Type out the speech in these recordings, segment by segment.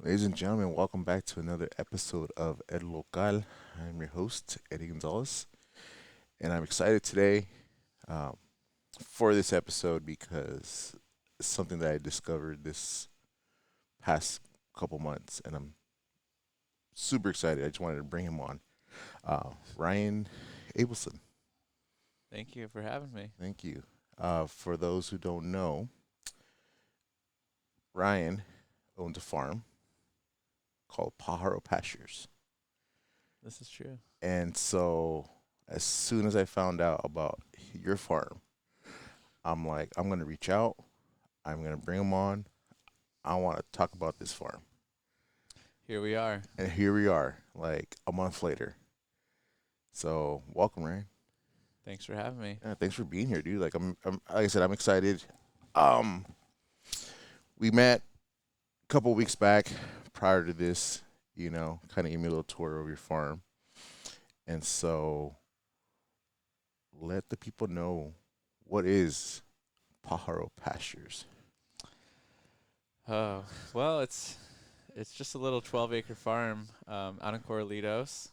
Ladies and gentlemen, welcome back to another episode of El Local. I'm your host, Eddie Gonzalez, and I'm excited today um, for this episode because it's something that I discovered this past couple months, and I'm super excited. I just wanted to bring him on. Ryan Abelson, Thank you for having me. thank you. For those who don't know, Ryan owns a farm called Pajaro Pastures. This is true. And so as soon as I found out about your farm, I'm like, I'm gonna reach out. I'm gonna bring him on. I want to talk about this farm. Here we are. And here we are, like a month later. So welcome, Ryan. Thanks for having me. Yeah, thanks for being here, dude. Like I said, I'm excited. Um, we met a couple weeks back prior to this. Kind of gave me a little tour of your farm, and so let the people know what is Pajaro Pastures. Oh, well, it's just a little 12-acre farm out in Corralitos.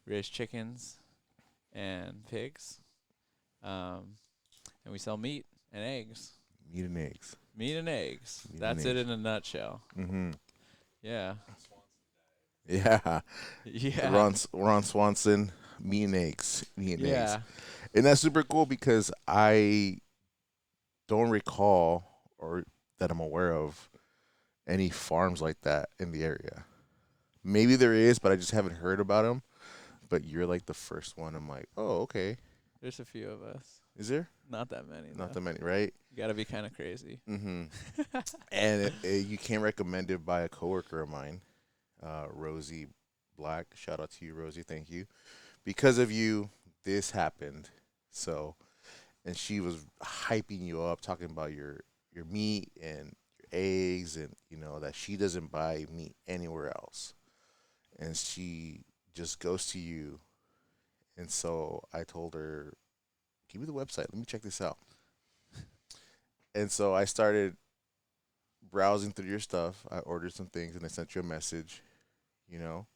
We raise chickens and pigs, um, and we sell meat and eggs. Meat and eggs. Meat and eggs. Meat and That's it eggs. in a nutshell. Mm-hmm. Yeah. Yeah. Yeah. Ron Swanson, meat and eggs. Meat and eggs. Yeah. And that's super cool because I don't recall or that I'm aware of any farms like that in the area. Maybe there is, but I just haven't heard about them. But you're like the first one. I'm like, oh, okay. There's a few of us. Is there? Not that many, Not though. that many, right? You gotta be kind of crazy. Mm-hmm. And you came recommended by a coworker of mine, Rosie Black. Shout out to you, Rosie. Thank you. Because of you, this happened. So, and she was hyping you up, talking about your meat and your eggs, and that she doesn't buy meat anywhere else, and she just goes to you. And so I told her, "Give me the website. Let me check this out." And so I started browsing through your stuff. I ordered some things, and I sent you a message, you know,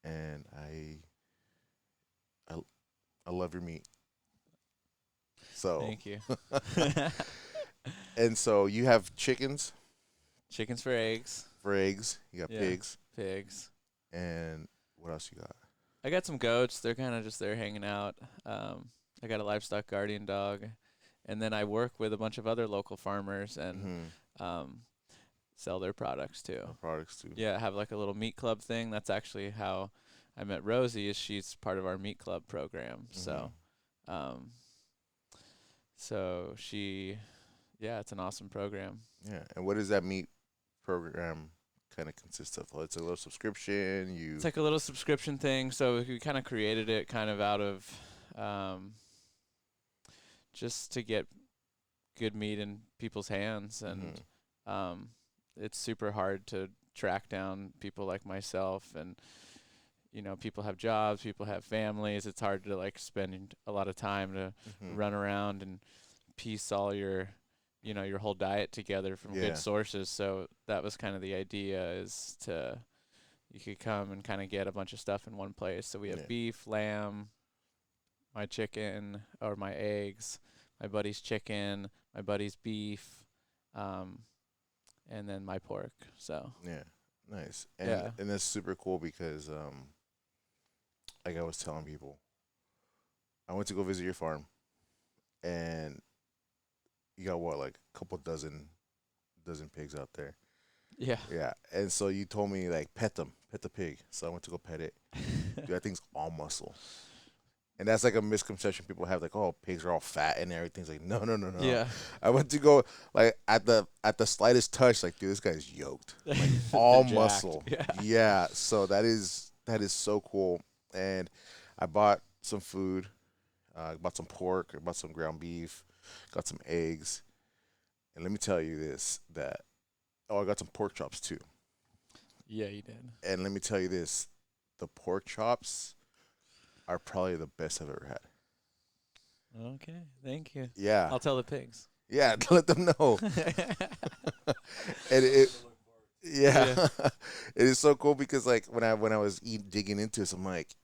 and I I love your meat. So Thank you. and so you have chickens Chickens for eggs. for eggs. You got Yeah. pigs, Pigs. and what else you got? I got some goats. They're kind of just there hanging out. I got a livestock guardian dog, and then I work with a bunch of other local farmers and Mm-hmm. um, sell their products too. Products too. Yeah, I have like a little meat club thing. That's actually how I met Rosie. Is she's part of our meat club program. Mm-hmm. Um, so she, yeah, it's an awesome program. Yeah. And what does that meat program kind of consist of? Well, it's a little subscription. It's like a little subscription thing. So we kind of created it kind of out of um, just to get good meat in people's hands, and Mm-hmm. um, it's super hard to track down people like myself, and people have jobs, people have families. It's hard to like spend a lot of time to Mm-hmm. run around and piece all your whole diet together from Yeah. good sources. So that was kind of the idea, is to you could come and kind of get a bunch of stuff in one place. So we Yeah. have beef, lamb, my chicken or my eggs, my buddy's chicken, my buddy's beef, um, and then my pork. So Yeah. Nice. And yeah, and that's super cool because like I was telling people, I went to go visit your farm, and you got what, like a couple dozen pigs out there. yeah, Yeah. And so you told me like pet them, pet the pig. So I went to go pet it. Dude, that thing's all muscle. And that's like a misconception people have, like, oh, pigs are all fat and everything's like, no, no, no, no. yeah. I went to go like at the slightest touch, like, dude, this guy's yoked. Like They're all jacked. muscle. Yeah. Yeah. So that is so cool. And I bought some food. I bought some pork. I bought some ground beef. Got some eggs. And let me tell you this, that I got some pork chops too. Yeah, you did. And let me tell you this, the pork chops are probably the best I've ever had. Okay, thank you. Yeah. I'll tell the pigs. Yeah, let them know. And it Yeah, Yeah. it is so cool because like when I was digging into this, I'm like,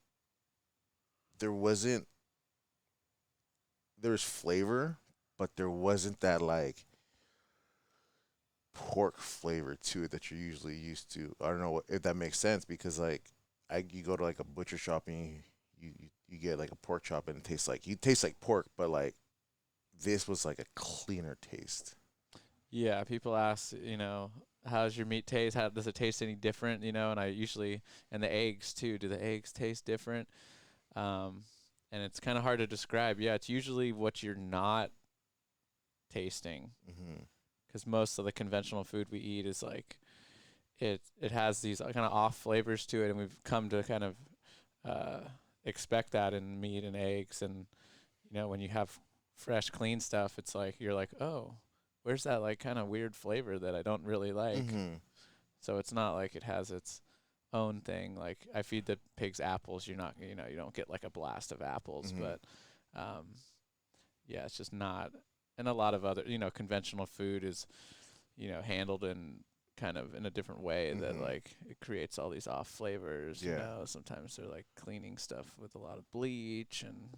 there wasn't there was flavor, but there wasn't that like pork flavor to it that you're usually used to. I don't know if that makes sense because like you go to like a butcher shop and you get like a pork chop and it tastes like pork, but like this was like a cleaner taste. Yeah, people ask, how's your meat taste? How does it taste any different? And I usually, and the eggs too. Do the eggs taste different? Um, and it's kind of hard to describe. Yeah, it's usually what you're not tasting, Hmm. because most of the conventional food we eat is like it has these kind of off flavors to it, and we've come to kind of uh, expect that in meat and eggs. And when you have fresh, clean stuff, it's like you're like, oh, where's that like kind of weird flavor that I don't really like? Hmm. So it's not like it has its own thing. Like I feed the pigs apples, you're not, you don't get like a blast of apples, Hmm. but um, yeah, it's just not. And a lot of other, conventional food is, handled in kind of in a different way that Hmm. like it creates all these off flavors. Yeah. Sometimes they're like cleaning stuff with a lot of bleach and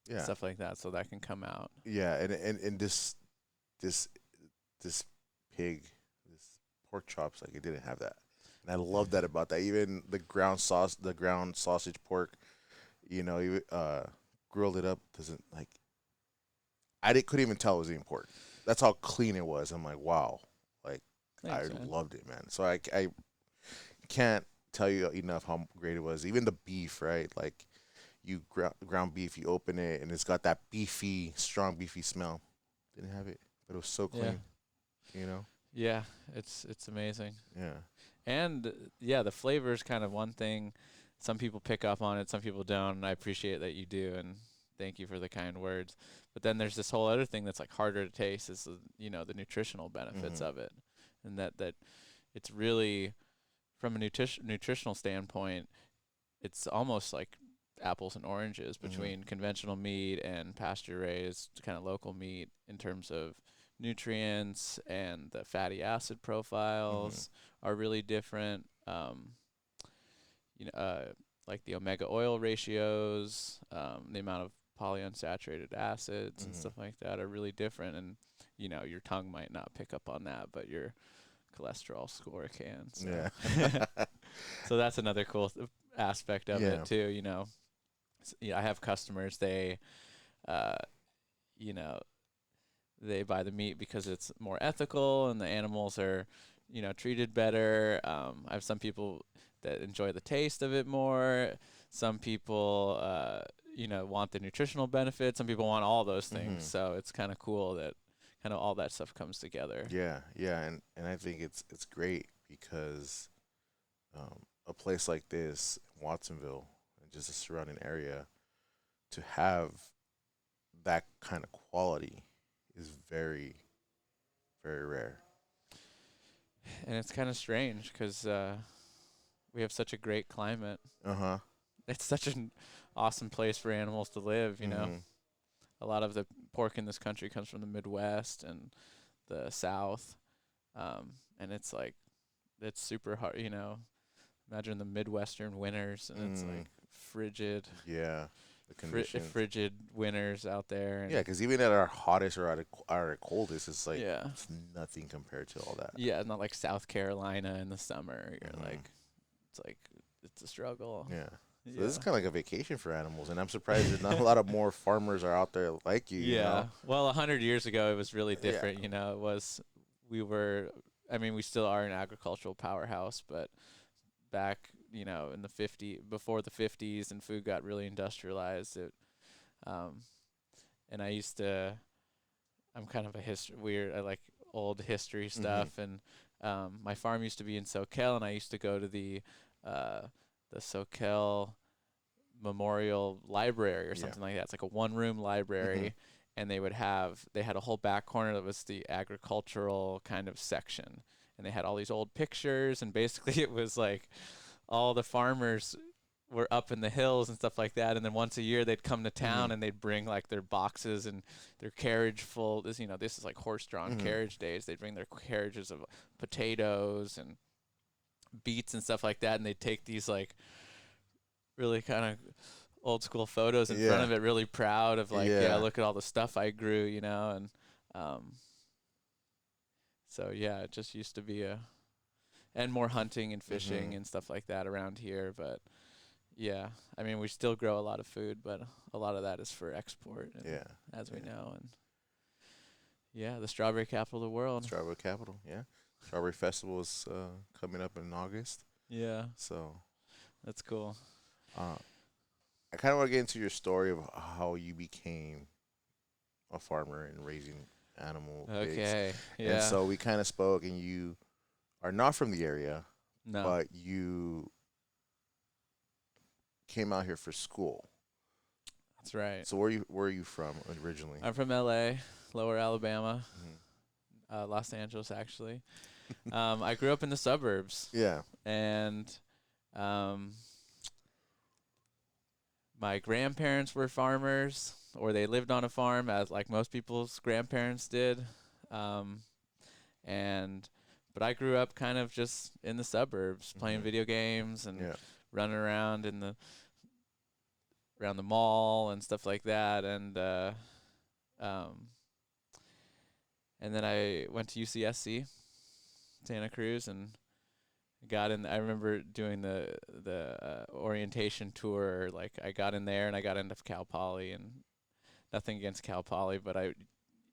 Yeah. stuff like that, so that can come out. Yeah. And this this pig, this pork chops, like it didn't have that. And I love that about that. Even the ground sausage pork, you grilled it up doesn't like couldn't even tell it was eating pork. That's how clean it was. I'm like, wow, like I Thanks, man. loved it, man. So I can't tell you enough how great it was. Even the beef, right? Like ground beef, you open it and it's got that beefy, strong beefy smell. Didn't have it, but it was so Yeah. clean. You know? Yeah, it's amazing. Yeah. And yeah, the flavor is kind of one thing. Some people pick up on it, some people don't, and I appreciate that you do, and thank you for the kind words. But then there's this whole other thing that's like harder to taste is the nutritional benefits Mhm. of it. And that it's really from a nutritional standpoint, it's almost like apples and oranges Mhm. between conventional meat and pasture raised kind of local meat in terms of nutrients, and the fatty acid Mhm. profiles are really different. You know, like the omega oil ratios, the amount of polyunsaturated acids and Mhm. stuff like that are really different. And your tongue might not pick up on that, but your cholesterol score can. So, Yeah. so that's another cool aspect of it Yeah. too. Yeah, I have customers. Uh, you know, they buy the meat because it's more ethical and the animals are, treated better. I have some people that enjoy the taste of it more. Some people, want the nutritional benefits. Some people want all those things. Mhm. So it's kind of cool that kind of all that stuff comes together. Yeah. Yeah. And I think it's great because a place like this, Watsonville, and just the surrounding area, to have that kind of quality is very, very rare. And it's kind of strange because we have such a great climate. Uh huh. It's such an awesome place for animals to live. Mhm. A lot of the pork in this country comes from the Midwest and the South, and it's like it's super hard. Imagine the Midwestern winters, and it's Mm. like frigid, Yeah. The conditions. frigid winters out there, Yeah, and because even at our hottest or at our coldest, it's like yeah, it's nothing compared to all that. yeah, not like South Carolina in the summer. You're Hmm. like, it's like it's a struggle. Yeah. So this is Yeah. kind of like a vacation for animals, and I'm surprised there's not a lot of more farmers are out there like you. You Yeah. know? Well, 100 years ago, it was really Yeah. different. It was, we were, I mean, we still are an agricultural powerhouse, but back, in the before the 50s and food got really industrialized, um, and I'm kind of a I like old history Hmm. stuff. And my farm used to be in Soquel, and I used to go to uh, the Soquel Memorial Library or Yeah. something like that. It's like a one-room Hmm. library, and they had a whole back corner that was the agricultural kind of section, and they had all these old pictures, and basically it was like all the farmers were up in the hills and stuff like that, and then once a year they'd come to Hmm. town and they'd bring like their boxes and their carriage full. This is like horse-drawn Hmm. carriage days. They'd bring their carriages of potatoes and beets and stuff like that, and they'd take these like really kind of old school photos in front Yeah. of it, really proud of like, yeah, Yeah. look at all the stuff I grew, and so yeah, it just used to be and more hunting and fishing Mhm. and stuff like that around here, but yeah, I mean we still grow a lot of food, but a lot of that is for export, and Yeah. as we Yeah. know, and yeah, the strawberry capital of the world. Strawberry capital. Yeah. Strawberry festival is coming up in August. Yeah, So that's cool. uh, I kind of want to get into your story of how you became a farmer and raising animal pigs. Okay, And yeah, so we kind of spoke, and you are not from the area, no, but you came out here for school. that's right. So where are you from originally? I'm from LA, Lower Alabama, Mhm. Los Angeles actually. I grew up in the suburbs, Yeah. and um, my grandparents were farmers, or they lived on a farm, as like most people's grandparents did. Um, and but I grew up kind of just in the suburbs, playing Mhm. video games and Yeah. running around around the mall and stuff like that. Um, and then I went to UCSC, Santa Cruz, and got in. I remember doing the orientation tour. Like I got in there and I got into Cal Poly, and nothing against Cal Poly, but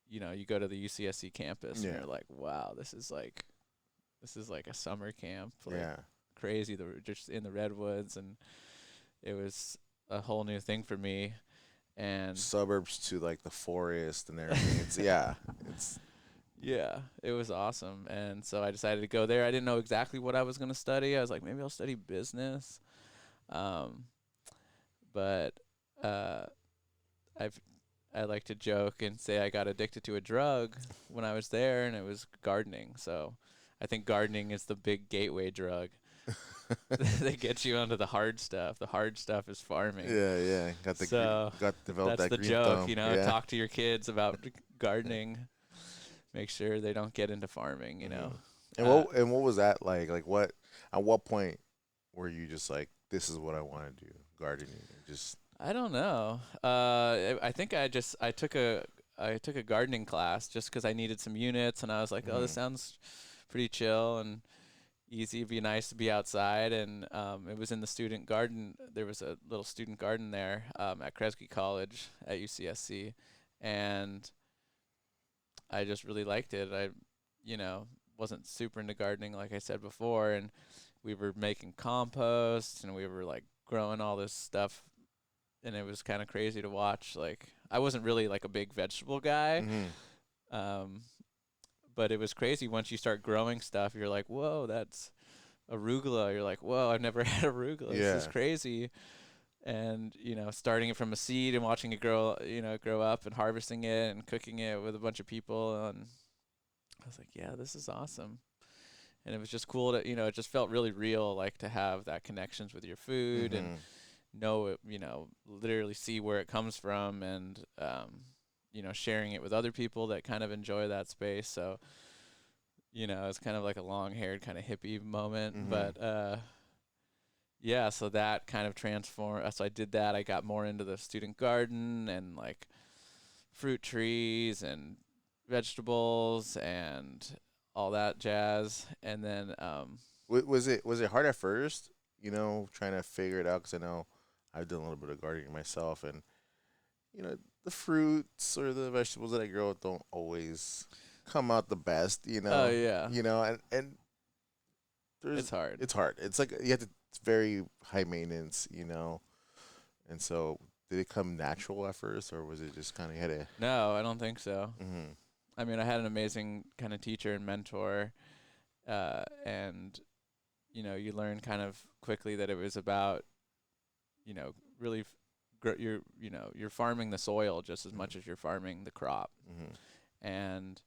you go to the UCSC campus and Yeah. you're like, wow, this is like a summer camp, like Yeah. crazy. Just in the redwoods, and it was a whole new thing for me. And Suburbs to like the forest and everything. It's yeah. It's yeah, it was awesome. And so I decided to go there. I didn't know exactly what I was going to study. I was like, maybe I'll study business. Um, but uh, I've I like to joke and say I got addicted to a drug when I was there, and it was gardening. So I think gardening is the big gateway drug. They get you onto the hard stuff. The hard stuff is farming. yeah, yeah. So Got developed that's that the green joke, thumb. you know. Yeah. Talk to your kids about gardening. Make sure they don't get into farming, you know. Mhm. And Uh, what was that like? Like what at what point were you just like this is what I want to do, gardening and just I don't know. I think I took a gardening class just 'cause I needed some units, and I was like, oh, this mhm. sounds pretty chill and easy. It'd be nice to be outside, and it was in the student garden. There was a little student garden there at Kresge College at UCSC, and I just really liked it. Wasn't super into gardening, like I said before, and we were making compost, and we were like growing all this stuff, and it was kind of crazy to watch. Like I wasn't really like a big vegetable guy, Mhm. um, but it was crazy once you start growing stuff. You're like, whoa, that's arugula. You're like, whoa, I've never had arugula. This is Yeah. crazy. And starting it from a seed and watching it grow up and harvesting it and cooking it with a bunch of people, and I was like, yeah, this is awesome. And it was just cool to, it just felt really real, like to have that connections with your food and Mhm. know it, literally see where it comes from, and sharing it with other people that kind of enjoy that space. So, it's kind of like a long-haired kind of hippie moment, Mhm. but yeah, so that kind of transformed. So I did that. I got more into the student garden and like fruit trees and vegetables and all that jazz. And then Was it hard at first? Trying to figure it out because I know I've done a little bit of gardening myself, and the fruits or the vegetables that I grow don't always come out the best. oh yeah, And it's there's hard. it's hard. It's like you have to. It's very high maintenance. And so did it come natural at first, or was it just kind of had to? No, I don't think so. Mm-hmm. I mean, I had an amazing kind of teacher and mentor, and you learn kind of quickly that it was about, really you're farming the soil just as much as you're farming the crop, Mm-hmm. and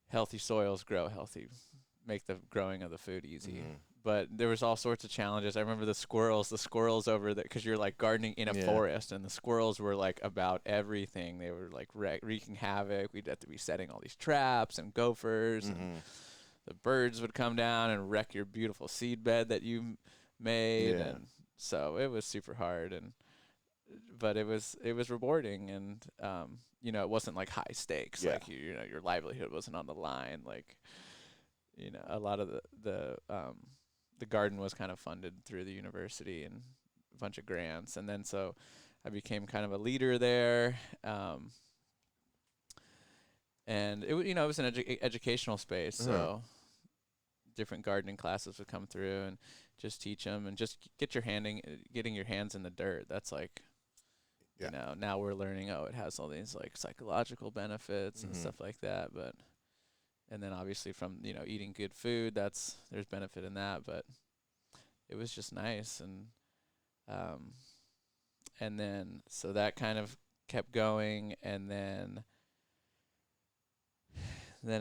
healthy soils grow healthy, make the growing of the food easy. Mm-hmm. But there was all sorts of challenges. I remember the squirrels over there, because you're like gardening in a Yeah. forest, and the squirrels were like about everything. They were like wreaking havoc. We'd have to be setting all these traps and gophers. And Mm-hmm. the birds would come down and wreck your beautiful seed bed that you made, Yeah. and so it was super hard, and but it was rewarding, and it wasn't like high stakes, Yeah. like your livelihood wasn't on the line, like a lot of the garden was kind of funded through the university and a bunch of grants, and then so I became kind of a leader there, and it was an educational space, Uh-huh. so different gardening classes would come through and just teach them and just getting your hands in the dirt. That's like, Yeah. now we're learning, it has all these like psychological benefits and Mhm. stuff like that, but and then obviously from eating good food, there's benefit in that, but it was just nice, um and then so that kind of kept going, and then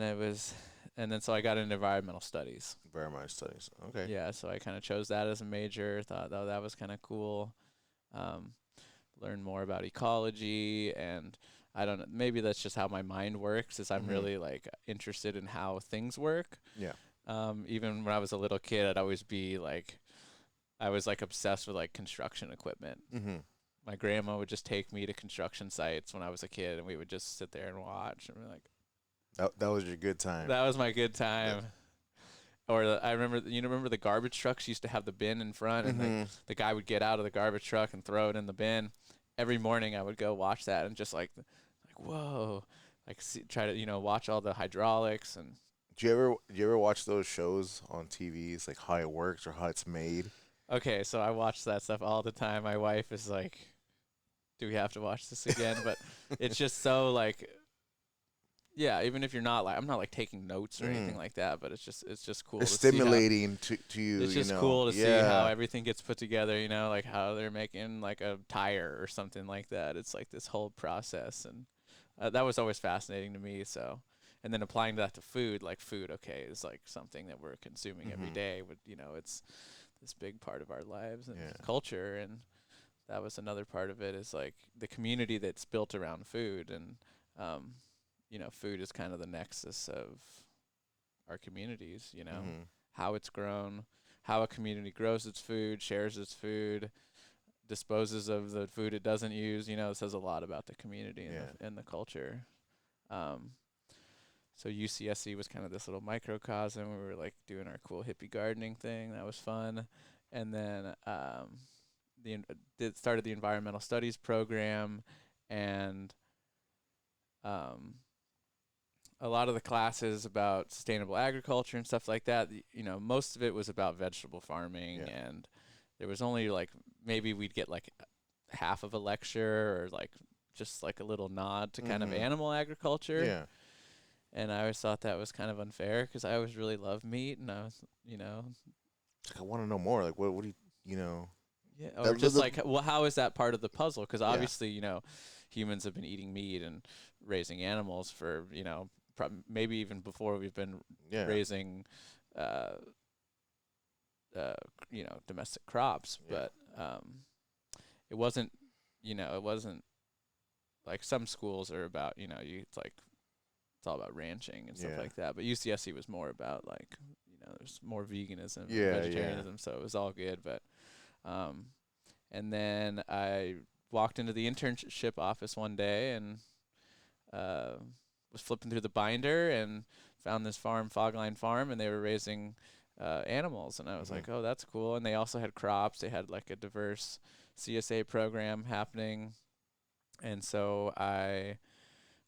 it was and then so I got into environmental studies. Environmental studies. Okay. Yeah, so I kind of chose that as a major, thought that was kind of cool. um Learn more about ecology, and I don't know, maybe that's just how my mind works, is I'm Mhm. really like interested in how things work. Yeah. Even when I was a little kid, I'd always be like, I was like obsessed with like construction equipment. Mhm. My grandma would just take me to construction sites when I was a kid, and we would just sit there and watch, and we're like, That was your good time. that was my good Yep. time. Or I remember the garbage trucks used to have the bin in front, and Mhm. the guy would get out of the garbage truck and throw it in the bin. Every morning I would go watch that and just like whoa, like try to watch all the hydraulics and. Do you ever watch those shows on TVs like how it works or how it's made? Okay, so I watch that stuff all the time. My wife is like, "Do we have to watch this again?" But it's just so like, yeah. Even if you're not like, I'm not like taking notes or anything Mhm. like that. But it's just cool It's to see how. stimulating to you. It's You just know. cool to see how Yeah. everything gets put together. Like how they're making like a tire or something like that. It's like this whole process, and that was always fascinating to me. So, and then applying that to food, like food, okay, is like something that we're consuming every Mhm. day. With it's this big part of our lives and Yeah. culture, and that was another part of it, is like the community that's built around food, and um, food is kind of the nexus of our communities. Mhm. How it's grown, how a community grows its food, shares its food, disposes of the food it doesn't use. It says a lot about the community and Yeah. the culture. Um, so UCSC was kind of this little microcosm. We were like doing our cool hippie gardening thing. That was fun. And then started the environmental studies program, and um, a lot of the classes about sustainable agriculture and stuff like that. Most of it was about vegetable farming, Yeah. and there was only like maybe we'd get like half of a lecture, or like just like a little nod to kind of Mhm. animal agriculture. Yeah. And I always thought that was kind of unfair, because I always really loved meat, and I was, It's like I want to know more. Like what do you know? yeah, or That, just like, well, how is that part of the puzzle? Because yeah. obviously, humans have been eating meat and raising animals for, maybe even before we've been Yeah. raising, uh, domestic crops. Yeah. But it wasn't, it wasn't like some schools are about, it's like it's all about ranching and stuff Yeah. like that. But UCSC was more about like, there's more veganism and Yeah. Yeah. vegetarianism, so it was all good. But and then I walked into the internship office one day, and uh, was flipping through the binder and found this farm, Fogline Farm, and they were raising animals. And I was Mhm. like, oh, that's cool. And they also had crops. They had like a diverse CSA program happening. And so I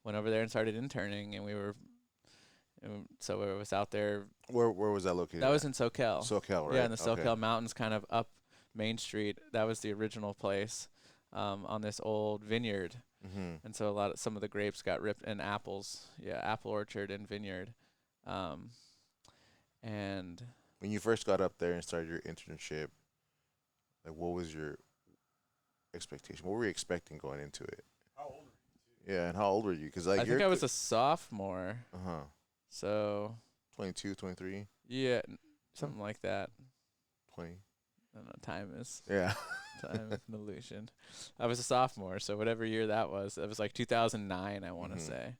went over there and started interning, and so I was out there. Where was that located That was at? in SoCal. SoCal, Yeah, right? in the Okay. SoCal mountains, kind of up Main Street. That was the original place, on this old vineyard. Mhm. And so some of the grapes got ripped, and apples. Yeah, apple orchard and vineyard. Um, and When you first got up there and started your internship, like what was your expectation? What were you expecting going into it? Yeah, and how old were you? Because like I think you're. I was a sophomore. Uh-huh. So 22, 23, yeah, huh, something like that. 20. I don't know. Time is Yeah. an illusion. I was a sophomore, so whatever year that was like 2009, I want to Mhm. say.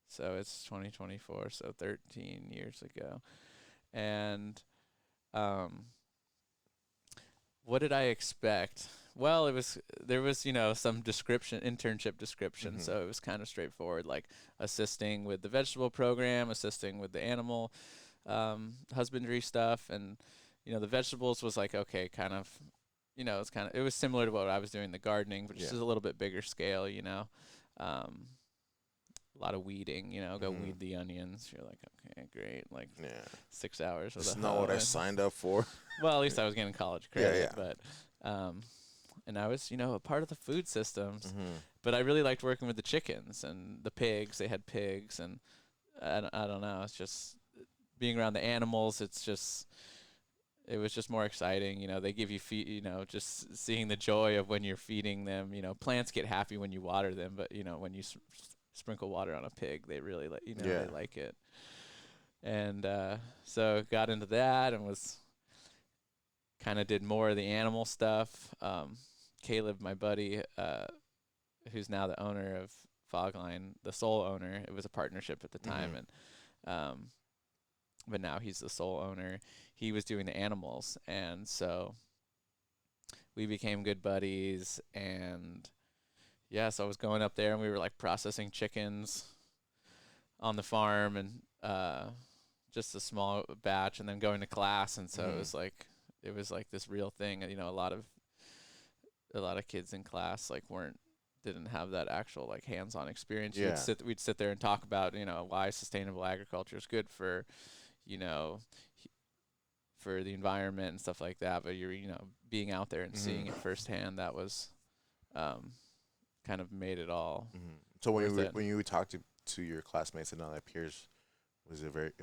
So it's 2024, so 13 years ago. And um, what did I expect? Well, there was some internship description, Mm-hmm. so it was kind of straightforward, like assisting with the vegetable program, assisting with the animal husbandry stuff, and the vegetables was like okay, kind of, it was similar to what I was doing the gardening, but just Yeah. a little bit bigger scale, um, a lot of weeding, go Mm-hmm. weed the onions. You're like, okay, great, like Yeah. 6 hours with This is a not what hoe. I And signed up for. well, at least I was getting college Yeah, credit, yeah. but um, and I was, a part of the food systems. Mm-hmm. But I really liked working with the chickens and the pigs. They had pigs, and I don't know. It's just being around the animals. It was just more exciting. They give you feed. Just seeing the joy of when you're feeding them. Plants get happy when you water them, but when you sprinkle water on a pig, they really like Yeah. they like it. And so got into that and was kind of did more of the animal stuff. Caleb, my buddy, who's now the owner of Fogline, the sole owner. It was a partnership at the time, Mm-hmm. and but now he's the sole owner. He was doing the animals, and so we became good buddies. And yeah, so I was going up there, and we were like processing chickens on the farm, and just a small batch, and then going to class. And so Mm-hmm. it was like this real thing. A lot of kids in class like didn't have that actual like hands-on experience. Yeah. We'd sit there and talk about why sustainable agriculture is good for you know for the environment and stuff like that. But you're being out there and seeing it Mm-hmm. firsthand, that was um, kind of made it all Mm-hmm. So worth it. when you would talk to your classmates and all that peers, it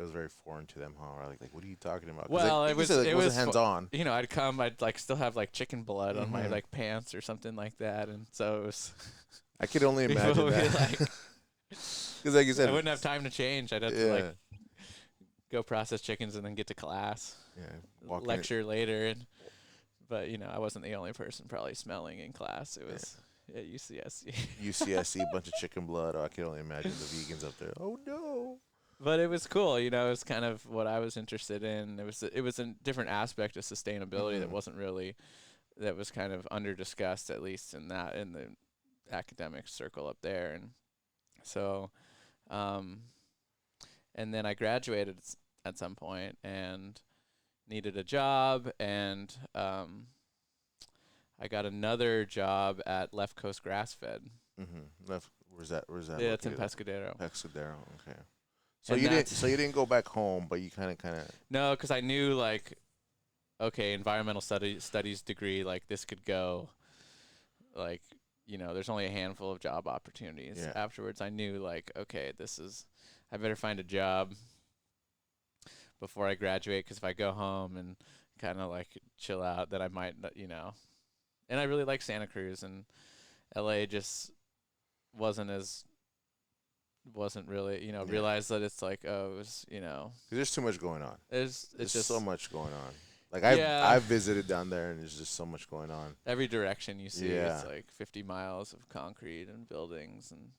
was very foreign to them, huh? Or like what are you talking about? Because Well, like you said, like, it wasn't fu- hands on. I'd like still have like chicken blood on my Mm-hmm. like pants or something like that, and so it was I could only people imagine would be that. like, Because like you I said, wouldn't have time to change. I'd have to like yeah, go process chickens and then get to class, yeah, walking it, lecture later, and but I wasn't the only person probably smelling in class. It yeah. was at UCSC. UCSC, bunch of chicken blood. Oh, I can only imagine the vegans up there. Oh no. But it was cool, it was kind of what I was interested in. It was a different aspect of sustainability Mm-hmm. that was kind of under discussed, at least in the academic circle up there. And so um and then I graduated at some point and needed a job, and I got another job at Left Coast Grass Fed. Mm-hmm. Left. Where's that? Where's that Yeah, it's in located? Pescadero. Pescadero. Okay. So And you didn't. that's So you didn't go back home, but you kind of. no, because I knew like okay, environmental studies degree, like this could go like there's only a handful of job opportunities Yeah. afterwards. I knew like okay, I better find a job before I graduate, because if I go home and kind of like chill out, then I might and I really like Santa Cruz, and LA just wasn't as wasn't really Yeah. realized that it's like oh it was 'Cause there's too much going on. it's There's just so much going on. Like yeah, I've visited down there, and there's just so much going on. every direction you see Yeah. it's like 50 miles of concrete and buildings, and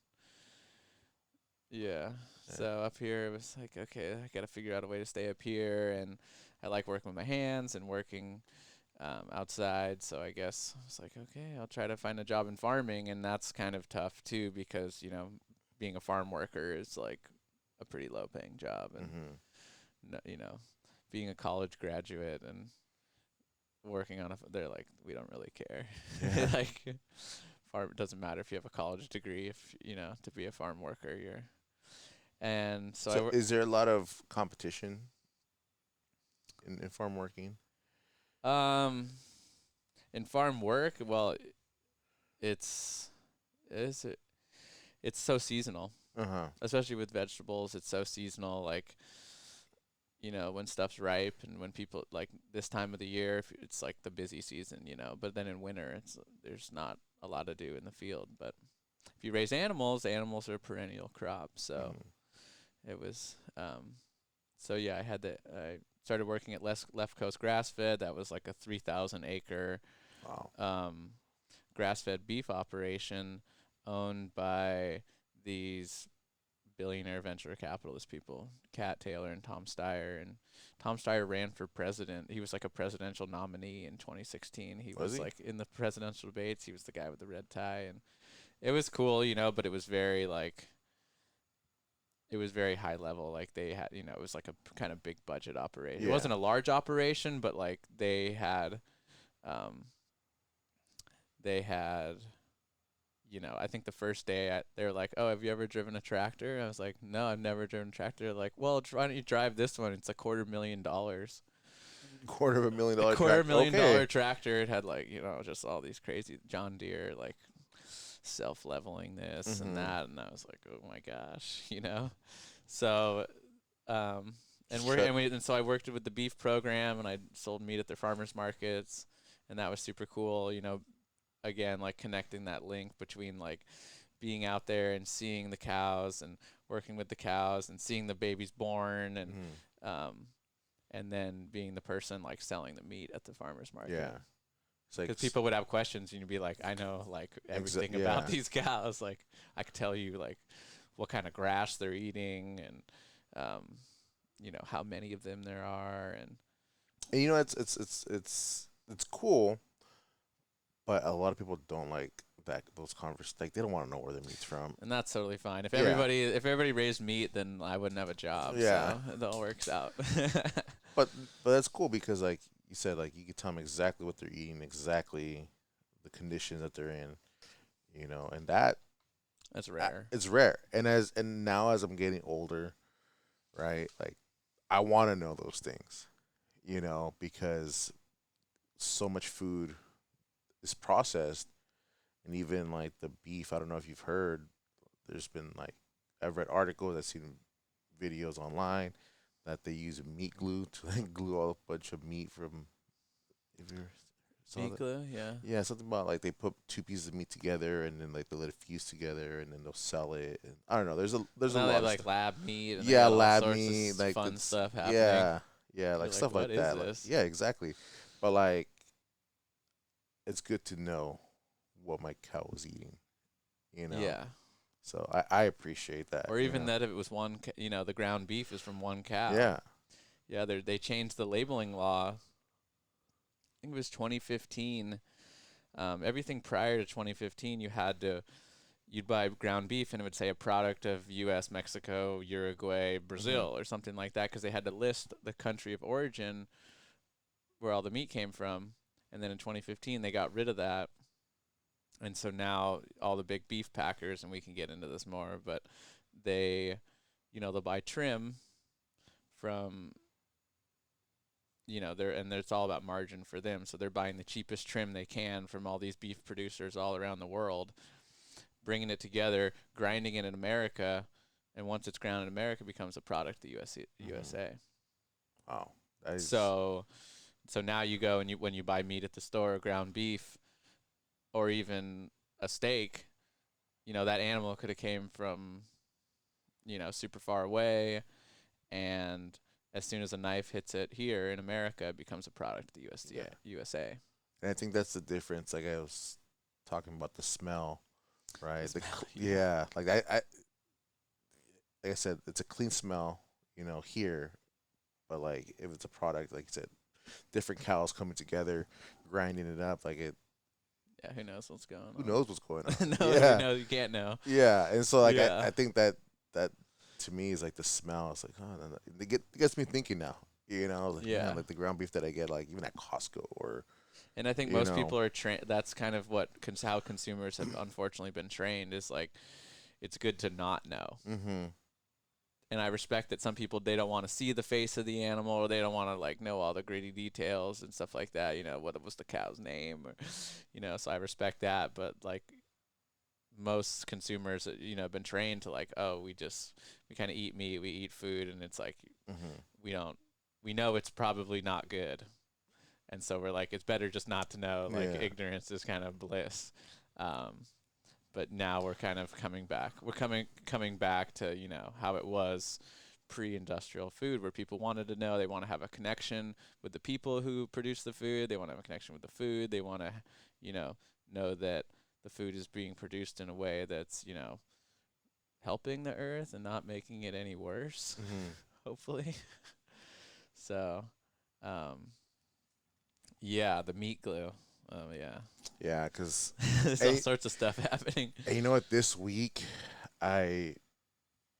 yeah. Yeah. So up here it was like okay, I got to figure out a way to stay up here, and I like working with my hands and working outside. So I guess I was like okay, I'll try to find a job in farming, and that's kind of tough too, because being a farm worker is like a pretty low paying job, and Mhm. no, being a college graduate and working on they're like we don't really care. Yeah. Like farm, it doesn't matter if you have a college degree, if to be a farm worker you're. And so So is there a lot of competition in farm working? um in farm work, well, it's is it it's so seasonal, Uh huh. especially with vegetables. It's so seasonal, like when stuff's ripe, and when people like this time of the year, if it's like the busy season, but then in winter there's not a lot to do in the field. But if you raise animals are a perennial crop, so Mhm. it was so yeah, I started working at Left Coast Grass Fed. That was like a 3,000 acre Wow. um grass fed beef operation owned by these billionaire venture capitalist people, Kat Taylor and Tom Steyer. And Tom Steyer ran for president. He was like a presidential nominee in 2016. He Was was he? like in the presidential debates. He was the guy with the red tie, and it was cool, but it was very like it was very high level. Like they had, it was like a kind of big budget operation. It Yeah. wasn't a large operation, but like um, they had, I think the first day they were like, "Oh, have you ever driven a tractor?" I was like, "No, I've never driven a tractor." They're like, "Well, why don't you drive this one? It's $250,000." Quarter of a million A dollar quarter track. million Okay. dollar tractor. It had like, just all these crazy John Deere like self-leveling this and Mm-hmm. that, and I was like, "Oh my gosh," So, and we're Shut. and we and so I worked with the beef program, and I sold meat at their farmers markets, and that was super cool. Again, like connecting that link between like being out there and seeing the cows and working with the cows and seeing the babies born, Mm-hmm. um, and then being the person like selling the meat at the farmers market. Yeah. It's like Because people would have questions, and you'd be like, "I know like everything about yeah. these cows. Like, I could tell you like what kind of grass they're eating, and how many of them there are." And And it's cool, but a lot of people don't like that those conversations. Like they don't want to know where the meat's from. and that's totally fine. If Yeah. everybody raised meat, then I wouldn't have a job. Yeah. So it all works out. But that's cool because like you said, like you can tell them exactly what they're eating, exactly the conditions that they're in, and that That's rare. it's rare. And now as I'm getting older, right? Like I want to know those things, because so much food is processed, and even like the beef. I don't know if you've heard. There's been like I've read articles, I've seen videos online that they use meat glue to like glue all a bunch of meat from. If you saw Meat that, glue, yeah. yeah, something about like they put two pieces of meat together and then like they let it fuse together and then they'll sell it. And I don't know. There's a Now they lot have of like stuff. lab meat, and they Yeah, got all lab sorts of meat, like fun it's stuff happening. yeah, like You're like, stuff what like is that. Like this? yeah, exactly. But like it's good to know what my cow was eating, you know. Yeah. So I appreciate that. Or even that if it was one, the ground beef is from one cow. Yeah. Yeah, they changed the labeling law. I think it was 2015. Everything prior to 2015, you'd buy ground beef and it would say a product of U.S., Mexico, Uruguay, Hmm. Brazil, or something like that, because they had to list the country of origin where all the meat came from. And then in 2015, they got rid of that. And so now all the big beef packers, and we can get into this more, but they, they'll buy trim from, it's all about margin for them. So they're buying the cheapest trim they can from all these beef producers all around the world, bringing it together, grinding it in America, and once it's ground in America, it becomes a product of the Hmm. USA. Wow. That is. So, so now you go and when you buy meat at the store, ground beef, or even a steak, that animal could have came from, super far away, and as soon as a knife hits it here in America, it becomes a product of the Yeah. USA. And I think that's the difference. Like I was talking about the smell, The right? smell, yeah. Yeah. Like I said, it's a clean smell, here. But like if it's a product, like you said, different cows coming together, grinding it up, like it. Yeah, who knows what's going Who on? knows what's going on? No, Yeah. you can't know. Yeah. And so like Yeah. I think that to me is like the smell. It's like it gets me thinking now. Like man, Yeah. like the ground beef that I get like even at Costco or And I think you most know. people are trained. That's kind of how consumers have unfortunately been trained, is like it's good to not know. Mm-hmm. And I respect that some people, they don't want to see the face of the animal, or they don't want to like know all the gritty details and stuff like that. What was the cow's name, or So I respect that, but like most consumers, have been trained to like, oh, we kind of eat meat, we eat food, and it's like Mm-hmm. we don't we know it's probably not good, and so we're like, it's better just not to know. Like Yeah. ignorance is kind of bliss. Um, but now we're kind of coming back. We're coming back to how it was pre-industrial food, where people wanted to know. They want to have a connection with the people who produce the food. They want to have a connection with the food. They want to, know that the food is being produced in a way that's helping the earth and not making it any worse, Hmm. hopefully. So, um, yeah, the meat glue. Oh yeah, Yeah, cause there's all hey, sorts of stuff happening. hey, you know what? This week, I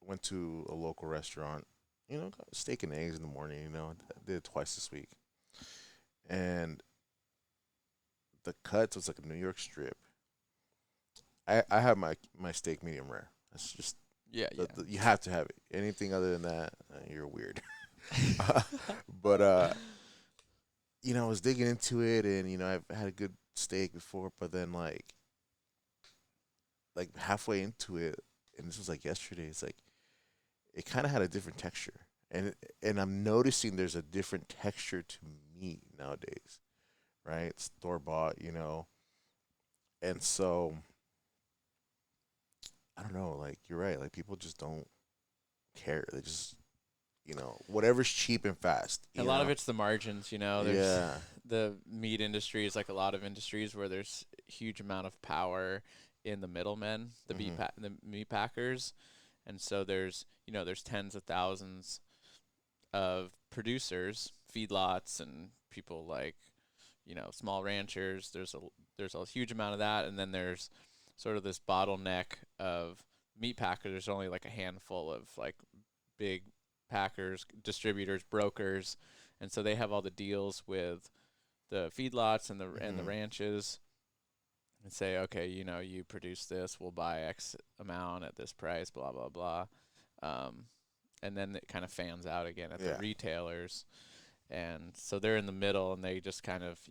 went to a local restaurant. Got steak and eggs in the morning. I did it twice this week, and the cuts was like a New York strip. I have my steak medium rare. That's just Yeah, you have to have it. Anything other than that, you're weird. yeah. But I was digging into it, and I've had a good steak before, but then like halfway into it, and this was like yesterday. It's like it kind of had a different texture, and I'm noticing there's a different texture to meat nowadays, right? Store bought. And so I don't know. Like you're right. Like people just don't care. They just whatever's cheap and fast. A lot of it's the margins, there's Yeah. the meat industry is like a lot of industries where there's a huge amount of power in the middlemen, Hmm. the meat packers. And so there's tens of thousands of producers, feedlots and people like, small ranchers. There's a huge amount of that, and then there's sort of this bottleneck of meat packers. There's only like a handful of like big packers, distributors, brokers, and so they have all the deals with the feedlots and the Hmm. ranches, and say, okay, you produce this, we'll buy X amount at this price, blah blah blah, um, and then it kind of fans out again at the Yeah. retailers, and so they're in the middle, and they just kind of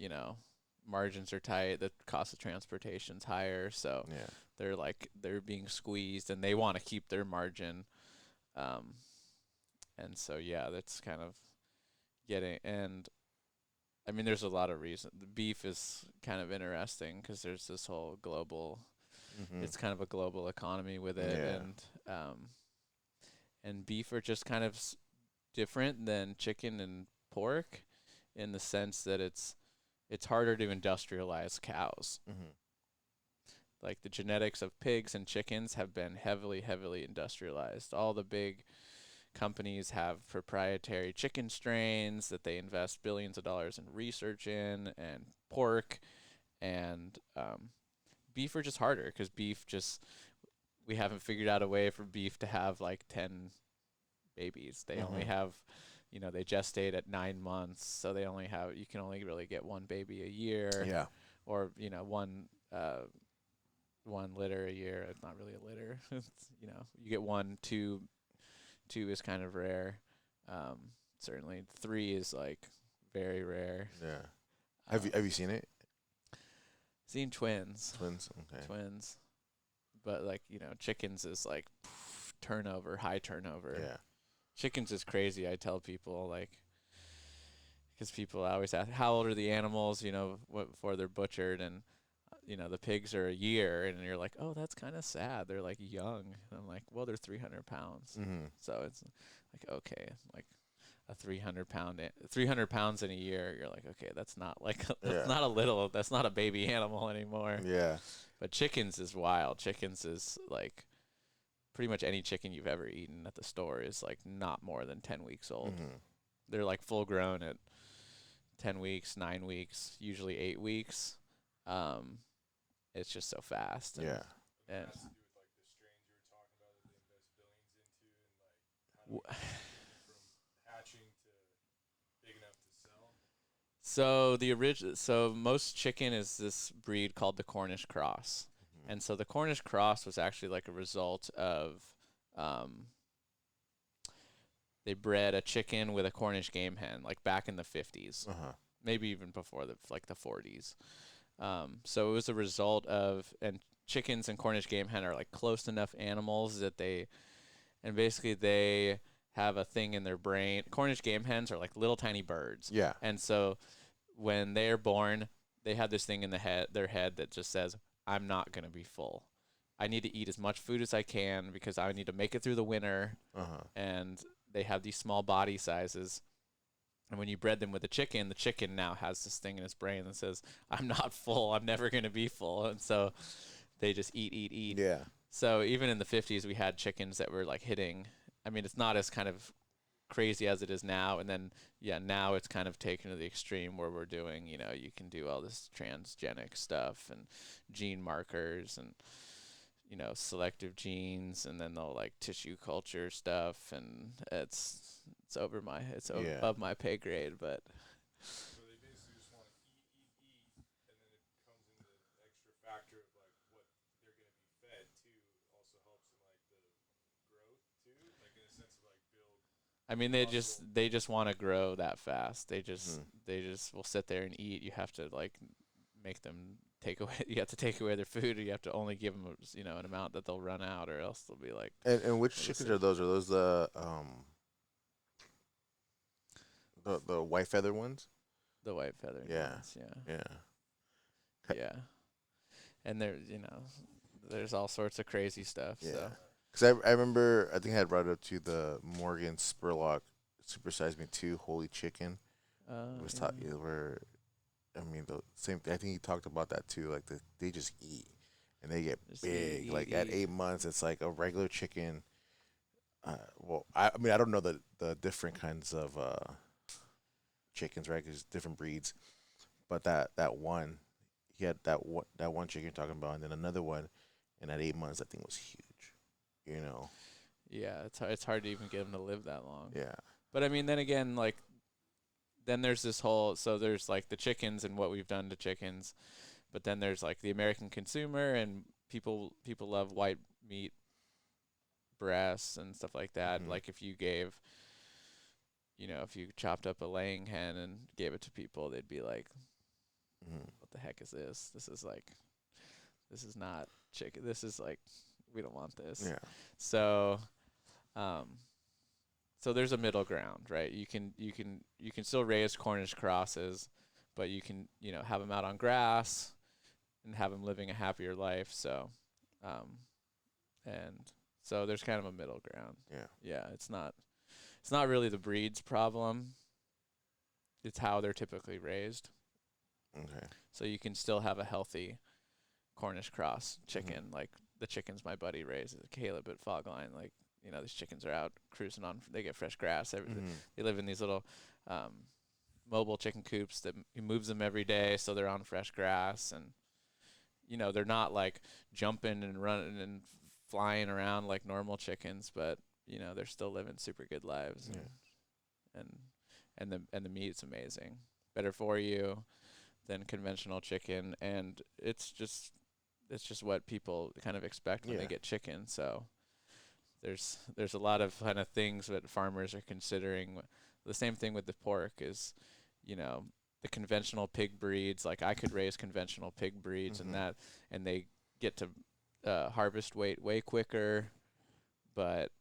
margins are tight, the cost of transportation's higher, so Yeah. they're being squeezed, and they want to keep their margin. Um, and so yeah, that's kind of getting and I mean there's a lot of reasons. The beef is kind of interesting because there's this whole global. Hmm. It's kind of a global economy with it, Yeah. and beef are just kind of different than chicken and pork in the sense that it's harder to industrialize cows. Hmm. Like the genetics of pigs and chickens have been heavily industrialized. All the big companies have proprietary chicken strains that they invest billions of dollars in research in, and pork and beef are just harder because beef just we haven't figured out a way for beef to have like 10 babies. They only Hmm. have, they gestate at 9 months, so you can only really get one baby a year, Yeah. or one litter a year. It's not really a litter. You get one, two is kind of rare. Um, Certainly three is like very rare. Yeah. Have you Um, have you seen it? Seen twins, Twins. Okay. twins, but like chickens is like turnover, high turnover. Yeah. Chickens is crazy. I tell people like because people always ask how old are the animals, before they're butchered, and the pigs are a year, and you're like, oh, that's kind of sad. They're like young. And I'm like, well, they're 300 pounds, Hmm. so it's like okay, like a 300 pounds in a year. You're like, okay, that's not like Yeah. that's not a baby animal anymore. Yeah. But chickens is wild. Chickens is like pretty much any chicken you've ever eaten at the store is like not more than 10 weeks old. Hmm. They're like full grown at 10 weeks, 9 weeks, usually 8 weeks. Um, it's just so fast. Yeah. And so most chicken is this breed called the Cornish cross. Hmm. And so the Cornish cross was actually like a result of um, they bred a chicken with a Cornish game hen like back in the 50s, Uh huh. maybe even before the 40s. So it was a result of, and chickens and Cornish game hen are like close enough animals that and basically they have a thing in their brain. Cornish game hens are like little tiny birds. Yeah. And so when they're born, they have this thing in their head that just says, I'm not going to be full. I need to eat as much food as I can because I need to make it through the winter. Uh huh. And they have these small body sizes. And when you bred them with a chicken, the chicken now has this thing in its brain that says, I'm not full. I'm never going to be full. And so they just eat, eat, eat. Yeah. So even in the 50s, we had chickens that were like hitting. I mean, it's not as kind of crazy as it is now. And then, yeah, now it's kind of taken to the extreme where we're doing, you can do all this transgenic stuff and gene markers and, selective genes, and then they'll like tissue culture stuff. And it's Yeah. above my pay grade, but So they basically just want to eat, and then it comes in the extra factor of like what they're going to be fed too. Also helps in like the growth too, like in a sense of like build I mean, they just muscle. they just want to grow that fast. They just Mhm. they just will sit there and eat. You have to like make them take away. You have to take away their food, or you have to only give them an amount that they'll run out, or else they'll be like, And which they'll just chickens sit. are those? Are those the white feather ones? The white feathered Yeah. ones. Yeah, Yeah. yeah. And there's all sorts of crazy stuff. Yeah. So Because I remember, I think I had brought it up to the Morgan Spurlock Super Size Me 2 Holy Chicken. It was yeah. where, I mean, the same thing. I think he talked about that too. Like, they just eat and they get Just big. eat, Like, eat, at eat. 8 months, it's like a regular chicken. Well, I mean, I don't know the different kinds of chickens, right? 'Cause different breeds. But that one, he had that one chicken you're talking about, and then another one, and at 8 months, that thing was huge. You know? Yeah, it's hard to even get them to live that long. Yeah. But I mean, then again, like then there's this whole so there's like the chickens and what we've done to chickens, but then there's like the American consumer, and people love white meat breasts and stuff like that. Hmm. Like if you chopped up a laying hen and gave it to people, they'd be like, Hmm. "What the heck is this? This is not chicken. This is like we don't want this." Yeah. So, um, so there's a middle ground, right? You can still raise Cornish crosses, but you can have them out on grass and have them living a happier life. So, um, and so there's kind of a middle ground. Yeah. Yeah, it's not really the breed's problem. It's how they're typically raised. Okay. So you can still have a healthy Cornish cross Mhm. chicken, like the chickens my buddy raises, Caleb at Fogline. Like these chickens are out cruising on. They get fresh grass. Mhm. They live in these little um, mobile chicken coops that he moves them every day, so they're on fresh grass, and they're not like jumping and running and flying around like normal chickens, but they're still living super good lives, Yeah. and and the meat's amazing, better for you than conventional chicken, and it's just what people kind of expect when they Yeah. get chicken. So there's a lot of kind of things that farmers are considering. The same thing with the pork is, you know, the conventional pig breeds. Like I could raise conventional pig breeds, and Mhm. they get to harvest weight way quicker, but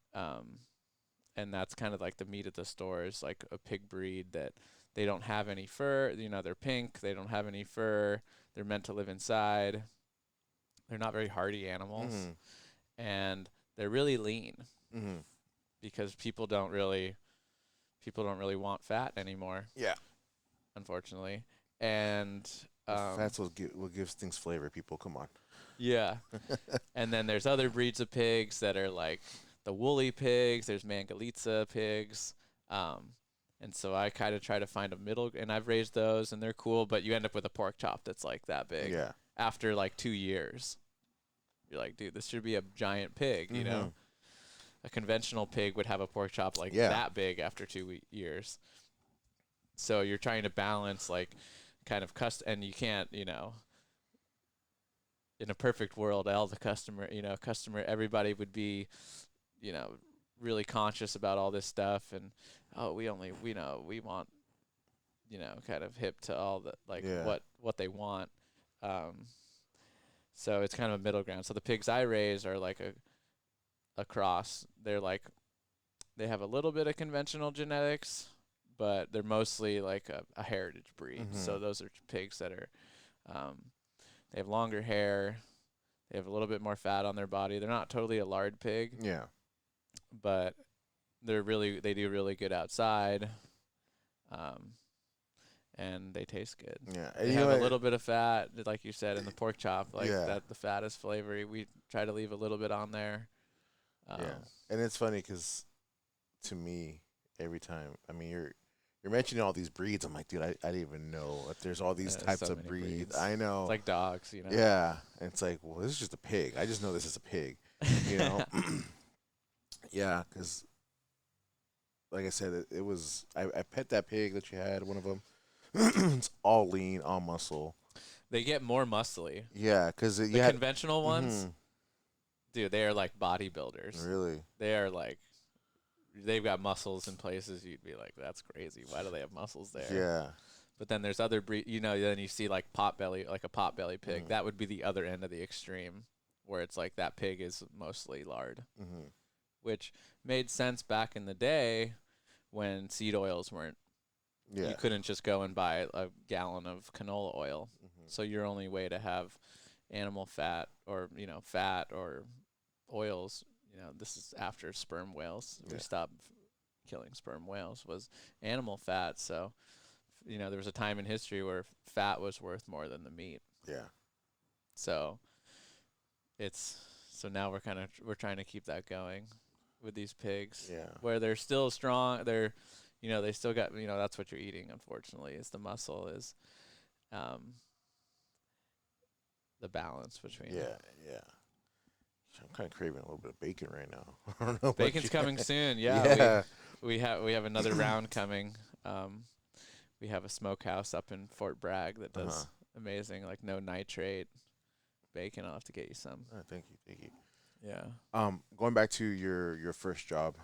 and that's kind of like the meat at the stores, like a pig breed that they don't have any fur. They're pink. They don't have any fur. They're meant to live inside. They're not very hardy animals, Mhm. and they're really lean Mhm. because people don't really want fat anymore, Yeah. unfortunately. And The fat's what gives things flavor. People, come on. yeah, and then there's other breeds of pigs that are like the woolly pigs. There's Mangalitsa pigs. Um, and so I kind of try to find a middle, and I've raised those, and they're cool. But you end up with a pork chop that's like that big Yeah. after like 2 years. You're like, dude, this should be a giant pig. Mhm. A conventional pig would have a pork chop like Yeah. that big after 2 years. So you're trying to balance like kind of and you can't, in a perfect world, all the everybody would be, you know, really conscious about all this stuff, and oh, we want, kind of hip to all the like Yeah. what they want. Um, so it's kind of a middle ground. So the pigs I raise are like a cross. They're like they have a little bit of conventional genetics, but they're mostly like a heritage breed. So Mhm. those are pigs that are um, they have longer hair. They have a little bit more fat on their body. They're not totally a lard pig, Yeah. but they do really good outside. Um, and they taste good. Yeah, They and have a little bit of fat, like you said, in the pork chop, like Yeah. that. The fat is flavory. We try to leave a little bit on there. Yeah, and it's funny because to me, every time, I mean, you're mentioning all these breeds. I'm like, dude, I didn't even know that there's all these types so of many breeds. breeds. I know. It's like dogs, you know. Yeah, and it's like, well, this is just a pig. I just know this is a pig, you know. Yeah, because like I said, it was I pet that pig that you had, one of them. It's all lean, all muscle. They get more muscly. Yeah, because The you had conventional ones, dude, they are like bodybuilders. really. They are like, they've got muscles in places you'd be like, that's crazy. Why do they have muscles there? Yeah. But then there's other breed, you know, then you see like like a pot belly pig. That would be the other end of the extreme, where it's like that pig is mostly lard, which made sense back in the day when seed oils weren't. Yeah. You couldn't just go and buy a gallon of canola oil. So your only way to have animal fat or, you know, fat or oils, you know, this is after sperm whales. Yeah. We stopped killing sperm whales, was animal fat. So, you know, there was a time in history where fat was worth more than the meat. Yeah. So so now we're trying to keep that going with these pigs. Yeah. Where they're still strong, you know, they still got, you know, that's what you're eating, unfortunately, is the muscle, is the balance between. Yeah. Yeah. I'm kind of craving a little bit of bacon right now. I don't know. Bacon's coming soon. Yeah. Yeah. We have another round coming. We have a smokehouse up in Fort Bragg that does amazing, like no nitrate bacon. I'll have to get you some. Thank you. Thank you. Yeah. Going back to your first job,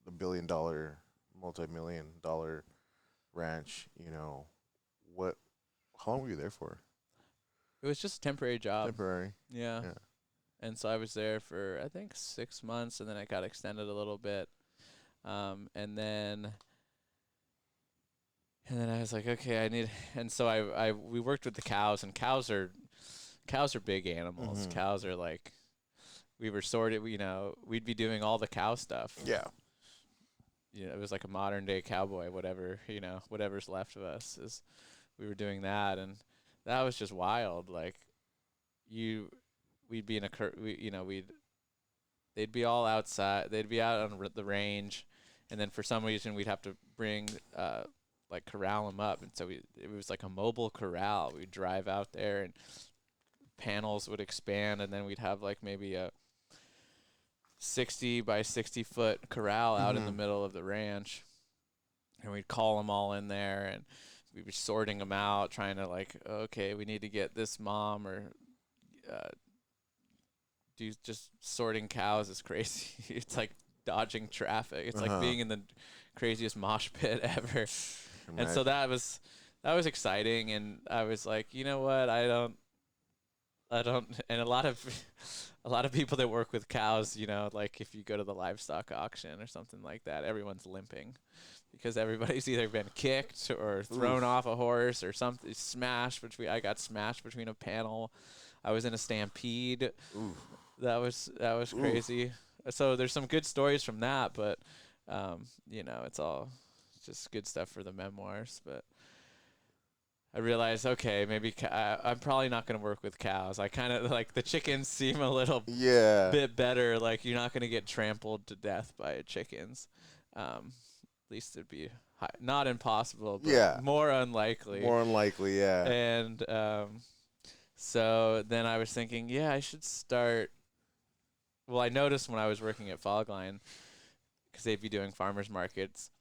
the billion-dollar, multi-million-dollar ranch. You know, how long were you there for? It was just a temporary job. Temporary. Yeah. Yeah. And so I was there for, I think, 6 months, and then it got extended a little bit. And then I was like, okay, and so we worked with the cows, and cows are big animals. Cows are like, we were sorted, you know, we'd be doing all the cow stuff. Yeah. You know, it was like a modern day cowboy, whatever, you know, whatever's left of us we were doing that, and that was just wild. Like, we'd be in they'd be all outside, they'd be out on the range, and then for some reason we'd have to bring, like corral them up, and so it was like a mobile corral. We'd drive out there, and panels would expand, and then we'd have like maybe a 60 by 60 foot corral out in the middle of the ranch, and we'd call them all in there, and we'd be sorting them out, trying to like, okay, we need to get this mom, or just sorting cows is crazy. It's like dodging traffic. It's like being in the craziest mosh pit ever. And so that was exciting, and I was like, you know what, I don't, and a lot of people that work with cows, you know, like if you go to the livestock auction or something like that, everyone's limping because everybody's either been kicked or thrown off a horse or something, I got smashed between a panel. I was in a stampede. That was crazy. So there's some good stories from that, but you know, it's just good stuff for the memoirs. But I realized, okay, maybe I'm probably not going to work with cows. I kind of like the chickens seem a little bit better. Like, you're not going to get trampled to death by chickens. At least it'd be not impossible, but more unlikely. More unlikely, yeah. And so then I was thinking, yeah, I should start. Well, I noticed when I was working at Fogline, because they'd be doing farmers markets,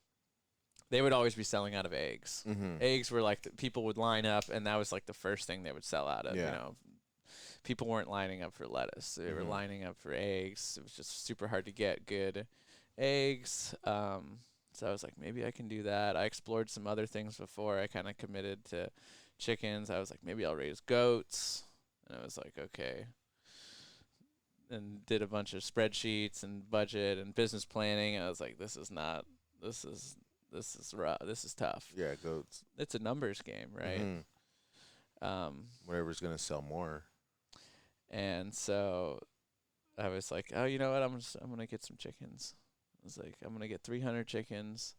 they would always be selling out of eggs. Eggs were like, people would line up, and that was like the first thing they would sell out of. You know, people weren't lining up for lettuce; they were lining up for eggs. It was just super hard to get good eggs. So I was like, maybe I can do that. I explored some other things before I kind of committed to chickens. I was like, maybe I'll raise goats, and I was like, okay. And did a bunch of spreadsheets and budget and business planning. I was like, this is rough. This is tough. Yeah, goats. It's a numbers game, right? Whatever's gonna sell more. And so I was like, oh, you know what? I'm gonna get some chickens. I was like, I'm gonna get 300 chickens,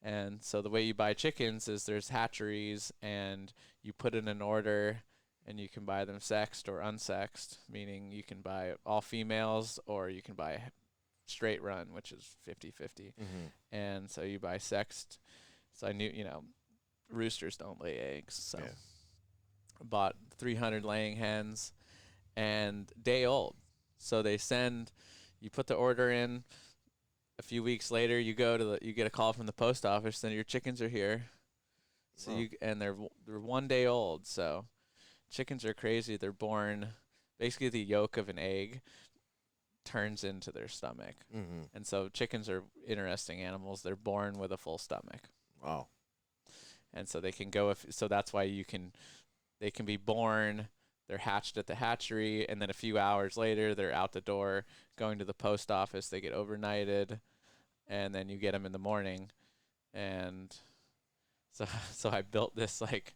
And so the way you buy chickens is there's hatcheries, and you put in an order, and you can buy them sexed or unsexed, meaning you can buy all females or you can buy straight run, which is 50-50. Mm-hmm. And so you buy sexed. So I knew, roosters don't lay eggs. So Yeah. I bought 300 laying hens and day old. So you put the order in. A few weeks later, you get a call from the post office, and your chickens are here. So Oh. they're 1 day old. So chickens are crazy. They're born, basically the yolk of an egg turns into their stomach. Mm-hmm. And so chickens are interesting animals. They're born with a full stomach. Wow. And so they can go so that's why they can be born, they're hatched at the hatchery, and then a few hours later they're out the door going to the post office. They get overnighted, and then you get them in the morning. And so I built this, like,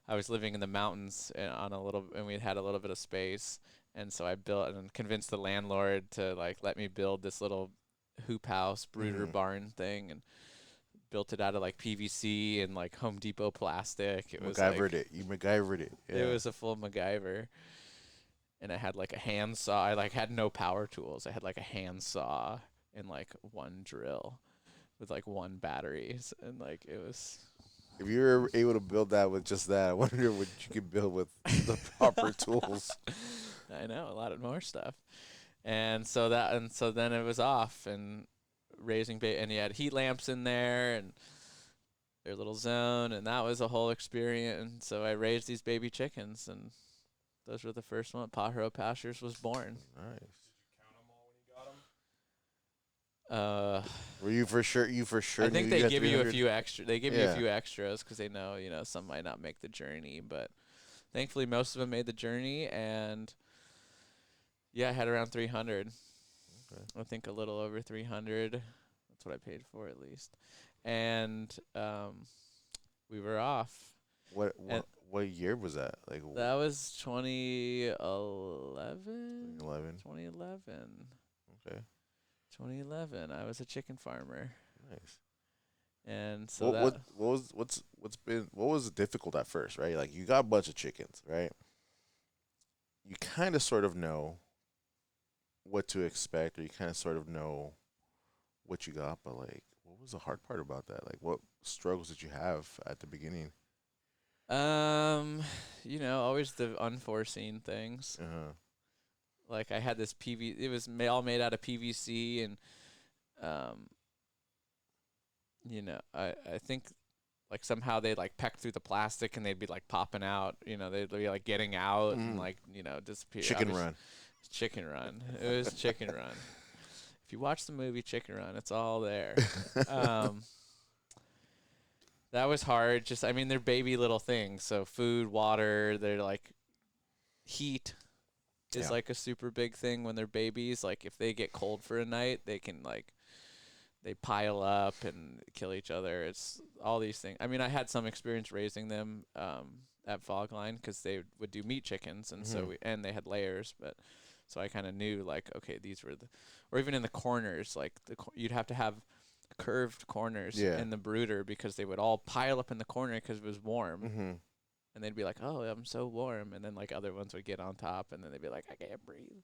I was living in the mountains and we had a little bit of space. And so I built and convinced the landlord to like let me build this little hoop house brooder barn thing, and built it out of like PVC and like Home Depot plastic. It was MacGyvered it. You MacGyvered it. Yeah. It was a full MacGyver. And I had like a handsaw. I like had no power tools. I had like a handsaw and like one drill with like one battery, and like it was. If you were able to build that with just that, I wonder what you could build with the proper tools. I know, a lot of more stuff. And so then it was off, and and you had heat lamps in there and their little zone, and that was a whole experience. And so I raised these baby chickens, and those were the first one. Pajaro Pastures was born. Nice. Did you count them all when you got them? Were you for sure? You for sure? I think knew they had give you a 300? few extra. They give you Yeah. a few extras because they know, some might not make the journey, but thankfully most of them made the journey. And yeah, I had around 300. Okay. I think a little over 300. That's what I paid for, at least. And we were off. What year was that? Like That was 2011. 11. 2011. Okay. 2011. I was a chicken farmer, Nice. and so What was difficult at first, right? Like you got a bunch of chickens, right? You kind of sort of know what to expect, or you kind of sort of know what you got, but like, what was the hard part about that? Like, what struggles did you have at the beginning? always the unforeseen things. Uh-huh. Like I had this it was all made out of PVC, and I think like somehow they like peck through the plastic and they'd be like popping out, they'd be like getting out and like, disappear. Chicken Run. Chicken Run. It was Chicken Run. If you watch the movie Chicken Run, it's all there. That was hard. They're baby little things. So food, water, they're like heat is like a super big thing when they're babies. Like if they get cold for a night, they can they pile up and kill each other. It's all these things. I had some experience raising them at Fogline because they would do meat chickens, and so and they had layers, but so I kind of knew like, okay, these were or even in the corners, like you'd have to have curved corners in the brooder because they would all pile up in the corner because it was warm. Mm-hmm. And they'd be like, oh, I'm so warm. And then like other ones would get on top, and then they'd be like, I can't breathe.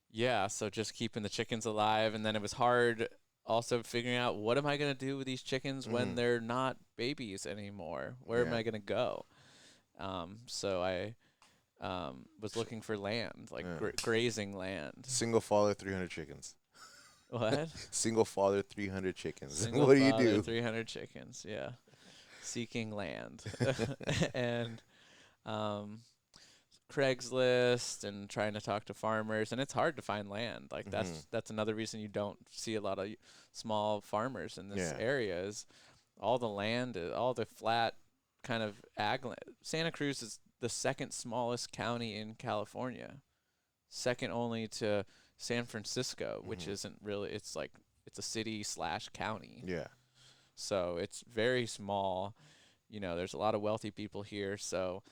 Yeah, so just keeping the chickens alive. And then it was hard also figuring out, what am I going to do with these chickens when they're not babies anymore? Where am I going to go? So I was looking for land, like grazing land. Single father, 300 chickens. What? Single father, 300 chickens. Single What do you father, do? 300 chickens, yeah. Seeking land. And Craigslist and trying to talk to farmers, and it's hard to find land. Like that's another reason you don't see a lot of small farmers in this area is all the land, all the flat kind of ag land. Santa Cruz is the second smallest county in California, second only to San Francisco, which isn't really. It's like it's a city/county. Yeah. So it's very small. There's a lot of wealthy people here, so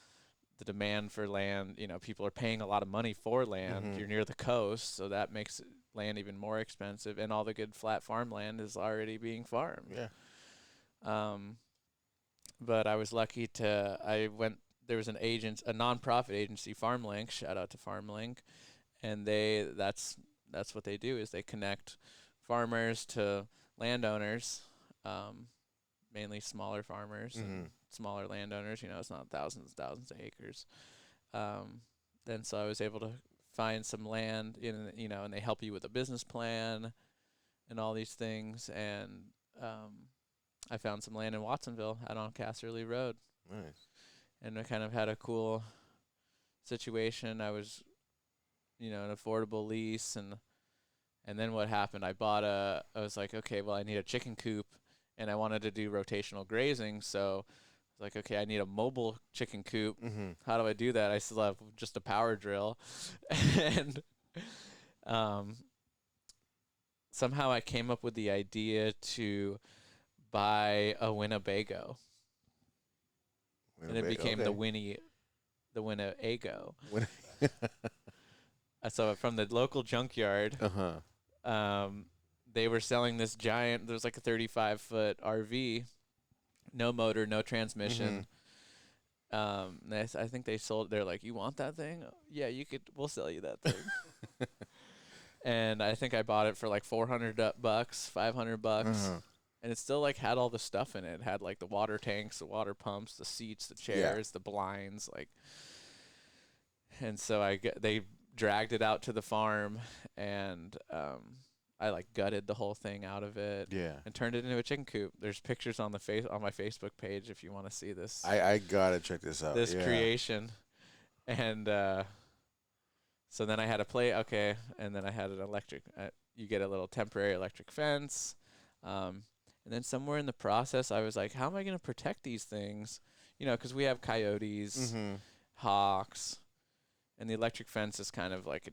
the demand for land, people are paying a lot of money for land. You're near the coast, so that makes it land even more expensive, and all the good flat farmland is already being farmed. Yeah. But I was lucky to there was a nonprofit agency, FarmLink, shout out to FarmLink, and that's what they do is they connect farmers to landowners, mainly smaller farmers and smaller landowners. It's not thousands of acres. Then so I was able to find some land and they help you with a business plan and all these things. And I found some land in Watsonville out on Casterly Road. Nice. And I kind of had a cool situation. I was, an affordable lease, and then what happened? I was like, okay, well, I need a chicken coop, and I wanted to do rotational grazing, so I was like, okay, I need a mobile chicken coop. How do I do that? I still have just a power drill, and somehow I came up with the idea to buy a Winnebago. And it became the Winnebago. So from the local junkyard, they were selling this giant. There was like a 35-foot RV, no motor, no transmission. I think they sold. They're like, "You want that thing? Yeah, you could. We'll sell you that thing." And I think I bought it for like $400, $500. And it still like had all the stuff in it. It had like the water tanks, the water pumps, the seats, the chairs, the blinds, and so they dragged it out to the farm, and I like gutted the whole thing out of it. Yeah. And turned it into a chicken coop. There's pictures on on my Facebook page if you want to see this. I gotta check this out. This creation. And so then I had and then I had an electric. You get a little temporary electric fence. And then somewhere in the process, I was like, how am I going to protect these things? Because we have coyotes, hawks, and the electric fence is kind of like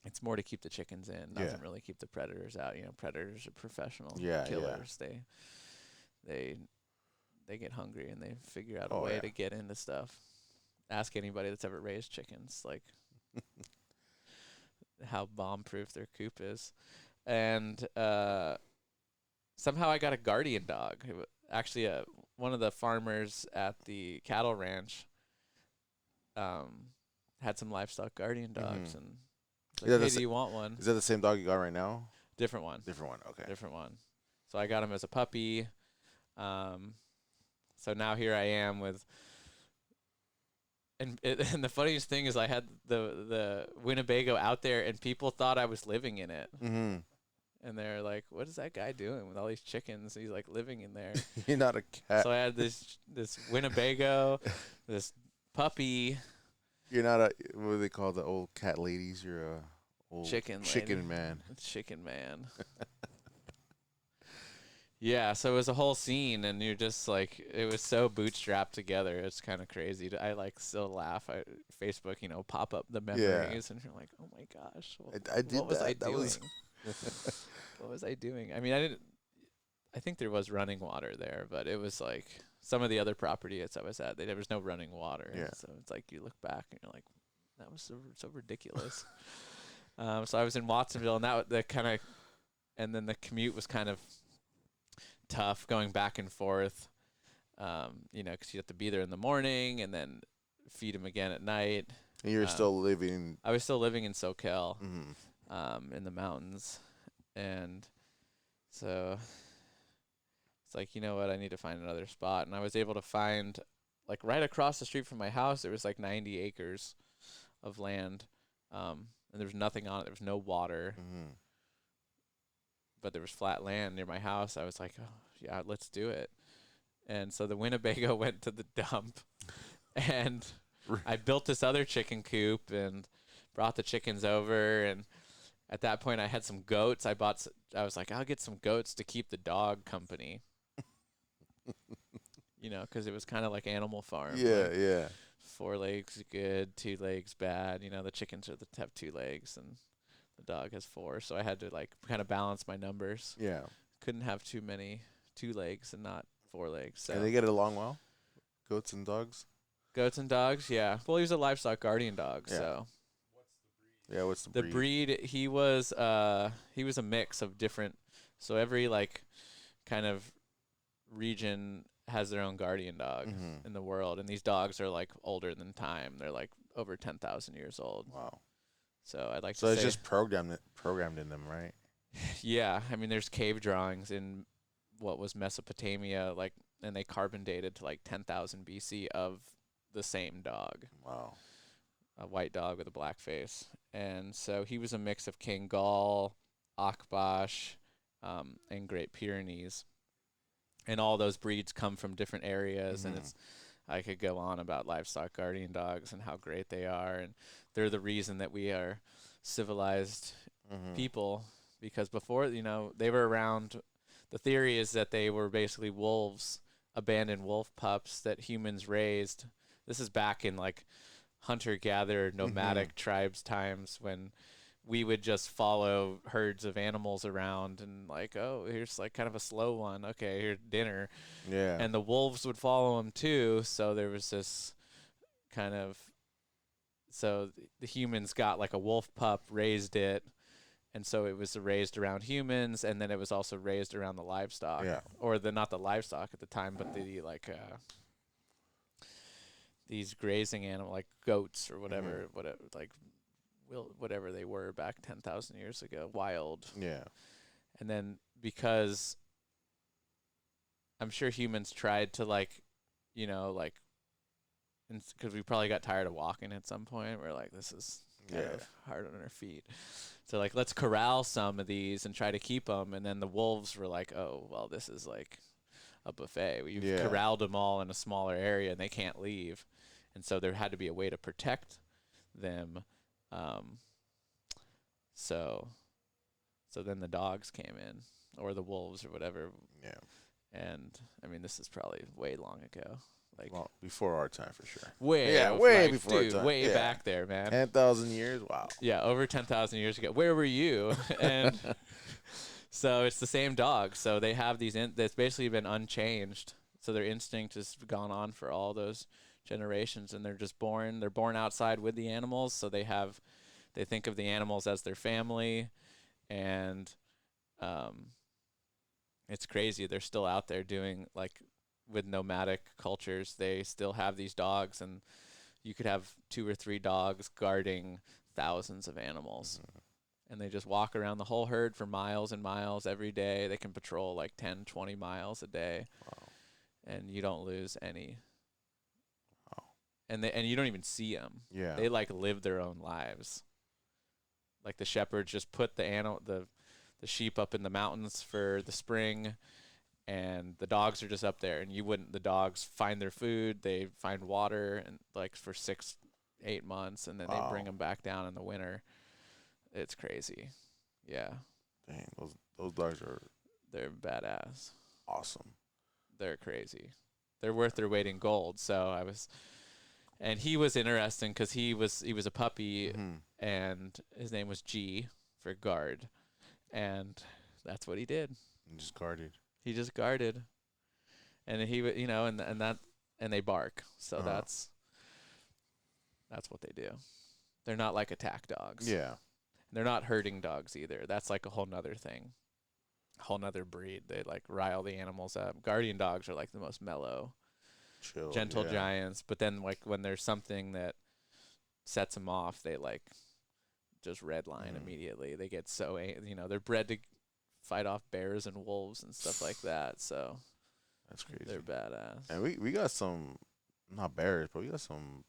it's more to keep the chickens in, doesn't really keep the predators out. Predators are professional killers. They get hungry and they figure out a way to get into stuff. Ask anybody that's ever raised chickens, like how bomb-proof their coop is. And somehow I got a guardian dog. Actually, one of the farmers at the cattle ranch had some livestock guardian dogs, and like, hey, do you want one? Is that the same dog you got right now? Different one. Okay. Different one. So I got him as a puppy. So now here I am with. And the funniest thing is I had the Winnebago out there, and people thought I was living in it. And they're like, what is that guy doing with all these chickens? He's like living in there. You're not a cat. So I had this Winnebago, this puppy. You're not what do they call the old cat ladies? You're a old chicken man. Chicken man. Yeah, so it was a whole scene, and you're just like, it was so bootstrapped together. It's kind of crazy. I like still laugh. Facebook, pop up the memories, and you're like, oh my gosh, what was I doing? What was I doing? I mean, I think there was running water there, but it was like some of the other properties I was at, there was no running water. Yeah. So it's like you look back and you're like, that was so ridiculous. So I was in Watsonville, and and then the commute was kind of tough going back and forth, because you have to be there in the morning and then feed them again at night. And you're still living. I was still living in SoCal, in the mountains, and so it's like, you know what, I need to find another spot. And I was able to find, like, right across the street from my house, there was like 90 acres of land, and there was nothing on it. There was no water. But there was flat land near my house. I was like, oh, yeah, let's do it. And so the Winnebago went to the dump, and I built this other chicken coop and brought the chickens over. And at that point, I had some goats. I was like, I'll get some goats to keep the dog company, because it was kind of like Animal Farm. Yeah, yeah. 4 legs good, 2 legs bad. The chickens have 2 legs, and the dog has 4, so I had to like kind of balance my numbers. Yeah. Couldn't have too many 2 legs and not 4 legs. So. And they get along well? Goats and dogs? Goats and dogs, yeah. Well, he was a livestock guardian dog, so. What's the breed? Yeah, what's the The breed? breed, he was a mix of different. So every like kind of region has their own guardian dog Mm-hmm. in the world, and these dogs are like older than time. They're like over 10,000 years old. Wow. So I'd like to So it's say, just programmed in them, right? yeah. I mean, there's cave drawings in what was Mesopotamia, like, and they carbon dated to like 10,000 BC of the same dog, Wow. a white dog with a black face. And so he was a mix of Kangal, Akbash, and Great Pyrenees. And all those breeds come from different areas, and Mm-hmm. it's I could go on about livestock guardian dogs and how great they are, and they're the reason that we are civilized Mm-hmm. people, because before, they were around. The theory is that they were basically wolves, abandoned wolf pups that humans raised. This is back in like hunter-gatherer Mm-hmm. nomadic tribes times, when we would just follow herds of animals around and like, oh, here's like kind of a slow one. Okay, here's dinner. Yeah. And the wolves would follow them too. So there was this kind of, so the humans got like a wolf pup, raised it, and so it was raised around humans, and then it was also raised around the livestock, Yeah. or the not the livestock at the time, but the like these grazing animal like goats or Mm-hmm. whatever like whatever they were back 10,000 years ago, wild. Yeah. And then because I'm sure humans tried to like, like, because we probably got tired of walking at some point. We're like, this is kind Yeah. of hard on our feet. So like, let's corral some of these and try to keep them. And then the wolves were like, oh, well, this is like a buffet. We've Yeah. corralled them all in a smaller area and they can't leave. And so there had to be a way to protect them. Um, so so then the dogs came in, or the wolves or whatever. Yeah. And I mean, this is probably way long ago. Like, Well, before our time for sure. way, Yeah, way like, before our dude, time. way Yeah. back there, man. 10,000 years. Wow. Yeah, over 10,000 years ago. Where were you? And so it's the same dog. So they have these, that's basically been unchanged. So their instinct has gone on for all those generations, and they're born outside with the animals. So they think of the animals as their family, and it's crazy. They're still out there doing like with nomadic cultures. They still have these dogs, and you could have 2 or 3 dogs guarding thousands of animals. And they just walk around the whole herd for miles and miles every day. They can patrol like 10, 20 miles a day, Wow. and you don't lose any. Wow. And you don't even see them. Yeah. They like live their own lives. Like the shepherds just put the sheep up in the mountains for the spring, and the dogs are just up there, and the dogs find their food, they find water, and like for 6, 8 months, and then they bring Wow. them back down in the winter. It's crazy. Yeah, Dang, those dogs are they're badass. awesome. They're crazy. They're worth their weight in gold. And he was interesting because he was a puppy, Mm-hmm. and his name was G for guard, and that's what he did. Just guarded. He just guarded, and he would, and they bark. So Uh-huh. that's what they do. They're not like attack dogs. Yeah. They're not herding dogs either. That's like a whole nother thing, a whole nother breed. They like rile the animals up. Guardian dogs are like the most mellow, Chill. gentle yeah. giants. But then like when there's something that sets them off, they like just redline Mhm. immediately. They get so they're bred to fight off bears and wolves and stuff like that. So That's crazy. they're badass. And we got some, not bears, but we got some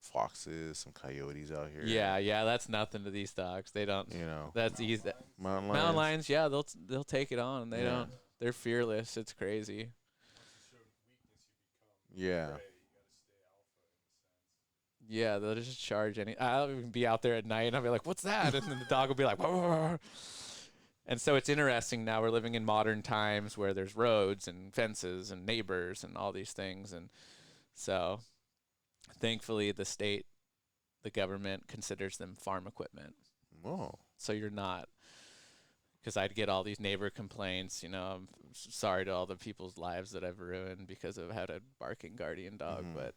foxes, some coyotes out here. Yeah, that's nothing to these dogs. They don't. You know, That's easy. mountain lions. Mountain lions, yeah, they'll take it on. They Yeah. don't. They're fearless. It's crazy. Yeah. Yeah, they'll just charge any. I'll even be out there at night and I'll be like, "What's that?" And then the dog will be like, "Whoa." And so it's interesting now. We're living in modern times where there's roads and fences and neighbors and all these things, and so thankfully the government considers them farm equipment. Whoa. So you're not, because I'd get all these neighbor complaints. I'm sorry to all the people's lives that I've ruined because I've had a barking guardian dog, Mhm. but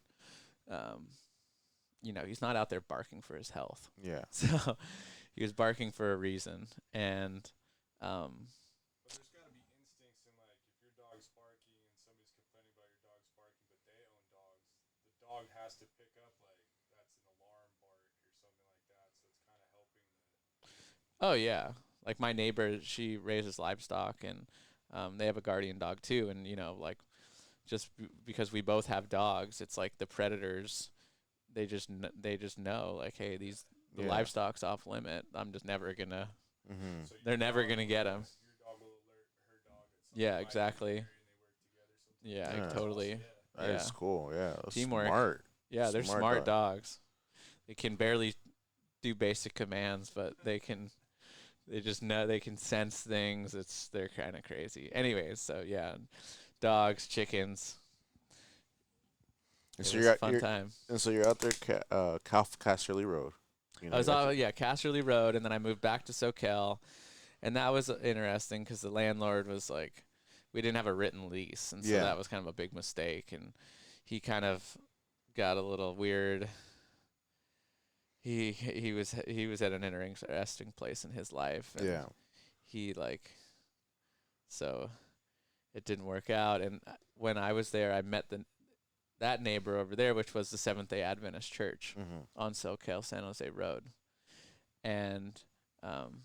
he's not out there barking for his health. Yeah. So he was barking for a reason. And um, But there's got to be instincts in like if your dog's barking and somebody's complaining about your dog's barking, but they own dogs, the dog has to pick up like that's an alarm bark or something like that. So it's kind of helping the. oh yeah, like my neighbor, she raises livestock, and they have a guardian dog too. And like just because we both have dogs, it's like the predators. They just know like, hey, the Yeah. livestock's off limit. I'm just never gonna. Mm-hmm. So They're your never dog gonna will get alert- them. Your dog will alert her dog at something Yeah, might be in exactly. there and they work together. Something. Yeah, Yeah. totally. Yeah. That Yeah, is cool. Yeah. That's teamwork. Smart. Yeah, they're Smart smart dog. dogs. They can barely do basic commands, but they can. They just know they can sense things. They're kind of crazy. Anyways, so yeah, dogs, chickens. And It so was you're a out, fun you're time. and so you're out there, Casterly Road. I was you got all yeah, Casterly Road, and then I moved back to SoCal, and that was interesting because the landlord was like, we didn't have a written lease, and so Yeah. that was kind of a big mistake, and he kind of got a little weird. He was at an interesting place in his life, and Yeah. he like so it didn't work out, and when I was there, I met that neighbor over there, which was the Seventh Day Adventist Church Mm-hmm. on SoCal San Jose Road, and um,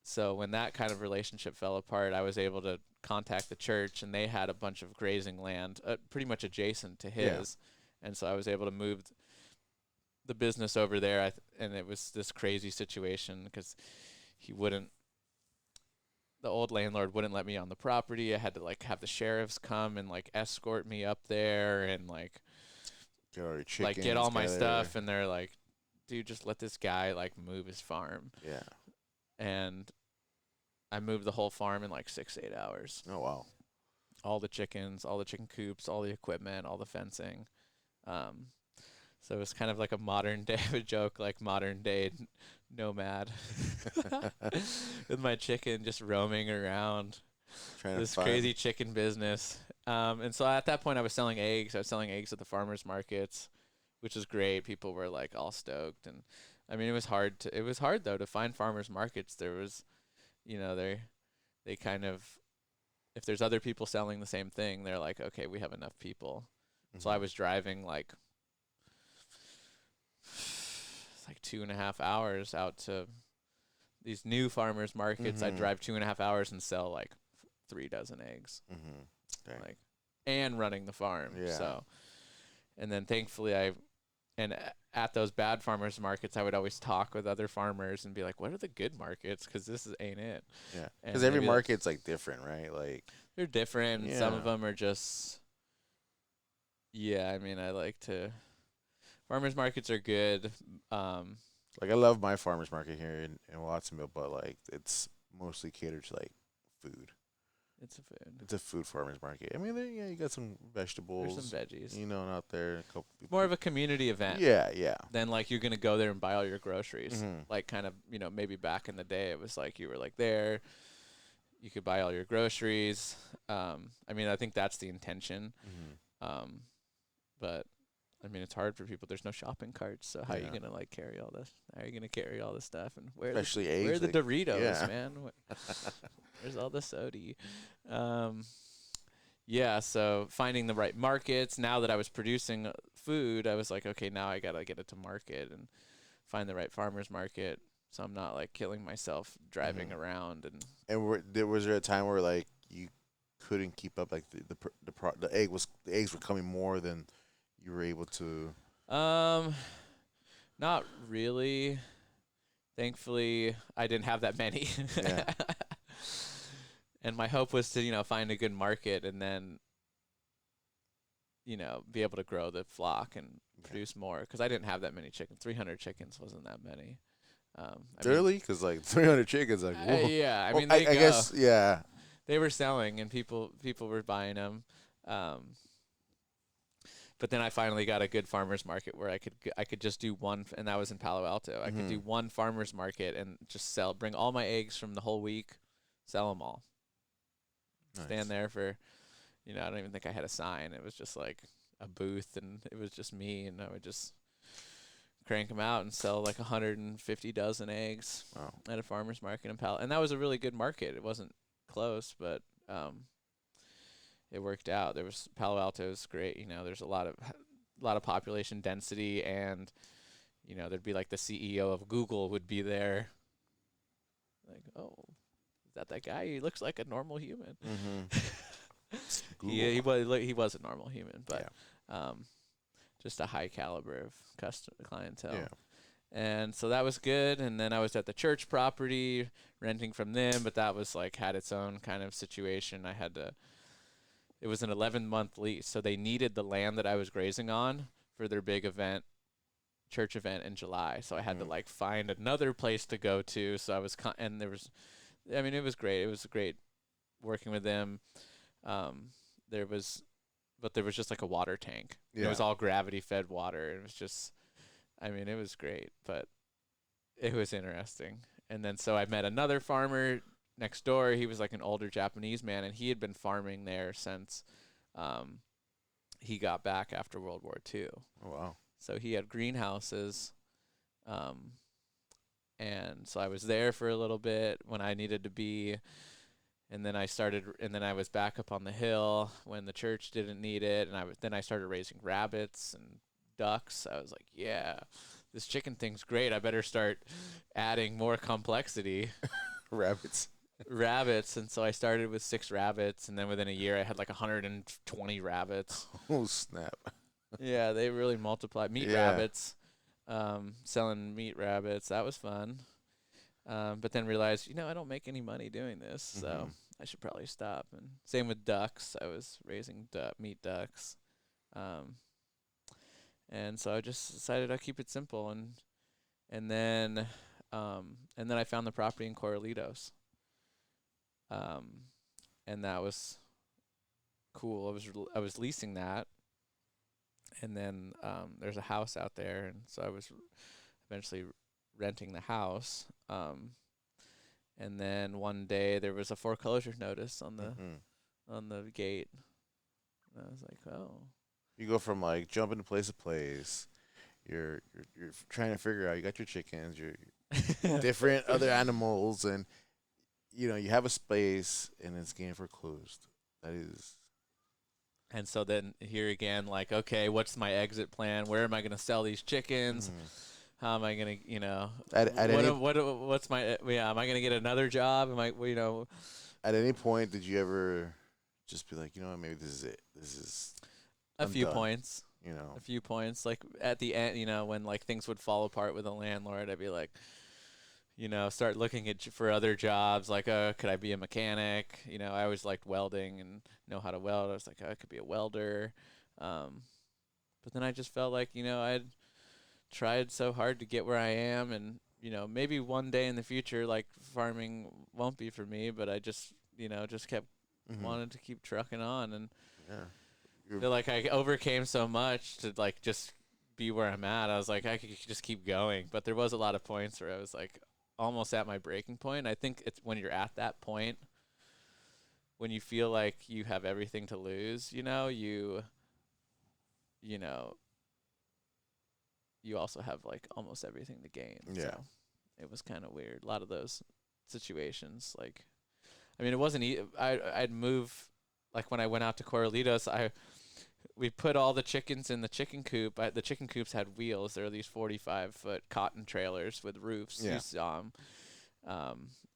so when that kind of relationship fell apart, I was able to contact the church, and they had a bunch of grazing land, pretty much adjacent to Yeah. his, and so I was able to move the business over there. And it was this crazy situation because he wouldn't. The old landlord wouldn't let me on the property. I had to like have the sheriffs come and like escort me up there and like Get all your chickens. get all my gather- stuff. And they're like, dude, just let this guy like move his farm. Yeah. And I moved the whole farm in like 6-8 hours. Oh wow. All the chickens, all the chicken coops, all the equipment, all the fencing. So it was kind of like a modern day, I would joke, like modern day nomad with my chicken just roaming around Trying this to find. crazy chicken business. And so at that point I was selling eggs. I was selling eggs at the farmers markets, which was great. People were like all stoked. And I mean, it was hard though to find farmers markets. There was, they kind of, if there's other people selling the same thing, they're like, okay, we have enough people. So I Mhm. was driving like 2.5 hours out to these new farmers markets. I'd Mhm. drive 2.5 hours and sell like 3 dozen eggs, Mhm. Dang. like, and running the farm. Yeah. So, and then thankfully at those bad farmers markets, I would always talk with other farmers and be like, what are the good markets? 'Cause ain't it. Yeah. And Because every maybe market's like different, right? Like. they're different. And some of Yeah. them are just, yeah, I mean, farmers markets are good. Like I love my farmers market here in Watsonville, but like it's mostly catered to like food. It's a food. It's a food farmers market. I mean, you got some vegetables. There's some veggies. Out there. A couple people. More of a community event. Yeah, yeah. Then like you're gonna go there and buy all your groceries. Mhm. Like kind of maybe back in the day it was like you were like there, you could buy all your groceries. I mean I think that's the intention. Mhm. But I mean it's hard for people. There's no shopping carts, so how are you Yeah. gonna like carry all this? How are you gonna carry all this stuff and where Especially where are eggs. the like, Doritos, yeah. man? Where's all the sody? Yeah, so finding the right markets. Now that I was producing food, I was like, okay, now I gotta get it to market and find the right farmers market, so I'm not like killing myself driving Mhm. around. And And was there a time where like you couldn't keep up, like the eggs were coming more than you were able to? not really. Thankfully, I didn't have that many. Yeah. And my hope was to find a good market and then be able to grow the flock and produce more, because I didn't have that many chickens. 300 chickens wasn't that many. I mean, Really? Because like 300 chickens, like whoa. yeah, I Well, mean, they I go. guess yeah. They were selling and people were buying them. But then I finally got a good farmers market where I could just do one, and that was in Palo Alto. I could do Mhm. one farmers market and just bring all my eggs from the whole week, sell them all. Nice. Stand there for, I don't even think I had a sign. It was just like a booth, and it was just me, and I would just crank them out and sell like 150 dozen eggs Wow. at a farmer's market in Palo. And that was a really good market. It wasn't close, but it worked out. There was Palo Alto's great. You know, there's a lot of population density, and you know, there'd be like the CEO of Google would be there. Like, oh, is that guy? He looks like a normal human. He was a normal human, but just a high caliber of clientele. Yeah. And so that was good. And then I was at the church property renting from them, but that was like had its own kind of situation. It was an 11-month lease, so they needed the land that I was grazing on for their big event, church event in July. So I had to like find another place to go to. So I was, and there was, I mean, it was great. It was great working with them. There was just like a water tank. Yeah. It was all gravity fed water. It was just, I mean, it was great, but it was interesting. And then so I met another farmer next door. He was like an older Japanese man, and he had been farming there since he got back after World War II. Oh, wow. So he had greenhouses, and so I was there for a little bit when I needed to be. And then I was back up on the hill when the church didn't need it, and then I started raising rabbits and ducks. I was like, yeah, this chicken thing's great. I better start adding more complexity. Rabbits. And so I started with 6 rabbits, and then within a year I had like 120 rabbits. Oh, snap. Yeah, they really multiplied. Meat rabbits, selling meat rabbits. That was fun. But then realized, I don't make any money doing this, so I should probably stop. And same with ducks. I was raising meat ducks. And so I just decided I'd keep it simple. And then I found the property in Corralitos. And that was cool. I was leasing that. And then there's a house out there, and so I was eventually renting the house. And then one day there was a foreclosure notice on the gate. And I was like, oh. You go from like jumping to place to place. You're trying to figure out. You got your chickens, your different other animals, and you have a space, and it's getting foreclosed. That is. And so then here again, like, okay, what's my exit plan? Where am I going to sell these chickens? How am I going to, what's my, am I going to get another job? Am I, At any point, did you ever just be like, what, maybe this is it. This is. A few points. A few points. Like at the end, when like things would fall apart with a landlord, I'd be like, start looking for other jobs. Like, could I be a mechanic? I always liked welding and know how to weld. I was like, I could be a welder. But then I just felt like, I'd tried so hard to get where I am, and, maybe one day in the future, like farming won't be for me, but I just, just kept wanting to keep trucking on. And I feel like I overcame so much to like just be where I'm at. I was like, I could just keep going. But there was a lot of points where I was like, almost at my breaking point. I think it's when you're at that point, when you feel like you have everything to lose, you also have like almost everything to gain. Yeah. So it was kind of weird. A lot of those situations, like, I mean, it wasn't, I'd move, like when I went out to Corralitos, we put all the chickens in the chicken coop. The chicken coops had wheels. There are these 45-foot cotton trailers with roofs. Yeah. You saw them.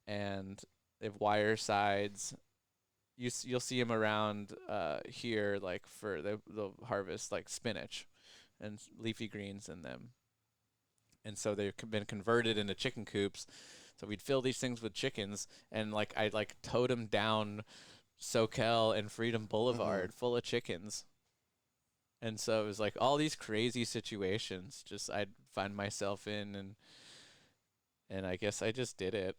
And they have wire sides. You'll see them around here, like for they'll harvest like spinach and leafy greens in them. And so they've been converted into chicken coops. So we'd fill these things with chickens, and like I'd like towed them down Soquel and Freedom Boulevard full of chickens. And so it was like all these crazy situations just I'd find myself in, and I guess I just did it.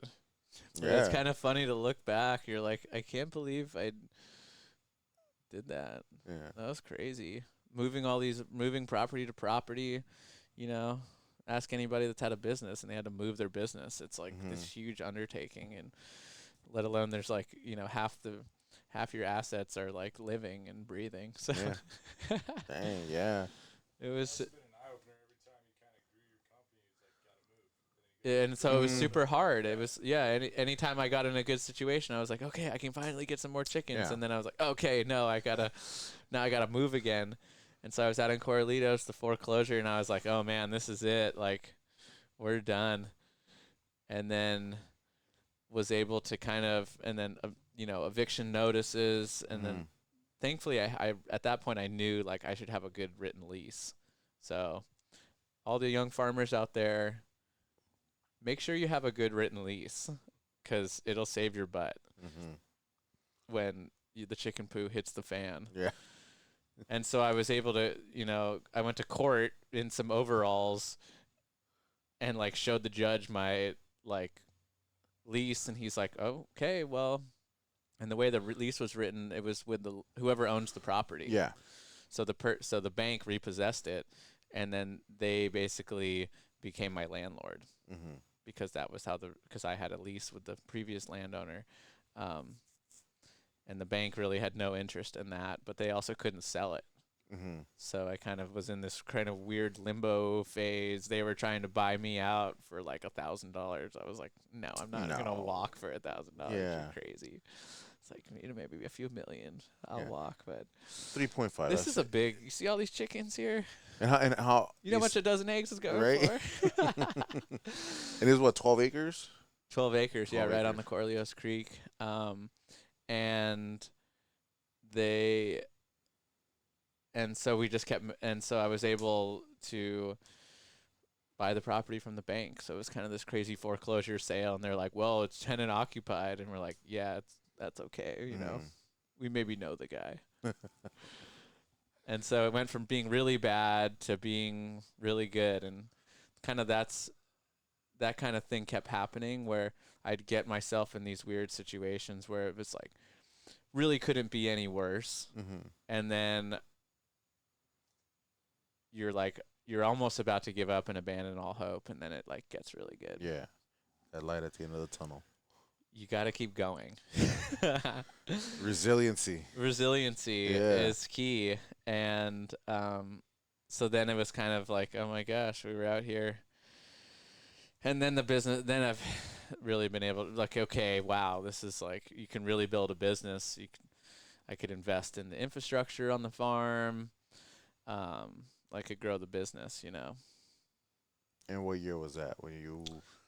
Yeah. It's kind of funny to look back. You're like, I can't believe I did that. Yeah. That was crazy. Moving property to property, ask anybody that's had a business and they had to move their business. It's like this huge undertaking, and let alone there's like, half your assets are like living and breathing. So Yeah. Dang, yeah. it was, It's been an eye opener every time you kind of grew your company. It's like gotta move. And then you and so it was Mhm. super hard. It was, yeah. Anytime I got in a good situation, I was like, okay, I can finally get some more chickens. Yeah. And then I was like, okay, no, now I gotta move again. And so I was out in Corralitos, the foreclosure, and I was like, oh man, this is it. Like, we're done. And then was able to kind of, and then eviction notices, and then Mhm. thankfully I at that point I knew like I should have a good written lease. So all the young farmers out there, make sure you have a good written lease, because it'll save your butt Mhm. when the chicken poo hits the fan. Yeah. And so I was able to, I went to court in some overalls and like showed the judge my like lease, and he's like, oh, okay, well, and the way the lease was written, it was with the whoever owns the property. Yeah. So the bank repossessed it, and then they basically became my landlord, Mhm. because that was because I had a lease with the previous landowner, and the bank really had no interest in that, but they also couldn't sell it. Mhm. So I kind of was in this kind of weird limbo phase. They were trying to buy me out for like $1,000. I was like, no, I'm not gonna No. walk for $1,000. Yeah. You're crazy. It's like, maybe a few million. I'll Yeah. walk, but 3.5. this is a big. You see all these chickens here? and how You know how much a dozen eggs is going right? for? And it's what, 12 acres? 12 acres, yeah, 12 right on the acres. Corralitos Creek. And they, and so we just kept, and so I was able to buy the property from the bank. So it was kind of this crazy foreclosure sale, and they're like, well, it's tenant occupied, and we're like, yeah, that's okay, Mhm. we maybe know the guy. And so it went from being really bad to being really good, and kind of that kind of thing kept happening, where I'd get myself in these weird situations where it was like really couldn't be any worse, Mhm. and then you're almost about to give up and abandon all hope, and then it like gets really good. Yeah. That light at the end of the tunnel. You got to keep going. Resiliency. Resiliency Yeah. is key. And so then it was kind of like, oh my gosh, we were out here. And then then I've really been able to, like, okay, wow, this is like, you can really build a business. I could invest in the infrastructure on the farm. I could grow the business, And what year was that? When you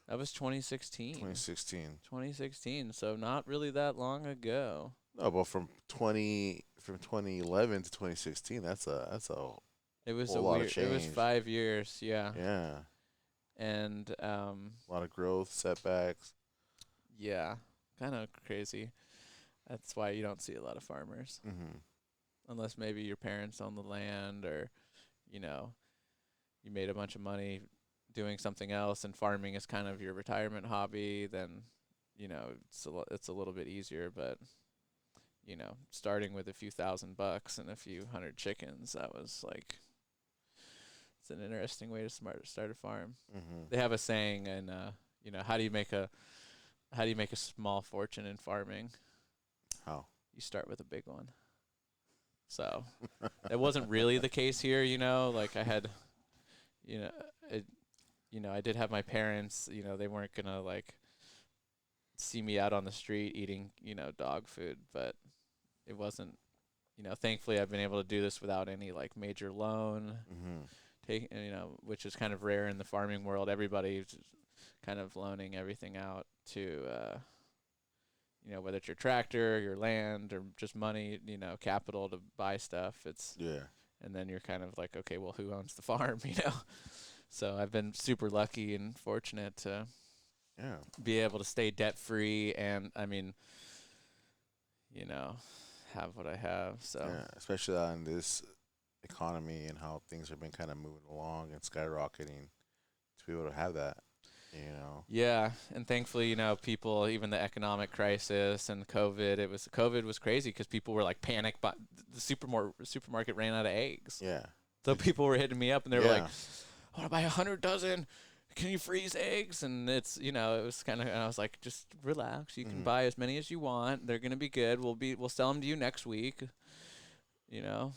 That was 2016. 2016? 2016, so not really that long ago. No, but from 2011 to 2016, that's a It was whole a lot of weird. It was change. 5 years, yeah. Yeah. And A lot of growth, setbacks. yeah, kind of crazy. That's why you don't see a lot of farmers, Mhm. unless maybe your parents own the land, or you made a bunch of money doing something else, and farming is kind of your retirement hobby. Then it's a little bit easier, but starting with a few $1,000 and a few hundred chickens, that was like, it's an interesting way to start a farm. Mhm. They have a saying, and how do you make a small fortune in farming? How? You start with a big one. So that wasn't really the case here, like I had, it, I did have my parents, they weren't gonna like see me out on the street eating, dog food, but it wasn't, thankfully I've been able to do this without any like major loan, Mhm. which is kind of rare in the farming world. Everybody's kind of loaning everything out to, whether it's your tractor, your land, or just money, capital to buy stuff. Yeah. And then you're kind of like, okay, well, who owns the farm, So I've been super lucky and fortunate to Yeah. be able to stay debt free, and I mean, have what I have. So Yeah. Especially on this economy and how things have been kind of moving along and skyrocketing, to be able to have that, you know. yeah, and thankfully, people, even the economic crisis and COVID was crazy, because people were like panicked, but the supermarket ran out of eggs. Yeah. So people were hitting me up, and they were Yeah. like, I want to buy 100 dozen. can you freeze eggs? And it's, it was kind of, and I was like, just relax. You can Mhm. buy as many as you want. They're gonna be good. We'll sell them to you next week. You know,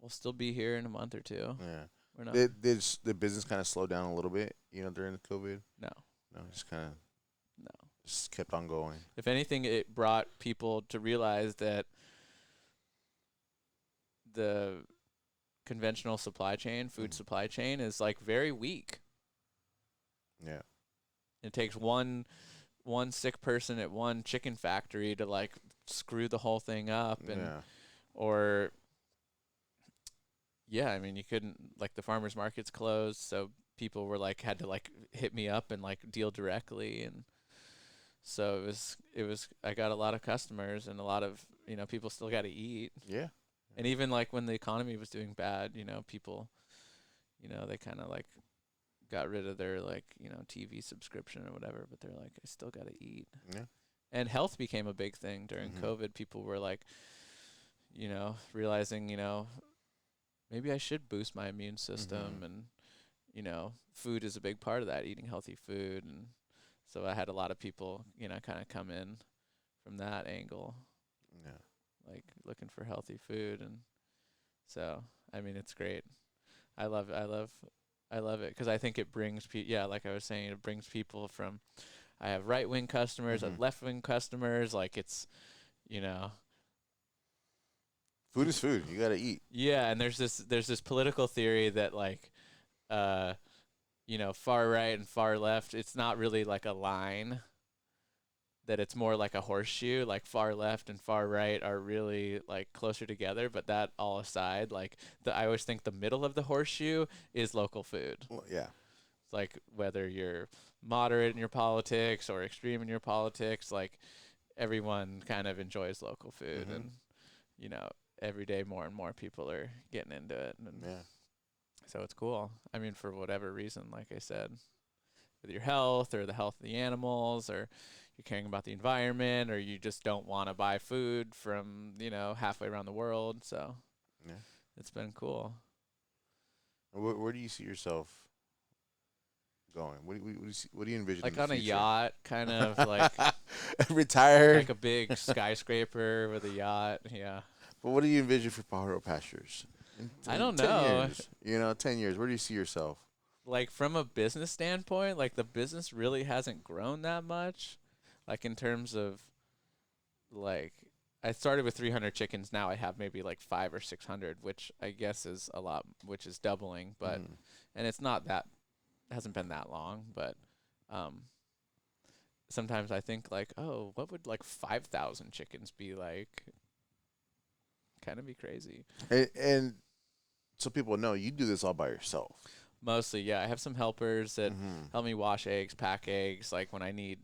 we'll still be here in a month or two. Yeah. We're not. Did the business kind of slow down a little bit, during the COVID? No, No, just kind of no. just kept on going. If anything, it brought people to realize that the conventional supply chain, food Mhm. supply chain, is like very weak. Yeah. It takes one sick person at one chicken factory to like screw the whole thing up, and Yeah. or yeah, I mean, you couldn't, like, the farmers market's closed, so people were like had to like hit me up and like deal directly, and so it was I got a lot of customers, and a lot of, people still got to eat. Yeah. And even like when the economy was doing bad, people, they kind of like got rid of their like, TV subscription or whatever, but they're like, I still got to eat. Yeah. And health became a big thing during Mhm. COVID. People were like, realizing, maybe I should boost my immune system, Mhm. and food is a big part of that, eating healthy food. And so I had a lot of people, kind of come in from that angle, Yeah. like looking for healthy food. And so, I mean, it's great. I love it. I love it because I think it brings yeah, like I was saying, it brings people from, I have right-wing customers, I have Mhm. left-wing customers, like it's, you know, Food is food. You gotta eat. yeah, and there's this political theory that like uh far right and far left, it's not really like a line, that it's more like a horseshoe, like far left and far right are really like closer together. But that all aside, like I always think the middle of the horseshoe is local food. Well, yeah. It's like whether you're moderate in your politics or extreme in your politics, like everyone kind of enjoys local food. Mhm. And you know every day more and more people are getting into it, and Yeah. so it's cool. I mean, for whatever reason, like I said, with your health or the health of the animals, or you're caring about the environment, or you just don't want to buy food from, halfway around the world. So Yeah. it's been cool. Where do you see yourself going? What do you see, what do you envision in Like the on a future? yacht, kind of like Retire. like a big skyscraper with a yacht. Yeah. But what do you envision for Pajaro Pastures I in don't 10 know. years? 10 years. Where do you see yourself? Like from a business standpoint, like the business really hasn't grown that much. Like in terms of like I started with 300 chickens. Now I have maybe like 5 or 600, which I guess is a lot, which is doubling. But Mhm. and it's not that, hasn't been that long. But um, sometimes I think like, oh, what would like 5,000 chickens be like? Kind of be crazy. And so people know you do this all by yourself. Mostly, yeah. I have some helpers that Mhm. help me wash eggs, pack eggs, like when I need,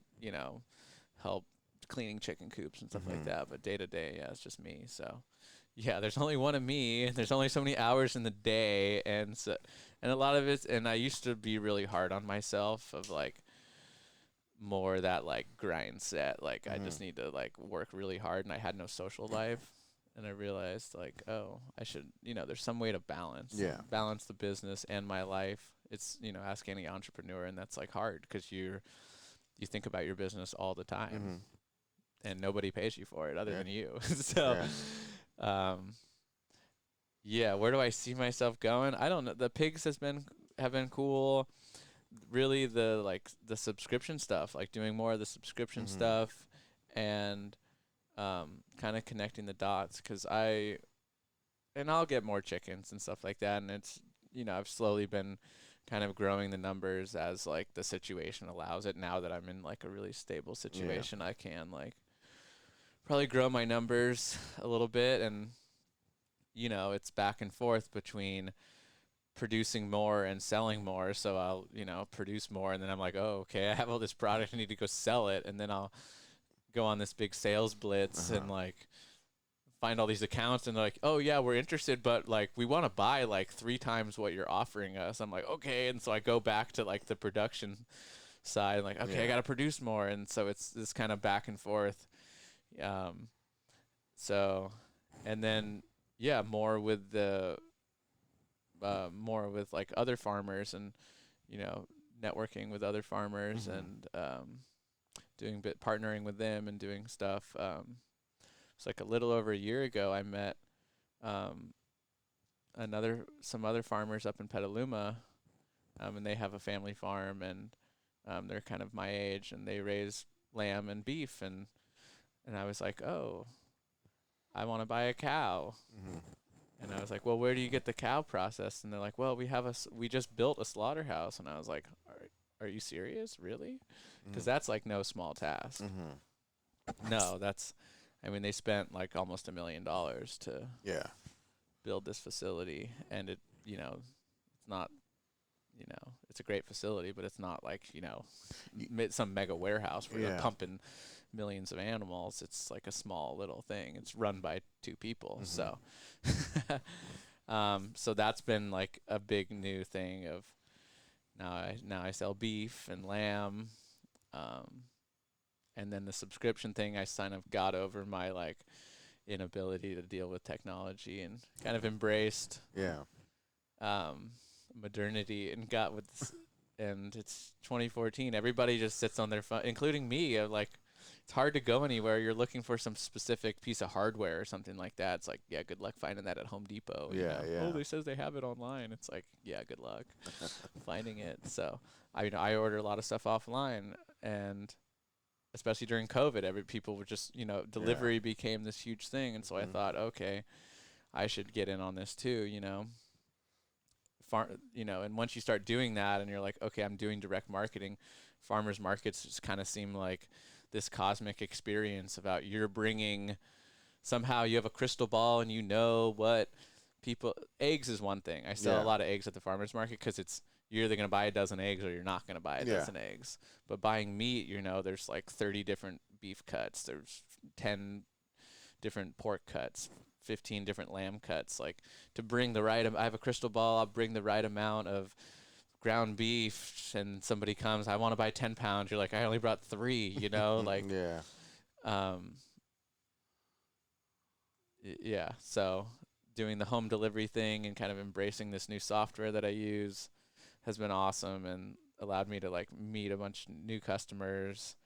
help cleaning chicken coops and stuff like Mhm. that. But day to day, yeah, it's just me. So, yeah, there's only one of me. There's only so many hours in the day, and so, and a lot of it's. And I used to be really hard on myself, of like more that like grind set. Like I just Mhm. need to like work really hard, and I had no social life. And I realized like, oh, I should, there's some way to Yeah. balance the business and my life. It's, ask any entrepreneur, and that's like hard because you think about your business all the time, Mhm. and nobody pays you for it other Yeah. than you. So, Yeah. um, yeah, where do I see myself going? I don't know. The pigs have been cool. Really, the subscription stuff, like doing more of the subscription Mhm. stuff, and kind of connecting the dots, because I'll get more chickens and stuff like that, and it's, I've slowly been kind of growing the numbers as like the situation allows it. Now that I'm in like a really stable Yeah. situation, I can like probably grow my numbers a little bit. And it's back and forth between producing more and selling more. So I'll, produce more, and then I'm like, oh, okay, I have all this product, I need to go sell it, and then I'll go on this big sales blitz Uh-huh. and like find all these accounts, and they're like, oh yeah, we're interested, but like we want to buy like 3 times what you're offering us. I'm like, okay. And so I go back to like the production side, and like, okay, I Yeah. got to produce more. And so it's this kind of back and forth. Um, so, and then, yeah, more with like other farmers, and, you know, networking with other farmers and partnering with them and doing stuff. It's like a little over a year ago I met um, some other farmers up in Petaluma, and they have a family farm, and they're kind of my age, and they raise lamb and beef, and I was like, oh, I want to buy a cow. And I was like, well, where do you get the cow processed? And they're like, well, we just built a slaughterhouse. And I was like, are you serious? Really? Because that's like no small task. No, they spent like almost $1 million to build this facility. And it's not, it's a great facility, but it's not like, some mega warehouse where you're pumping millions of animals. It's like a small little thing. It's run by 2 people. So so that's been like a big new thing of now I sell beef and lamb, and then the subscription thing, I kind of got over my like inability to deal with technology and kind of embraced modernity and got with this, and it's 2014. Everybody just sits on their phone, including me. Like, it's hard to go anywhere. You're looking for some specific piece of hardware or something like that. It's like, yeah, good luck finding that at Home Depot. Oh, they says they have it online. It's like, yeah, good luck finding it. So, I order a lot of stuff offline, and especially during COVID, people were just, delivery became this huge thing. And so I thought, okay, I should get in on this too, and once you start doing that and you're like, okay, I'm doing direct marketing, farmers markets just kind of seem like this cosmic experience about somehow you have a crystal ball and what eggs is one thing. I sell a lot of eggs at the farmers market because you're either going to buy a dozen eggs or you're not going to buy a dozen eggs. But buying meat, there's like 30 different beef cuts. There's 10 different pork cuts, 15 different lamb cuts. Like, to bring the right, I have a crystal ball, I'll bring the right amount of ground beef, and somebody comes, I want to buy 10 pounds. You're like, I only brought 3, So doing the home delivery thing and kind of embracing this new software that I use has been awesome and allowed me to like meet a bunch of new customers.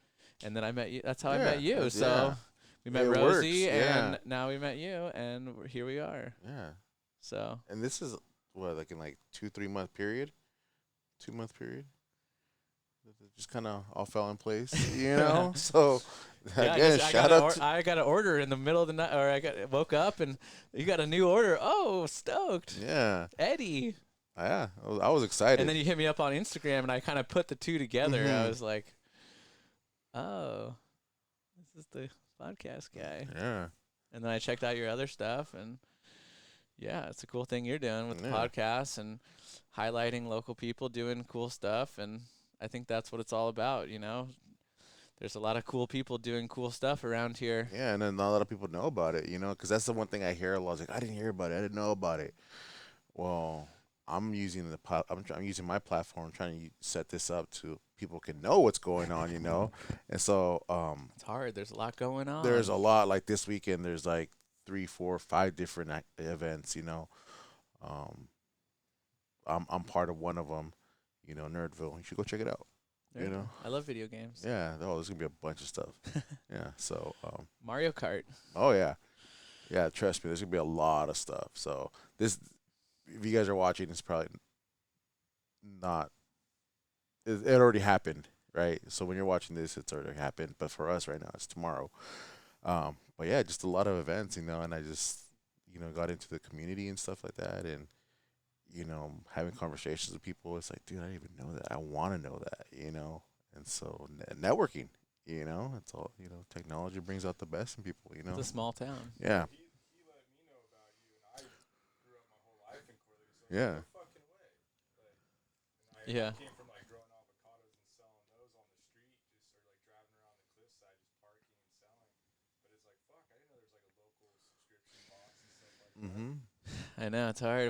And then I met you. That's how I met you. So we met Rosie, and now we met you, and here we are. Yeah. So. And this is what, like in like 2-3 month period, 2-month period. It just kind of all fell in place, So again, shout out. I got an order in the middle of the night, or woke up and you got a new order. Oh, stoked. Yeah. Eddie. Yeah, I was excited. And then you hit me up on Instagram, and I kind of put the 2 together. I was like, oh, this is the podcast guy. Yeah. And then I checked out your other stuff, and it's a cool thing you're doing with the podcast and highlighting local people doing cool stuff. And I think that's what it's all about, There's a lot of cool people doing cool stuff around here. Yeah, and then not a lot of people know about it, because that's the one thing I hear a lot. Like, I didn't hear about it. I didn't know about it. Well, I'm using I'm using my platform, trying to set this up to people can know what's going on, And so it's hard. There's a lot going on. There's a lot. Like this weekend, there's like 3, 4, 5 different events. I'm part of one of them. Nerdville. You should go check it out. I love video games. Yeah. Oh, there's gonna be a bunch of stuff. Yeah. So Mario Kart. Oh yeah. Yeah. Trust me, there's gonna be a lot of stuff. So this. If you guys are watching, it's probably not. It already happened, right? So when you're watching this, it's already happened. But for us right now, it's tomorrow. But yeah, just a lot of events, And I just, got into the community and stuff like that, and having conversations with people. It's like, dude, I didn't even know that. I want to know that, And so networking, it's all technology brings out the best in people, It's a small town. Yeah. Yeah. No fucking way. Yeah. I came from like growing avocados and selling those on the street, just sort of like driving around the cliffside, just parking and selling. But it's like, fuck, I didn't know there's like a local subscription box and stuff like that. I know, it's hard.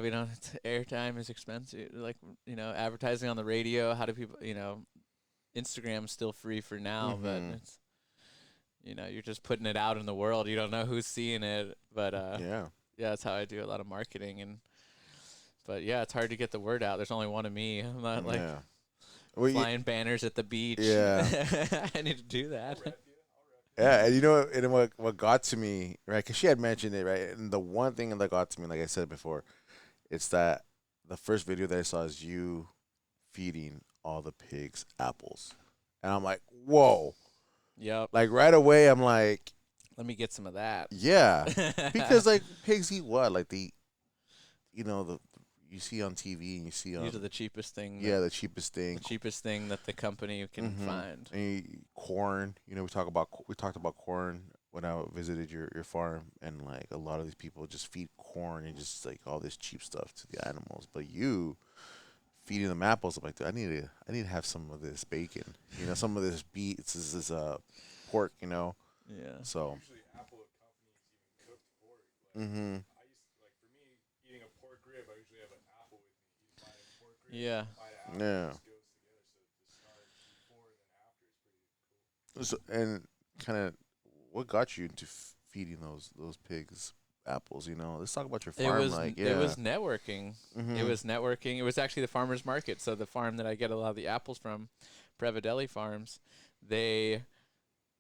Airtime is expensive. Like, advertising on the radio. How do people, Instagram's still free for now, but it's, you're just putting it out in the world. You don't know who's seeing it, but that's how I do a lot of marketing. But yeah, it's hard to get the word out. There's only one of me. I'm not like. Yeah. Well, flying banners at the beach. yeah. I need to do that. Yeah, and you know, and what got to me, right? Because she had mentioned it, right? And the one thing that got to me, like I said before, it's that the first video that I saw is you feeding all the pigs apples, and I'm like, whoa! Yep. Like right away, I'm like, Let me get some of that. yeah, because like pigs eat what? Like they, you know, the you see on TV and you see on These are the cheapest thing. yeah the cheapest thing. The cheapest thing that the company can find. And corn, you know, we talked about corn when I visited your farm, and like a lot of these people just feed corn and just like all this cheap stuff to the animals. But you feeding them apples, I'm like, dude, I need to have some of this bacon, you know, some of this beef, this pork, you know. Yeah. So. Usually Apple companies even cooked pork. Like Mm-hmm. I used to, like for me eating a pork rib, I usually have an apple with me. Eating my pork rib, Yeah. bite of apple, Yeah. just goes together. So the start before and then after is pretty cool. So, and kind of, what got you into feeding those pigs apples? You know, let's talk about your farm. Like, yeah. It was networking. Mhm. It was networking. It was actually the farmers market. So the farm that I get a lot of the apples from, Previdelli Farms, they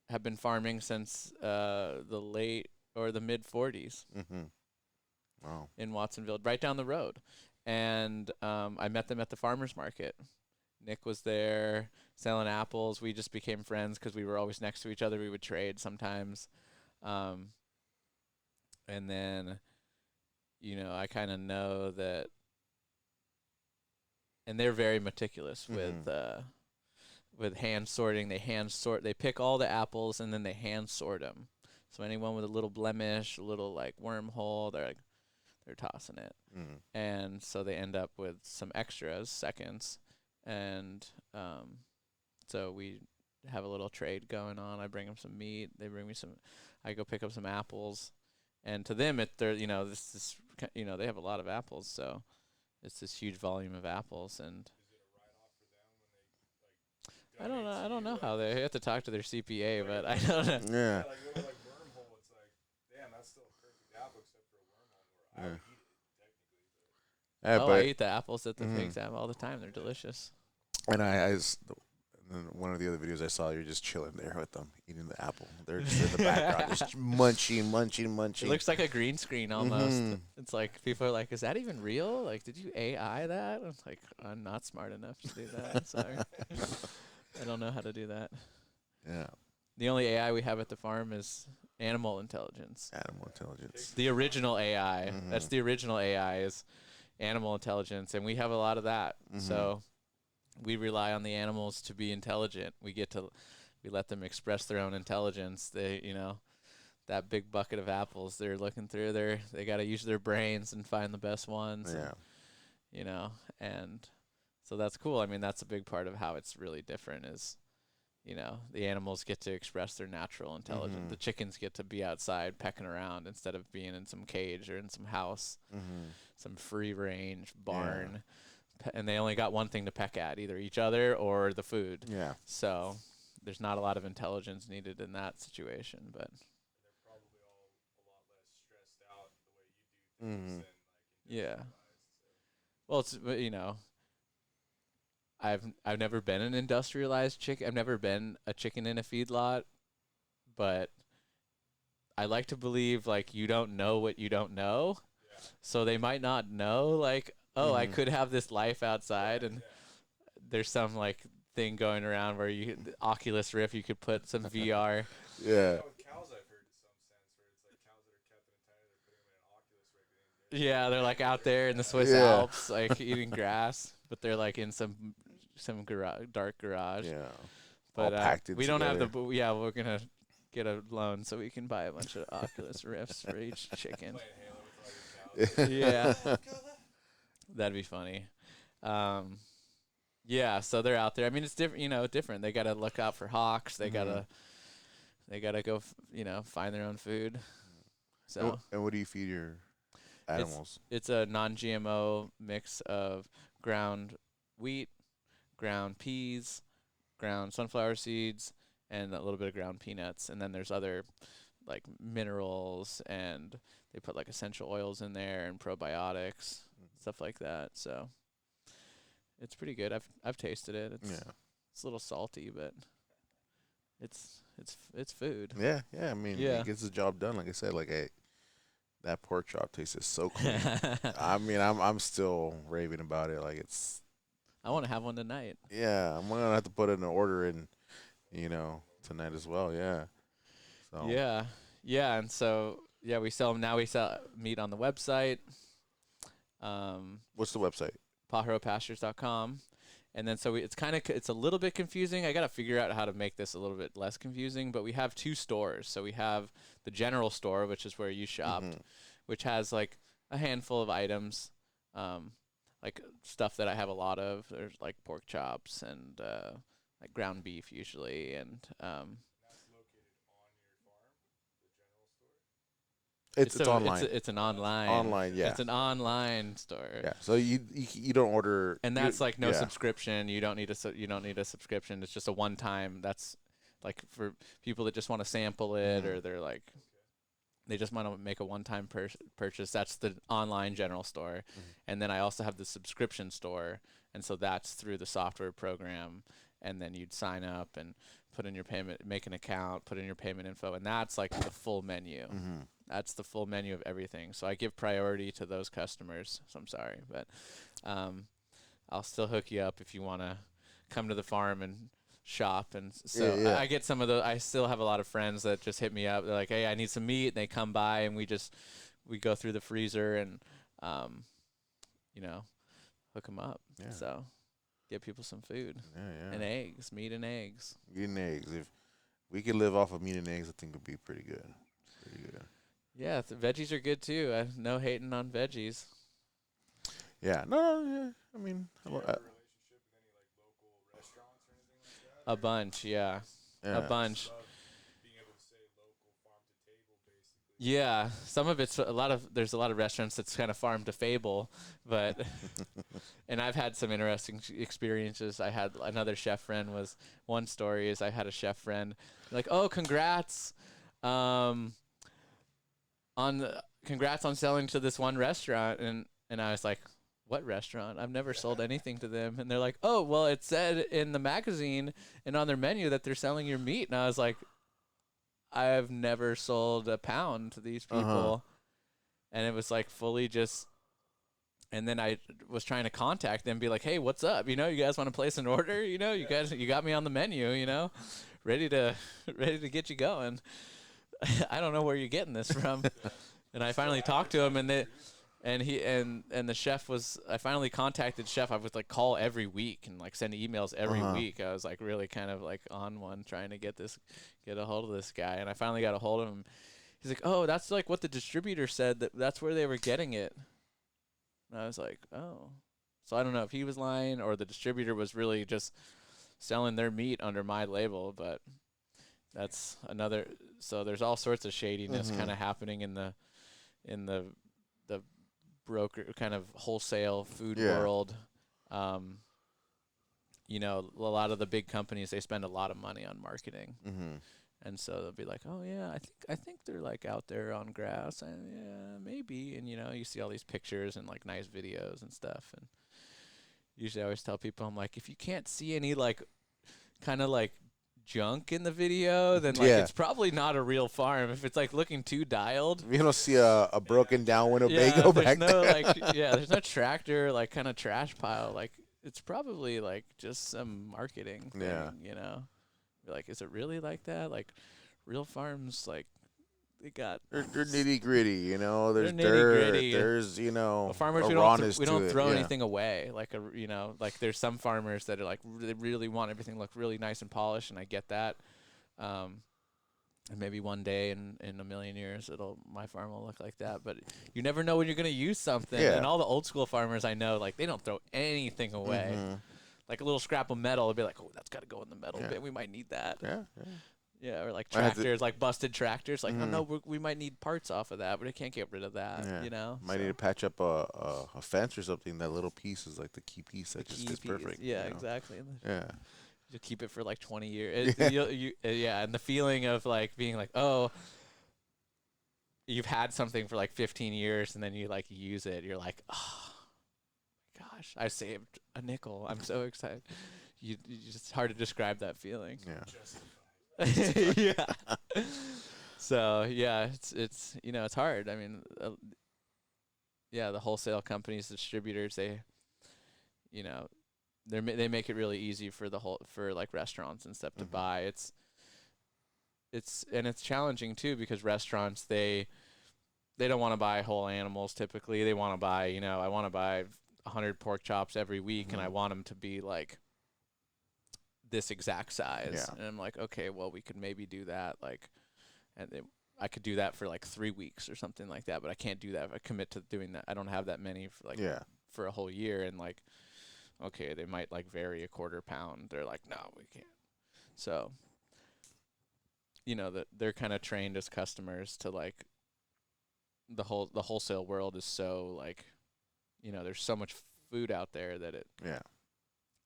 have been farming since the late or the mid 40s Mhm. Wow. in Watsonville, right down the road. And I met them at the farmers market. Nick was there selling apples. We just became friends because we were always next to each other. We would trade sometimes. And then, you know, I kind of know that, and they're very meticulous with hand sorting. They pick all the apples and then they hand sort them. So anyone with a little blemish, a little like wormhole, they're tossing it. Mhm. And so they end up with some extras, seconds, and so we have a little trade going on. I bring them some meat, they bring me some. I go pick up some apples, and to them, they're they have a lot of apples, so it's this huge volume of apples, and I don't know. I don't know how they have to talk to their CPA, but I don't know. Yeah. Like little like wormhole, it's like, damn, that's still a perfect apple except for a wormhole. Where I would eat it technically, but Yeah, Oh, I but eat the apples that the Mhm. pigs have all the time. They're delicious. and and then one of the other videos I saw, you're just chilling there with them, eating the apple. They're just in the background, just munching. It looks like a green screen almost. Mhm. It's like people are like, "Is that even real? Like, did you AI that?" I'm like, "I'm not smart enough to do that. Sorry, I don't know how to do that." Yeah. The only AI we have at the farm is animal intelligence. Animal intelligence. The original AI. That's Mhm. the original AI is animal intelligence, and we have a lot of that. Mhm. So we rely on the animals to be intelligent. We let them express their own intelligence. That big bucket of apples they're looking through they got to use their brains and find the best ones. Yeah. And so that's cool. I mean, that's a big part of how it's really different is, the animals get to express their natural intelligence. Mhm. The chickens get to be outside pecking around instead of being in some cage or in some house, Mhm. some free range barn. And they only got one thing to peck at, either each other or the food. Yeah. So there's not a lot of intelligence needed in that situation, but they're probably all a lot less stressed out the way you do things Mhm. than like yeah. industrialized. So. Well, I've never been an industrialized chicken. I've never been a chicken in a feedlot, but I like to believe like you don't know what you don't know. Yeah. So they might not know like, oh, I Mhm. could have this life outside and there's some like thing going around where the Oculus Rift you could put some VR. Yeah. With cows, I've heard in some sense where it's like cows that are kept in a tent, they're putting them in an Oculus rig. Yeah, they're like out there in the Swiss Yeah. Alps like eating grass, but they're like in some dark garage. Yeah. But All packed in we don't have together. yeah, we're going to get a loan so we can buy a bunch of Oculus Rifts for each chicken. Playing Halo with all your cows. Yeah. That'd be funny. Yeah, so they're out there. I mean, it's different, different. They got to look out for hawks. They got to go, find their own food. So And what do you feed your animals? it's a non-GMO mix of ground wheat, ground peas, ground sunflower seeds, and a little bit of ground peanuts. And then there's other like minerals, and they put like essential oils in there and probiotics, stuff like that. So It's pretty good. I've tasted it. It's Yeah. it's a little salty, but it's food. Yeah, yeah. I mean, Yeah. it gets the job done. Like I said, that pork chop tastes so clean. I mean, I'm still raving about it. Like it's, I want to have one tonight. yeah. I'm gonna have to put in an order in, tonight as well. Yeah. So. Yeah. Yeah, and so yeah, we sell now. We sell meat on the website, What's the website? pajaropastures.com. And then so it's a little bit confusing. I got to figure out how to make this a little bit less confusing, but we have 2 stores. So we have the general store, which is where you shopped, Mhm. which has like a handful of items, like stuff that I have a lot of. There's like pork chops and like ground beef usually, and That's located on your farm, the general store. It's online. It's an online. Online, yeah. It's an online store. Yeah. So you don't order. And that's like no yeah. subscription. You don't need a subscription. It's just a one time. That's like for people that just want to sample it, or they're like they just want to make a one time purchase. That's the online general store. And then I also have the subscription store, and so that's through the software program. And then you'd sign up and put in your payment, make an account, put in your payment info, and that's like the full menu. That's the full menu of everything. So I give priority to those customers. So I'm sorry, but I'll still hook you up if you want to come to the farm and shop. And so Yeah. I get some of those. I still have a lot of friends that just hit me up. They're like, "Hey, I need some meat," and they come by, and we go through the freezer and hook them up. Yeah. So get people some food Yeah. and eggs, meat and eggs. Meat and eggs. If we could live off of meat and eggs, I think it'd be pretty good. Pretty good. Yeah, veggies are good too. No hating on veggies. Yeah. No. Yeah. I mean, Do you have a relationship with any like local restaurants or anything like that? A bunch, yeah. yeah. A bunch. Love being able to say local farm to table, basically. Yeah, some of it's there's a lot of restaurants that's kind of farm to fable, but and I've had some interesting experiences. I had another chef friend one story is I had a chef friend like, "Oh, congrats congrats on selling to this one restaurant." And I was like, "What restaurant? I've never sold anything to them." And they're like, "Oh, well, it said in the magazine and on their menu that they're selling your meat." And I was like, "I've never sold a pound to these people." And it was like fully just, and then I was trying to contact them, be like, "Hey, what's up? You guys want to place an order? You got me on the menu, ready to get you going." I don't know where you're getting this from. And I finally talked to him, and the chef I finally contacted chef. I would like call every week and like send emails every week. I was like really kind of like on one trying to get a hold of this guy. And I finally got a hold of him. He's like, "Oh, that's like what the distributor said, that's where they were getting it." And I was like, "Oh." So I don't know if he was lying or the distributor was really just selling their meat under my label, but that's another. So there's all sorts of shadiness kind of happening in the broker kind of wholesale food world. A lot of the big companies, they spend a lot of money on marketing. And so they'll be like, "Oh yeah, I think they're like out there on grass." And yeah, maybe. And you see all these pictures and like nice videos and stuff. And usually I always tell people, I'm like, if you can't see any like kind of like junk in the video, then like it's probably not a real farm. If it's like looking too dialed, you don't see a broken down Winnebago back there. There's no tractor like kind of trash pile. Like it's probably like just some marketing thing, You're like, is it really like that? Like real farms, like they got they're nitty gritty, There's They're nitty-gritty. There's farmers, a we rawness don't to it, throw anything away. Like like there's some farmers that are like they really want everything to look really nice and polished, and I get that. And maybe one day in a million years, my farm will look like that. But you never know when you're gonna use something. Yeah. And all the old school farmers I know, like they don't throw anything away. Like a little scrap of metal, it'd be like, "Oh, that's got to go in the metal bin. We might need that." Yeah, or like tractors, like busted tractors. Like, no, we might need parts off of that, but I can't get rid of that. Might need to patch up a fence or something. That little piece is like the key piece that just is perfect. Yeah, exactly. Yeah. You keep it for like 20 years. And the feeling of like being like, oh, you've had something for like 15 years, and then you like use it. You're like, oh, my God, gosh, I saved a nickel. I'm so excited. It's hard to describe that feeling. Yeah. Yeah. So yeah, it's it's hard. I mean, yeah, the wholesale companies, distributors, they you know they make it really easy for for like restaurants and stuff to buy. It's challenging too because restaurants they don't want to buy whole animals typically. They want to buy, I want to buy 100 pork chops every week and I want them to be like this exact size. Yeah. And I'm like, okay, well, we could maybe do that. Like, I could do that for like 3 weeks or something like that, but I can't do that if I commit to doing that. I don't have that many for like, Yeah. for a whole year. And like, okay, they might like vary a quarter pound. They're like, no, we can't. So, that they're kind of trained as customers to like, the wholesale world is so like, there's so much food out there that Yeah.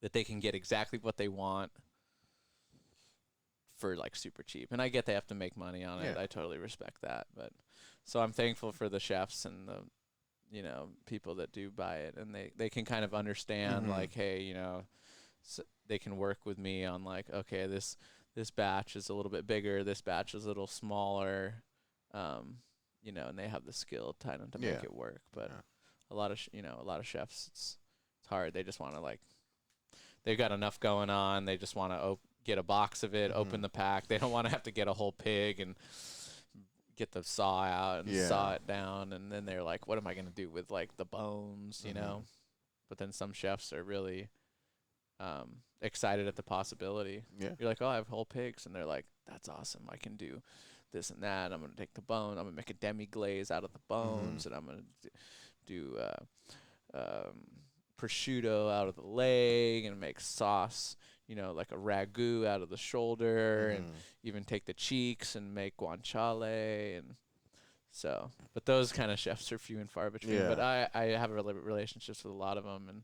that they can get exactly what they want for like super cheap. And I get they have to make money on it. Yeah. I totally respect that. But so I'm thankful for the chefs and the people that do buy it, and they can kind of understand like, hey, they can work with me on like, okay, this batch is a little bit bigger, this batch is a little smaller, and they have the skill kind of to make it work. But a lot of a lot of chefs, it's hard. They just want to like, they've got enough going on. They just want to get a box of it, open the pack. They don't want to have to get a whole pig and get the saw out and saw it down. And then they're like, what am I going to do with like the bones, you know? But then some chefs are really excited at the possibility. Yeah. You're like, oh, I have whole pigs. And they're like, that's awesome. I can do this and that. I'm going to take the bone. I'm going to make a demi-glaze out of the bones. And I'm going to do prosciutto out of the leg and make sauce, like a ragu out of the shoulder, and even take the cheeks and make guanciale. And so, but those kind of chefs are few and far between. Yeah. But I have relationships with a lot of them, and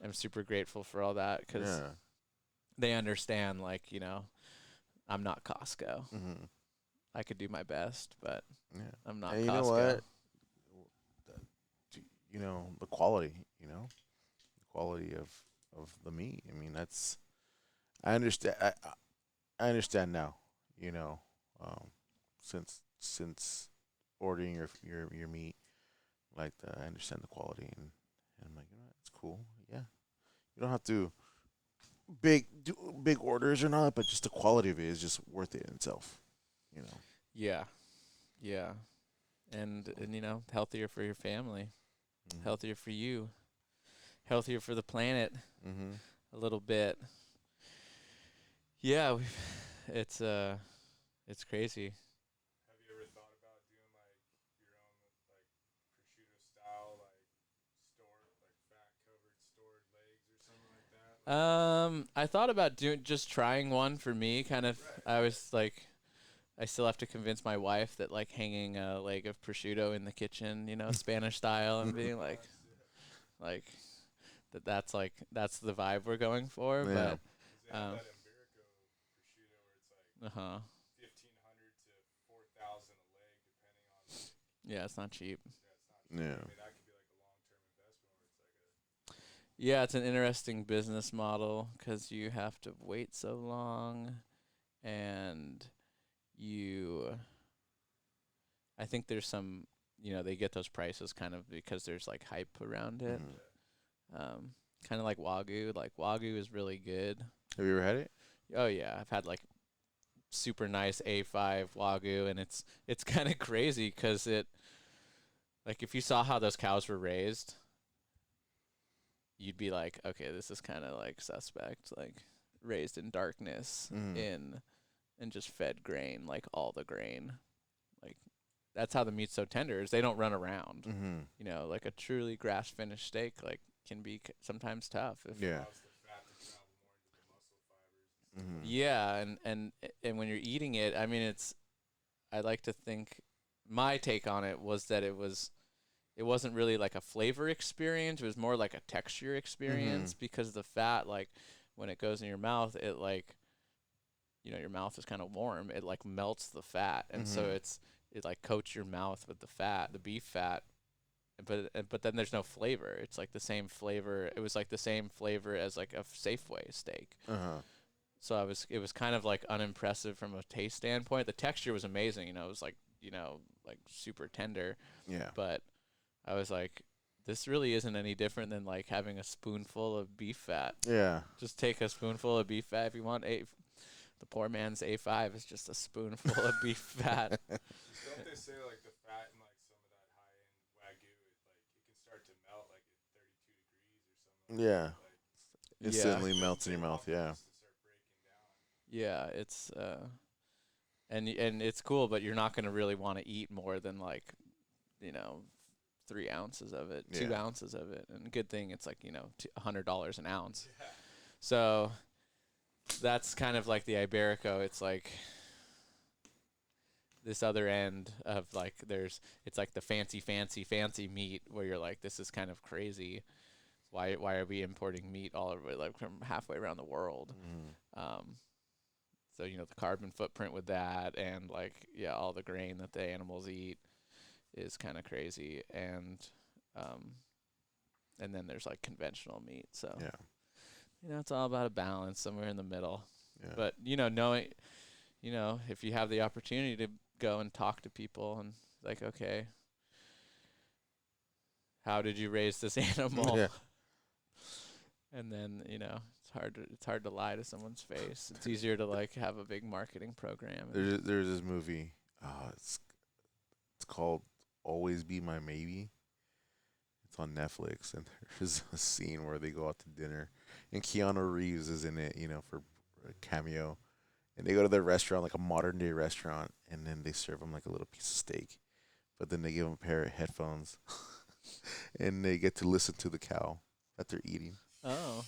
I'm super grateful for all that because they understand, like, I'm not Costco. I could do my best, but I'm not and Costco. You know what? The quality, the quality of the meat. I mean, I understand. I understand now, since ordering your meat, like I understand the quality, and I'm like, it's cool. Yeah, you don't have to do big orders or not, but just the quality of it is just worth it in itself. Yeah, yeah, and healthier for your family, healthier for you, healthier for the planet, a little bit. Yeah, it's crazy. Have you ever thought about doing like your own like prosciutto style, like fat covered stored legs or something like that? I thought about just trying one for me. Kind of, I was like, I still have to convince my wife that like hanging a leg of prosciutto in the kitchen, Spanish style, and being like that's the vibe we're going for. Yeah. But They have that Iberico prosciutto where it's like 1,500 to 4,000 a leg, depending on. Yeah, it's not cheap. Yeah. I mean, that could be like a long-term investment where it's like a. Yeah, it's an interesting business model because you have to wait so long, and I think there's some, they get those prices kind of because there's like hype around it. Kind of like Wagyu. Like Wagyu is really good. Have you ever had it? Oh yeah, I've had like super nice A5 Wagyu, and it's kind of crazy because like if you saw how those cows were raised, you'd be like, okay, this is kind of like suspect, like raised in darkness, and just fed grain, like all the grain. Like that's how the meat's so tender, is they don't run around. Like a truly grass finished steak like can be sometimes tough. Yeah. Yeah, and when you're eating it, I mean, I like to think my take on it was that it wasn't really like a flavor experience. It was more like a texture experience because the fat, like when it goes in your mouth, it like, your mouth is kind of warm. It like melts the fat, and so it like coats your mouth with the fat, the beef fat, but then there's no flavor. It's like the same flavor. It was like the same flavor as like a Safeway steak. Uh-huh. So it was kind of like unimpressive from a taste standpoint. The texture was amazing. You know, it was like, like super tender. Yeah. But I was like, this really isn't any different than like having a spoonful of beef fat. Yeah. Just take a spoonful of beef fat if you want. The poor man's A5 is just a spoonful of beef fat. Don't they say like the fat in like some of that high end wagyu, it can start to melt like at 32 degrees or something. Yeah. Like, Instantly melts in your mouth. Yeah. to start breaking down. Yeah, it's and it's cool, but you're not gonna really want to eat more than like, 3 ounces of it, 2 ounces of it, and good thing it's like $100 an ounce. Yeah. So that's kind of like the Iberico. It's like this other end of like it's like the fancy meat where you're like, this is kind of crazy. Why are we importing meat all over like from halfway around the world? So the carbon footprint with that, and like all the grain that the animals eat is kind of crazy, and then there's like conventional meat. So it's all about a balance somewhere in the middle. Yeah. But knowing, if you have the opportunity to go and talk to people and like, okay, how did you raise this animal? Yeah. And then it's hard to lie to someone's face. It's easier to like have a big marketing program. There's this movie. It's called Always Be My Maybe. It's on Netflix, and there's a scene where they go out to dinner, and Keanu Reeves is in it, for a cameo. And they go to their restaurant, like a modern day restaurant, and then they serve him like a little piece of steak, but then they give him a pair of headphones, and they get to listen to the cow that they're eating. Oh,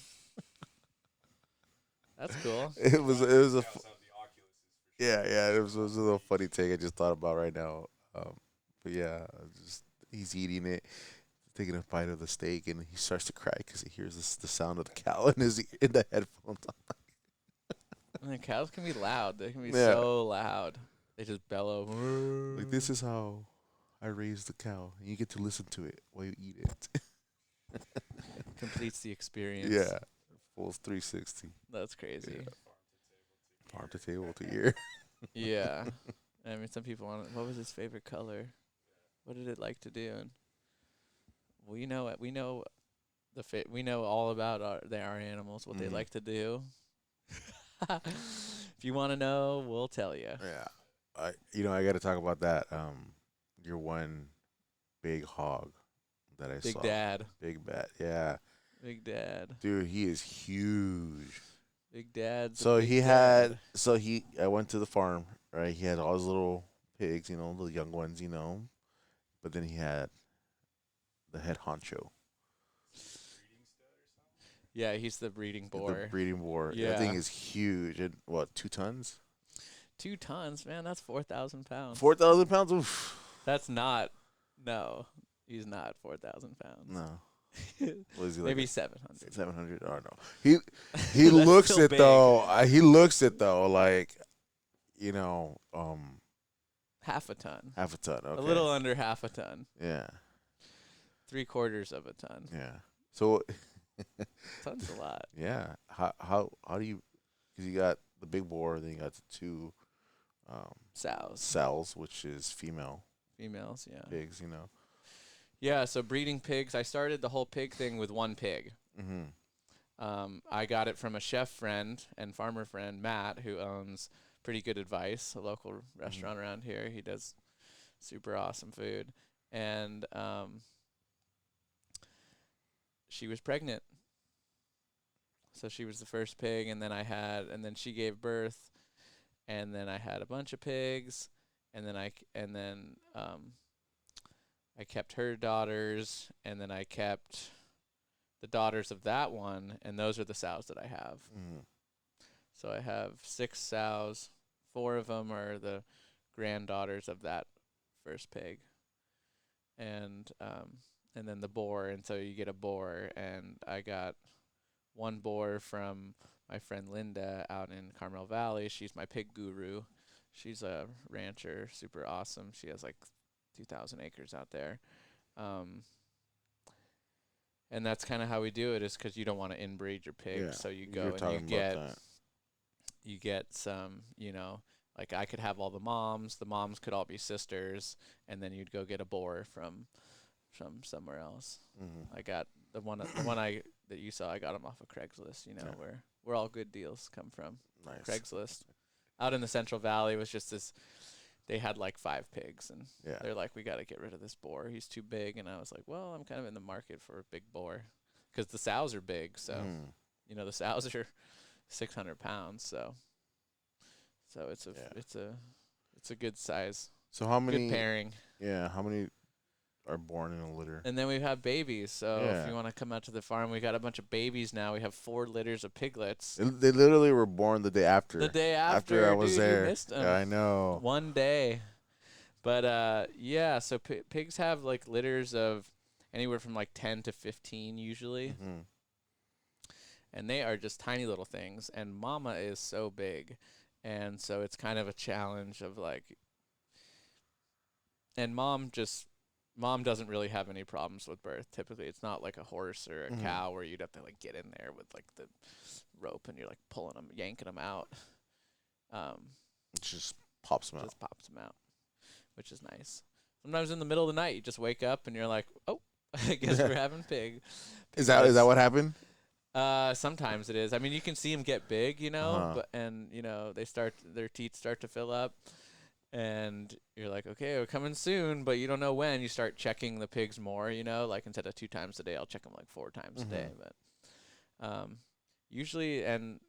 that's cool. It was a Cows have the Oculuses for sure. yeah, it was a little funny take I just thought about right now. But yeah, just he's eating it, taking a bite of the steak, and he starts to cry because he hears the sound of the cow in the headphones. And cows can be loud. They can be Yeah. so loud. They just bellow. Like, this is how I raised the cow, and you get to listen to it while you eat it. Completes the experience. Yeah, full 360, That's crazy. Yeah. Farm to table to ear. Yeah. I mean, some people want. What was his favorite color? What did it like to do? And we know it. We know we know all about our animals. What they like to do. If you want to know, we'll tell you. Yeah, I got to talk about that. Your one big hog that I Big saw. Dad. Big bat. Yeah, Big Dad. dude, he is huge. Big Dad. So I went to the farm, right? He had all his little pigs, the young ones, but then he had the head honcho, Yeah, he's the breeding boar. the breeding boar. Yeah. That thing is huge. And what, 2 tons? 2 tons, man. That's 4,000 pounds. 4,000 pounds? Oof. That's not. No, he's not 4,000 pounds. No. What is he, Maybe like 700. 700? Oh no. He looks still it big. though. He looks it though, like, Half a ton. half a ton. Okay. A little under half a ton. Yeah. 3/4 of a ton. Yeah. So Ton's a lot. yeah. How do you? Because you got the big boar, then you got the 2 Sows. sows, which is female Females, yeah. pigs. Yeah, so breeding pigs. I started the whole pig thing with 1 pig. Mm-hmm. I got it from a chef friend and farmer friend, Matt, who owns Pretty Good Advice, a local restaurant around here. He does super awesome food. And she was pregnant. So she was the first pig, and then she gave birth, and then I had a bunch of pigs, and then I kept her daughters, and then I kept the daughters of that one, and those are the sows that I have. Mm-hmm. So I have 6 sows. 4 of them are the granddaughters of that first pig, and then the boar. And so you get a boar, and I got 1 boar from my friend Linda out in Carmel Valley. She's my pig guru. She's a rancher, super awesome. She has like 2,000 acres out there. Um, and that's kind of how we do it, is because you don't want to inbreed your pigs. Yeah, So you you go were and talking about that. you get some, like I could have all the moms could all be sisters, and then you'd go get a boar from somewhere else. Mm-hmm. I got the one I that you saw. I got them off of Craigslist. Yeah. Where all good deals come from. Nice. Craigslist. Out in the Central Valley was just this. They had like 5 pigs, and Yeah. they're like, we got to get rid of this boar. He's too big. And I was like, well, I'm kind of in the market for a big boar, because the sows are big. So Mm. the sows are 600 pounds. So it's a good size, So how good many? pairing. Yeah. How many are born in a litter? And then we have babies. So Yeah. if you want to come out to the farm, we got a bunch of babies now. We have 4 litters of piglets. They literally were born the day after. The day after, I was dude, there. you missed 'em. Yeah, I know. One day. But yeah, so pigs have like litters of anywhere from like 10 to 15 usually. Mm-hmm. And they are just tiny little things, and mama is so big. And so it's kind of a challenge of like, and mom doesn't really have any problems with birth. Typically, it's not like a horse or a Mhm. cow where you'd have to like get in there with like the rope and you're like pulling them, yanking them out. It just pops them out. Just pops them out, which is nice. Sometimes in the middle of the night, you just wake up and you're like, oh, I guess we're having pig. Is that what happened? Sometimes it is. I mean, you can see them get big, Uh-huh. but their teeth start to fill up, and you're like, okay, we're coming soon, but you don't know when. You start checking the pigs more, like instead of 2 times a day, I'll check them like 4 times a day. But usually, and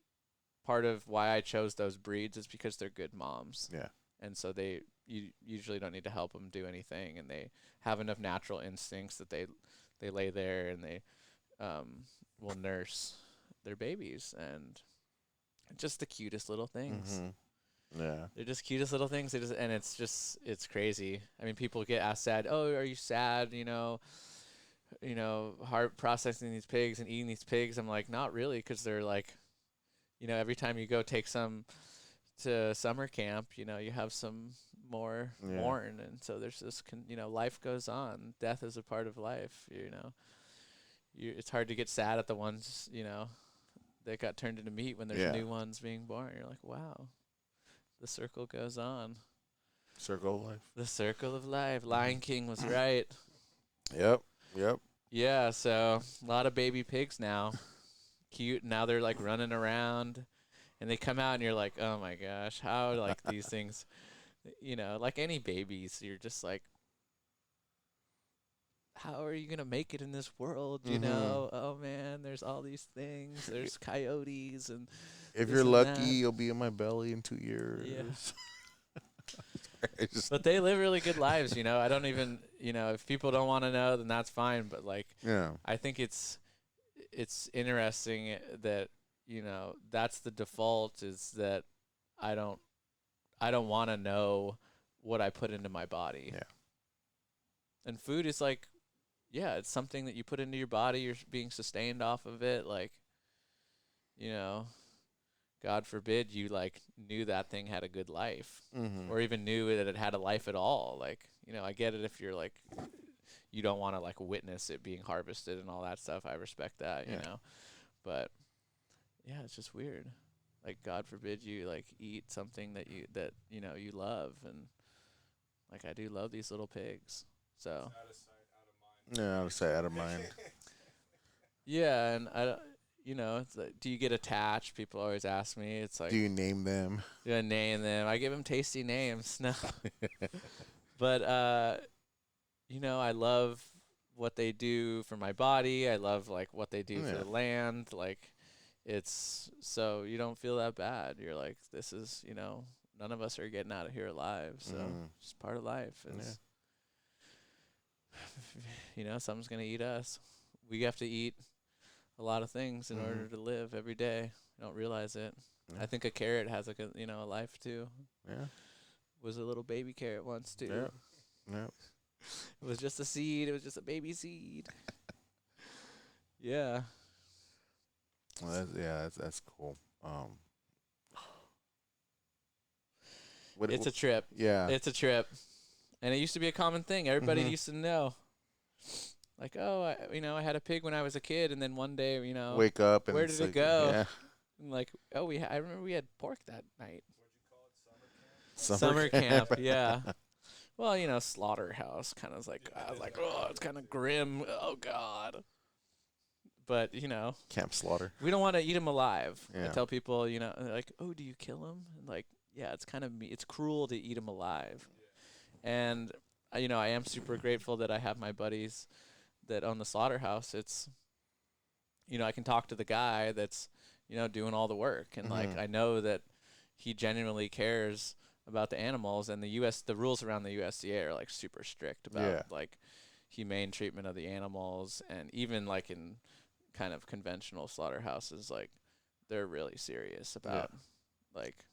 part of why I chose those breeds is because they're good moms. Yeah. And so you usually don't need to help them do anything, and they have enough natural instincts that they lay there and they will nurse their babies, and just the cutest little things. Mm-hmm. Yeah. They're just cutest little things. It's crazy. I mean, people get asked sad, oh, are you sad, heart processing these pigs and eating these pigs? I'm like, not really, because they're like, every time you go take some to summer camp, you have some more born, and so there's this, life goes on. Death is a part of life, it's hard to get sad at the ones, that got turned into meat when there's new ones being born. You're like, wow, the circle goes on. Circle of life. The circle of life. Lion King was right. Yep. Yeah, so a lot of baby pigs now. Cute. Now they're like running around, and they come out and you're like, oh my gosh, how like these things, like any babies, you're just like, how are you going to make it in this world, Oh, man, there's all these things. There's coyotes. And if this you're and lucky, that. you'll be in my belly in 2 years. Yeah. But they live really good lives, I don't even, if people don't want to know, then that's fine. But, like, Yeah. I think it's interesting that, that's the default, is that I don't want to know what I put into my body. Yeah. And food is like, yeah, it's something that you put into your body. You're being sustained off of it. Like, God forbid you like knew that thing had a good life, Mm-hmm. or even knew that it had a life at all. Like, I get it if you're like, you don't want to like witness it being harvested and all that stuff. I respect that, but yeah, it's just weird. Like, God forbid you like eat something that you love, and like I do love these little pigs. So Out of sight, out of mind. Yeah, out of sight, out of mind. yeah, and it's like, do you get attached? People always ask me. It's like, Do you name them? do I name them? I give them tasty names. No, but I love what they do for my body. I love like what they do for the land. Like, it's so you don't feel that bad. You're like, this is, none of us are getting out of here alive. So it's part of life. It's, something's gonna eat us. We have to eat a lot of things in order to live every day. I don't realize it. Yeah. I think a carrot has like a life too. Yeah. Was a little baby carrot once too. Yeah. It was just a seed. It was just a baby seed. Yeah. Well, that's cool. It's a trip. Yeah. It's a trip. And it used to be a common thing. Everybody used to know. like, oh, I had a pig when I was a kid, and then one day, Wake up and where it's did it like, go? yeah, And like, oh, I remember we had pork that night. What'd you call it? Summer camp, yeah. Well, slaughterhouse kind of like, I was like, oh, it's kind of grim. Oh God. But Camp slaughter. we don't want to eat them alive. I Yeah. tell people, they're like, oh, do you kill them? Like, yeah, it's kind of it's cruel to eat them alive. And I am super grateful that I have my buddies that own the slaughterhouse. It's I can talk to the guy that's doing all the work, and like Mhm. I know that he genuinely cares about the animals, and the rules around the USDA are like super strict about Yeah. like humane treatment of the animals, and even like in kind of conventional slaughterhouses, like they're really serious about like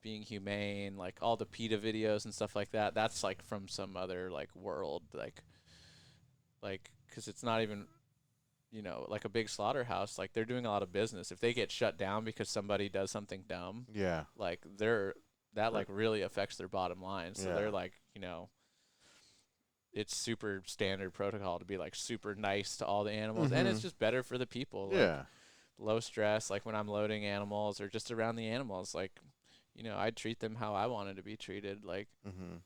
being humane, like all the PETA videos and stuff like that. That's like from some other like world, like because it's not even like a big slaughterhouse. Like they're doing a lot of business. If they get shut down because somebody does something dumb, Yeah. like that like really affects their bottom line. So Yeah. they're like it's super standard protocol to be like super nice to all the animals, and it's Mhm. just better for the people. Like Yeah. low stress, like when I'm loading animals or just around the animals, like I'd treat them how I wanted to be treated, like Mhm.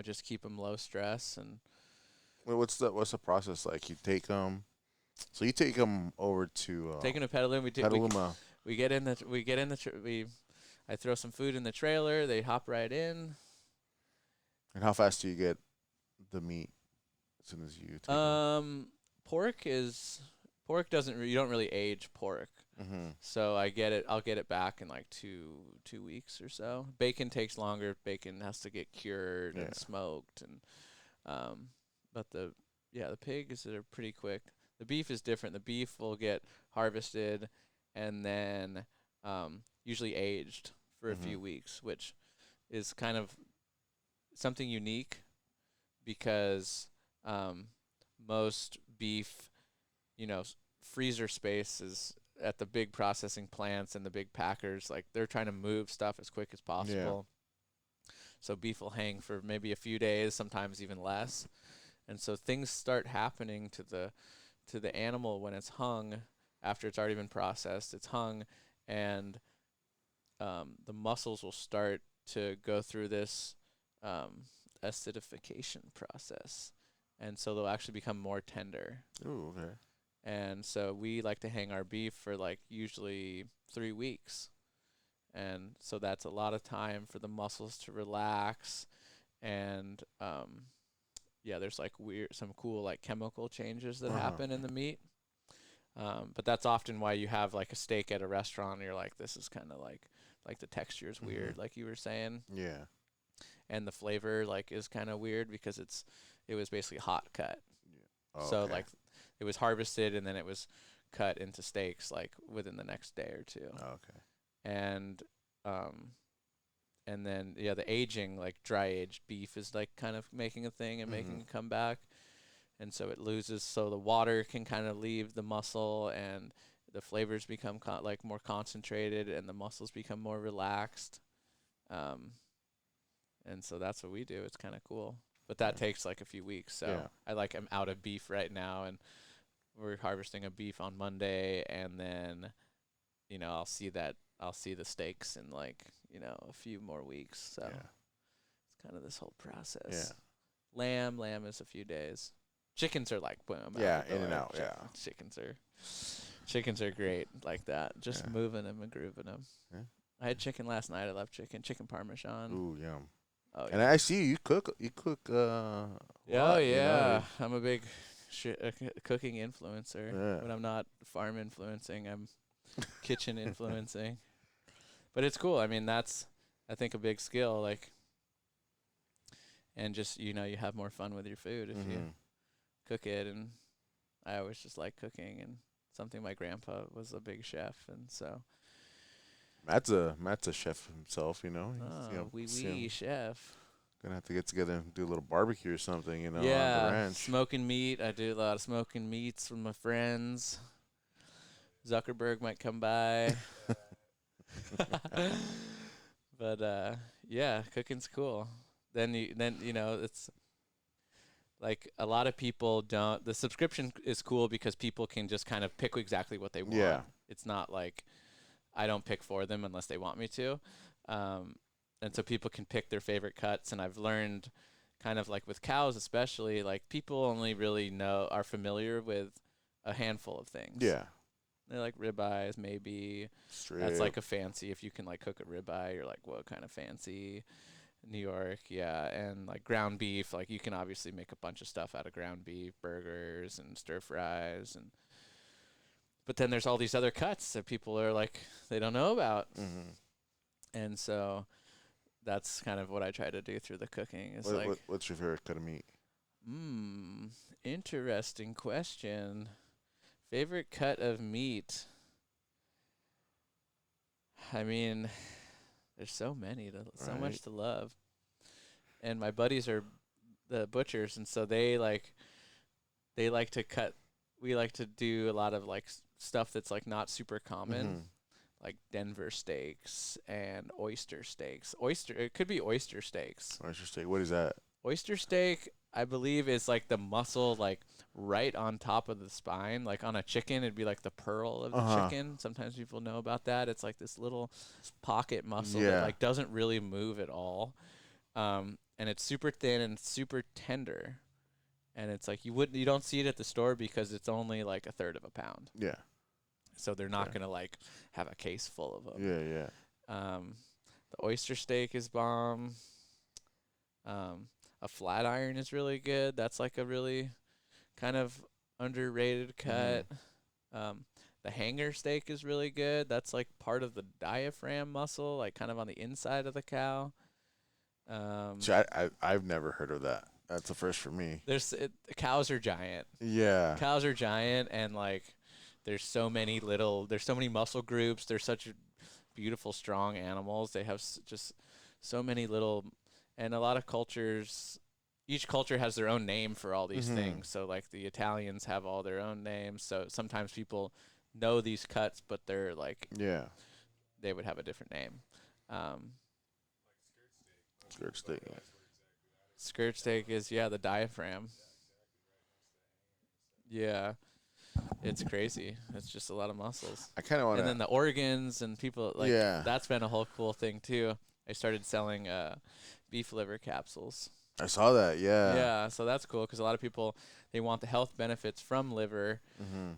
just keep them low stress. And What's the process like? You take them. So you take them over to taking a Petaluma, Petaluma. we get in the I throw some food in the trailer, they hop right in. And how fast do you get the meat as soon as you take them? Pork is pork doesn't you don't really age pork. Mhm. So I'll get it back in like two weeks or so. Bacon takes longer. Bacon has to get cured Yeah. and smoked, and but the pigs are pretty quick. The beef is different. The beef will get harvested and then usually aged for a few Mhm. weeks, which is kind of something unique because most beef, freezer space is at the big processing plants and the big packers. Like they're trying to move stuff as quick as possible. So beef will hang for maybe a few days, sometimes even less. And so things start happening to the animal when it's hung after it's already been processed. It's hung, and the muscles will start to go through this acidification process, and so they'll actually become more tender. Ooh, okay. And so we like to hang our beef for like usually 3 weeks, and so that's a lot of time for the muscles to relax. And there's like some cool like chemical changes that Uh-huh. happen in the meat. But that's often why you have like a steak at a restaurant and you're like, this is kind of like the texture is weird, like you were saying, Yeah. and the flavor like is kind of weird because it was basically hot cut. Oh, So okay. like it was harvested and then it was cut into steaks like within the next day or two. Oh, okay. And and then the aging, like dry aged beef is like kind of making a thing and making a comeback. And so it loses, so the water can kind of leave the muscle and the flavors become like more concentrated and the muscles become more relaxed. And so that's what we do. It's kind of cool. But that takes like a few weeks. So Yeah. I'm out of beef right now, and we're harvesting a beef on Monday, and then I'll see the steaks in like a few more weeks. So Yeah. it's kind of this whole process. Yeah. Lamb is a few days. Chickens are like boom. Yeah, out the in and door. out, yeah. Chickens are great like that. Just Yeah. moving them and grooving them. Yeah. I had chicken last night. I love chicken parmesan. Ooh, yum. Oh And yeah. I see you cook. You cook. Oh lot, yeah. I'm a big cooking influencer. Yeah. When I'm not farm influencing, I'm kitchen influencing. But it's cool. I mean, that's I think a big skill. Like, and just you have more fun with your food if you Mhm. cook it. And I always just like cooking, and something my grandpa was a big chef, and so Matt's a chef himself. He's, see him chef. gonna have to get together and do a little barbecue or something. On the Yeah, ranch. smoking meat. I do a lot of smoking meats with my friends. Zuckerberg might come by. But yeah, cooking's cool. Then it's like a lot of people don't. The subscription is cool because people can just kind of pick exactly what they want. Yeah. It's not like I don't pick for them unless they want me to. Um, and so people can pick their favorite cuts. And I've learned kind of like with cows, especially, like people only really are familiar with a handful of things. Yeah. They're like ribeyes, maybe. Strip. That's like a fancy. If you can like cook a ribeye, you're like, what kind of fancy? New York, yeah, and like ground beef, like you can obviously make a bunch of stuff out of ground beef, burgers and stir fries, and but then there's all these other cuts that people are like they don't know about, and so that's kind of what I try to do through the cooking. Is what's your favorite cut of meat? Interesting question. Favorite cut of meat. I mean, there's so many, so much to love. And my buddies are the butchers, and so they like to cut. We like to do a lot of like stuff that's like not super common, like Denver steaks and oyster steaks. It could be oyster steaks. Oyster steak. What is that? Oyster steak, I believe, is like the muscle like right on top of the spine. Like on a chicken, it'd be like the pearl of the chicken. Sometimes people know about that. It's like this little pocket muscle that like doesn't really move at all. And it's super thin and super tender. And it's like you don't see it at the store because it's only like a third of a pound. Yeah. So they're not gonna like have a case full of them. Yeah, yeah. The oyster steak is bomb. A flat iron is really good. That's like a really kind of underrated cut. The hanger steak is really good. That's like part of the diaphragm muscle, like kind of on the inside of the cow. So I've never heard of that. That's the first for me. Cows are giant. Yeah. Cows are giant, and like there's so many muscle groups. They're such beautiful, strong animals. They have just so many little, and a lot of cultures. Each culture has their own name for all these things. So like the Italians have all their own names. So sometimes people know these cuts, but they're like they would have a different name. Skirt steak. Skirt steak is the diaphragm. Yeah, it's crazy. It's just a lot of muscles. I kind of want to. And then the organs and people like that's been a whole cool thing too. I started selling beef liver capsules. I saw that. Yeah. Yeah, so that's cool because a lot of people they want the health benefits from liver.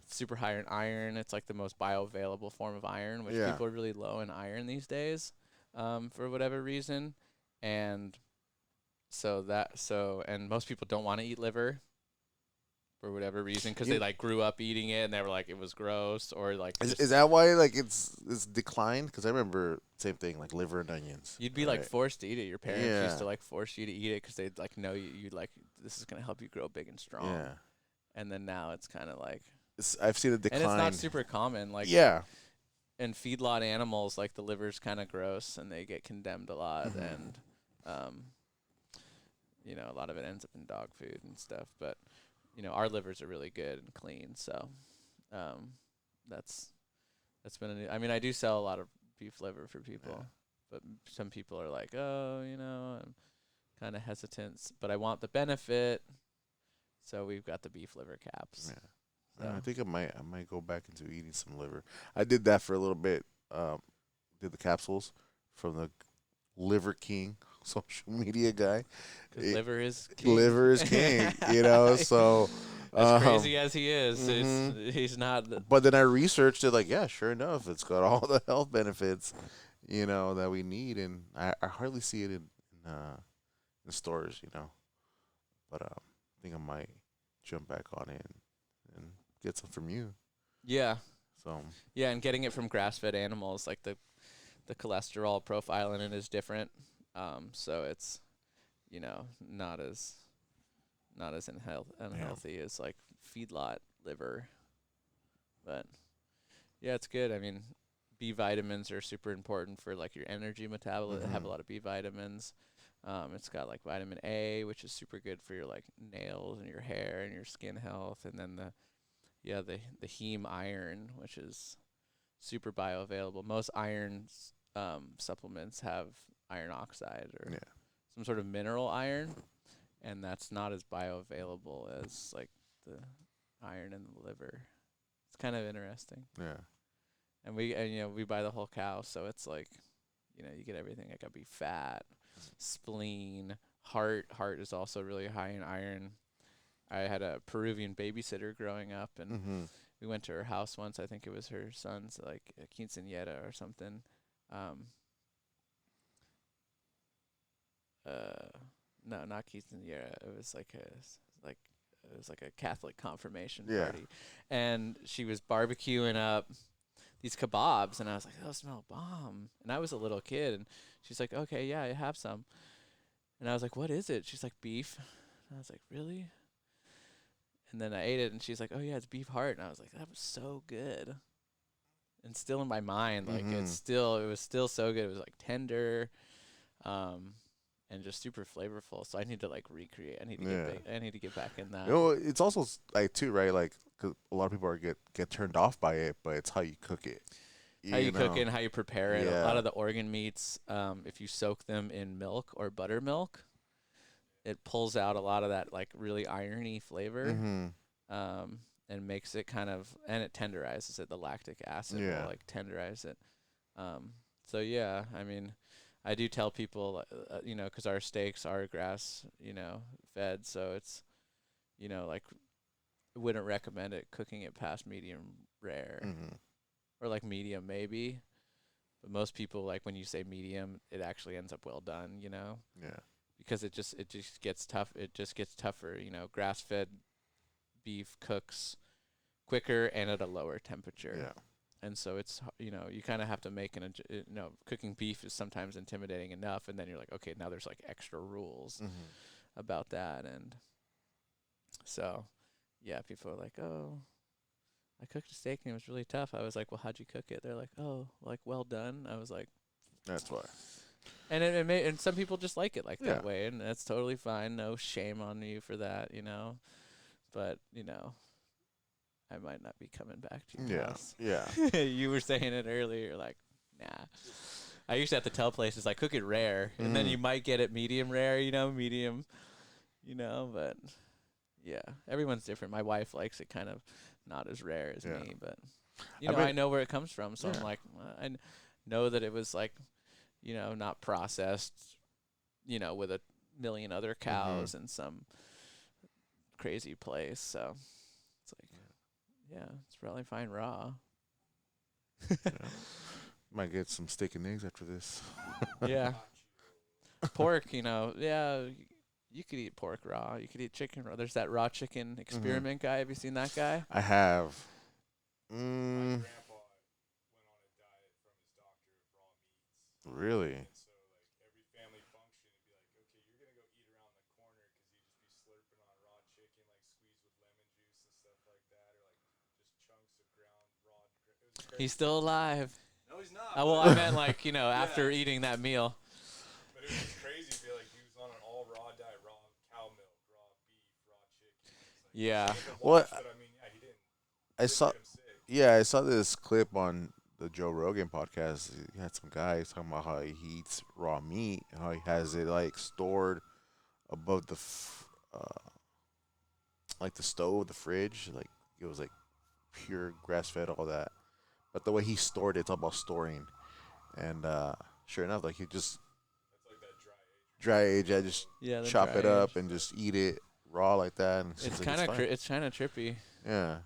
It's super high in iron. It's like the most bioavailable form of iron, which people are really low in iron these days, for whatever reason. And and most people don't want to eat liver for whatever reason because they like grew up eating it and they were like it was gross or like is that why like it's declined? Because I remember same thing like liver and onions. You'd be like forced to eat it. Your parents used to like force you to eat it because they'd like know you like this is gonna help you grow big and strong. Yeah. And then now it's kind of like I've seen a decline. And it's not super common. Like in feedlot animals, like the liver's kind of gross and they get condemned a lot and a lot of it ends up in dog food and stuff. But our livers are really good and clean, so that's been I mean, I do sell a lot of beef liver for people, but some people are like, oh, I'm kind of hesitant, but I want the benefit, so we've got the beef liver caps. Yeah, so. I think I might go back into eating some liver. I did that for a little bit. Did the capsules from the Liver King social media guy. Because liver is king. Liver is king, so as crazy as he is, he's not. But then I researched it, like, sure enough, it's got all the health benefits, that we need, and I hardly see it in stores, But I think I might jump back on it and get some from you. Yeah. So. Yeah, and getting it from grass-fed animals, like the cholesterol profile in it is different. So it's, not as unhealthy as like feedlot liver. But yeah, it's good. I mean, B vitamins are super important for like your energy metabolism. Have a lot of B vitamins. It's got like vitamin A, which is super good for your like nails and your hair and your skin health. And then the heme iron, which is super bioavailable. Most iron supplements have iron oxide or some sort of mineral iron, and that's not as bioavailable as like the iron in the liver. It's kind of interesting. Yeah. And we buy the whole cow, so it's like, you get everything, like a beef fat, spleen, heart. Heart is also really high in iron. I had a Peruvian babysitter growing up, and Mm-hmm. we went to her house once. I think it was her son's like a quinceañera or something. Um, no, not quinceañera. It was like a Catholic confirmation Yeah. party, and she was barbecuing up these kebabs, and I was like, "Those smell bomb." And I was a little kid, and she's like, "Okay, yeah, I have some." And I was like, "What is it?" She's like, "Beef." And I was like, "Really?" And then I ate it, and she's like, "Oh yeah, it's beef heart." And I was like, "That was so good." And still in my mind, like Mm-hmm. it was still so good. It was like tender, um, and just super flavorful. So I need to like recreate. Yeah. I need to get back in that. You know, it's also like too, right? Like, 'cause a lot of people get turned off by it, but it's how you cook it. How you cook it know? and how you prepare it. A lot Yeah. of the organ meats, if you soak them in milk or buttermilk, it pulls out a lot of that like really irony flavor, Mm-hmm. and makes it and it tenderizes it. The lactic acid will Yeah. like tenderize it. So yeah, I mean, I do tell people, 'cause our steaks are grass, fed, so it's, like, wouldn't recommend it cooking it past medium rare, Mm-hmm. or like medium maybe. But most people, like, when you say medium, it actually ends up well done, Yeah. because it just gets tough. It just gets tougher. Grass-fed beef cooks quicker and at a lower temperature. Yeah. And so you kind of have to make cooking beef is sometimes intimidating enough, and then you're like, okay, now there's like extra rules Mm-hmm. about that. And so, yeah, people are like, oh, I cooked a steak and it was really tough. I was like, well, how'd you cook it? They're like, oh, like, well done. I was like, That's why. and and some people just like it like Yeah. that way, and that's totally fine. No shame on you for that. But I might not be coming back to your Yeah. house. Yeah. You were saying it earlier. You're like, nah. I used to have to tell places like cook it rare, and then Mhm. you might get it medium rare. Medium. But yeah, everyone's different. My wife likes it kind of not as rare as Yeah. me, but I bet. I know where it comes from, so I'm Yeah. like, know that it was like, not processed, with a million other cows in some crazy place. So it's like, yeah, it's probably fine raw. Yeah. Might get some steak and eggs after this. Yeah. Pork, yeah, you could eat pork raw. You could eat chicken raw. There's that raw chicken experiment guy. Have you seen that guy? I have. My Mm, grandpa went on a diet from his doctor of raw meats. really? And so, like, every family function, it'd be like, okay, you're going to go eat around the corner because you'd just be slurping on raw chicken, like squeezed with lemon juice and stuff like that, or like just chunks of ground raw. It was He's crazy. still alive. No, he's not. Well, I meant like, after eating that meal. But it was just crazy. It'd be like he was on an all raw diet, raw cow milk, raw beef, raw chicken. It's like, Yeah. he didn't Well, watch, but I mean, yeah, he didn't. I Didn't saw. get him sick. Yeah, I saw this clip on the Joe Rogan podcast. He had some guys talking about how he eats raw meat and how he has it like stored above like the stove, the fridge. Like it was like pure grass fed, all that. But the way he stored it, it's all about storing. And sure enough, like he just That's like that dry age. dry age. I just Yeah, the chop dry it up age. and just eat it raw like that. And It's like, kind of fine. it's kind of trippy, Yeah.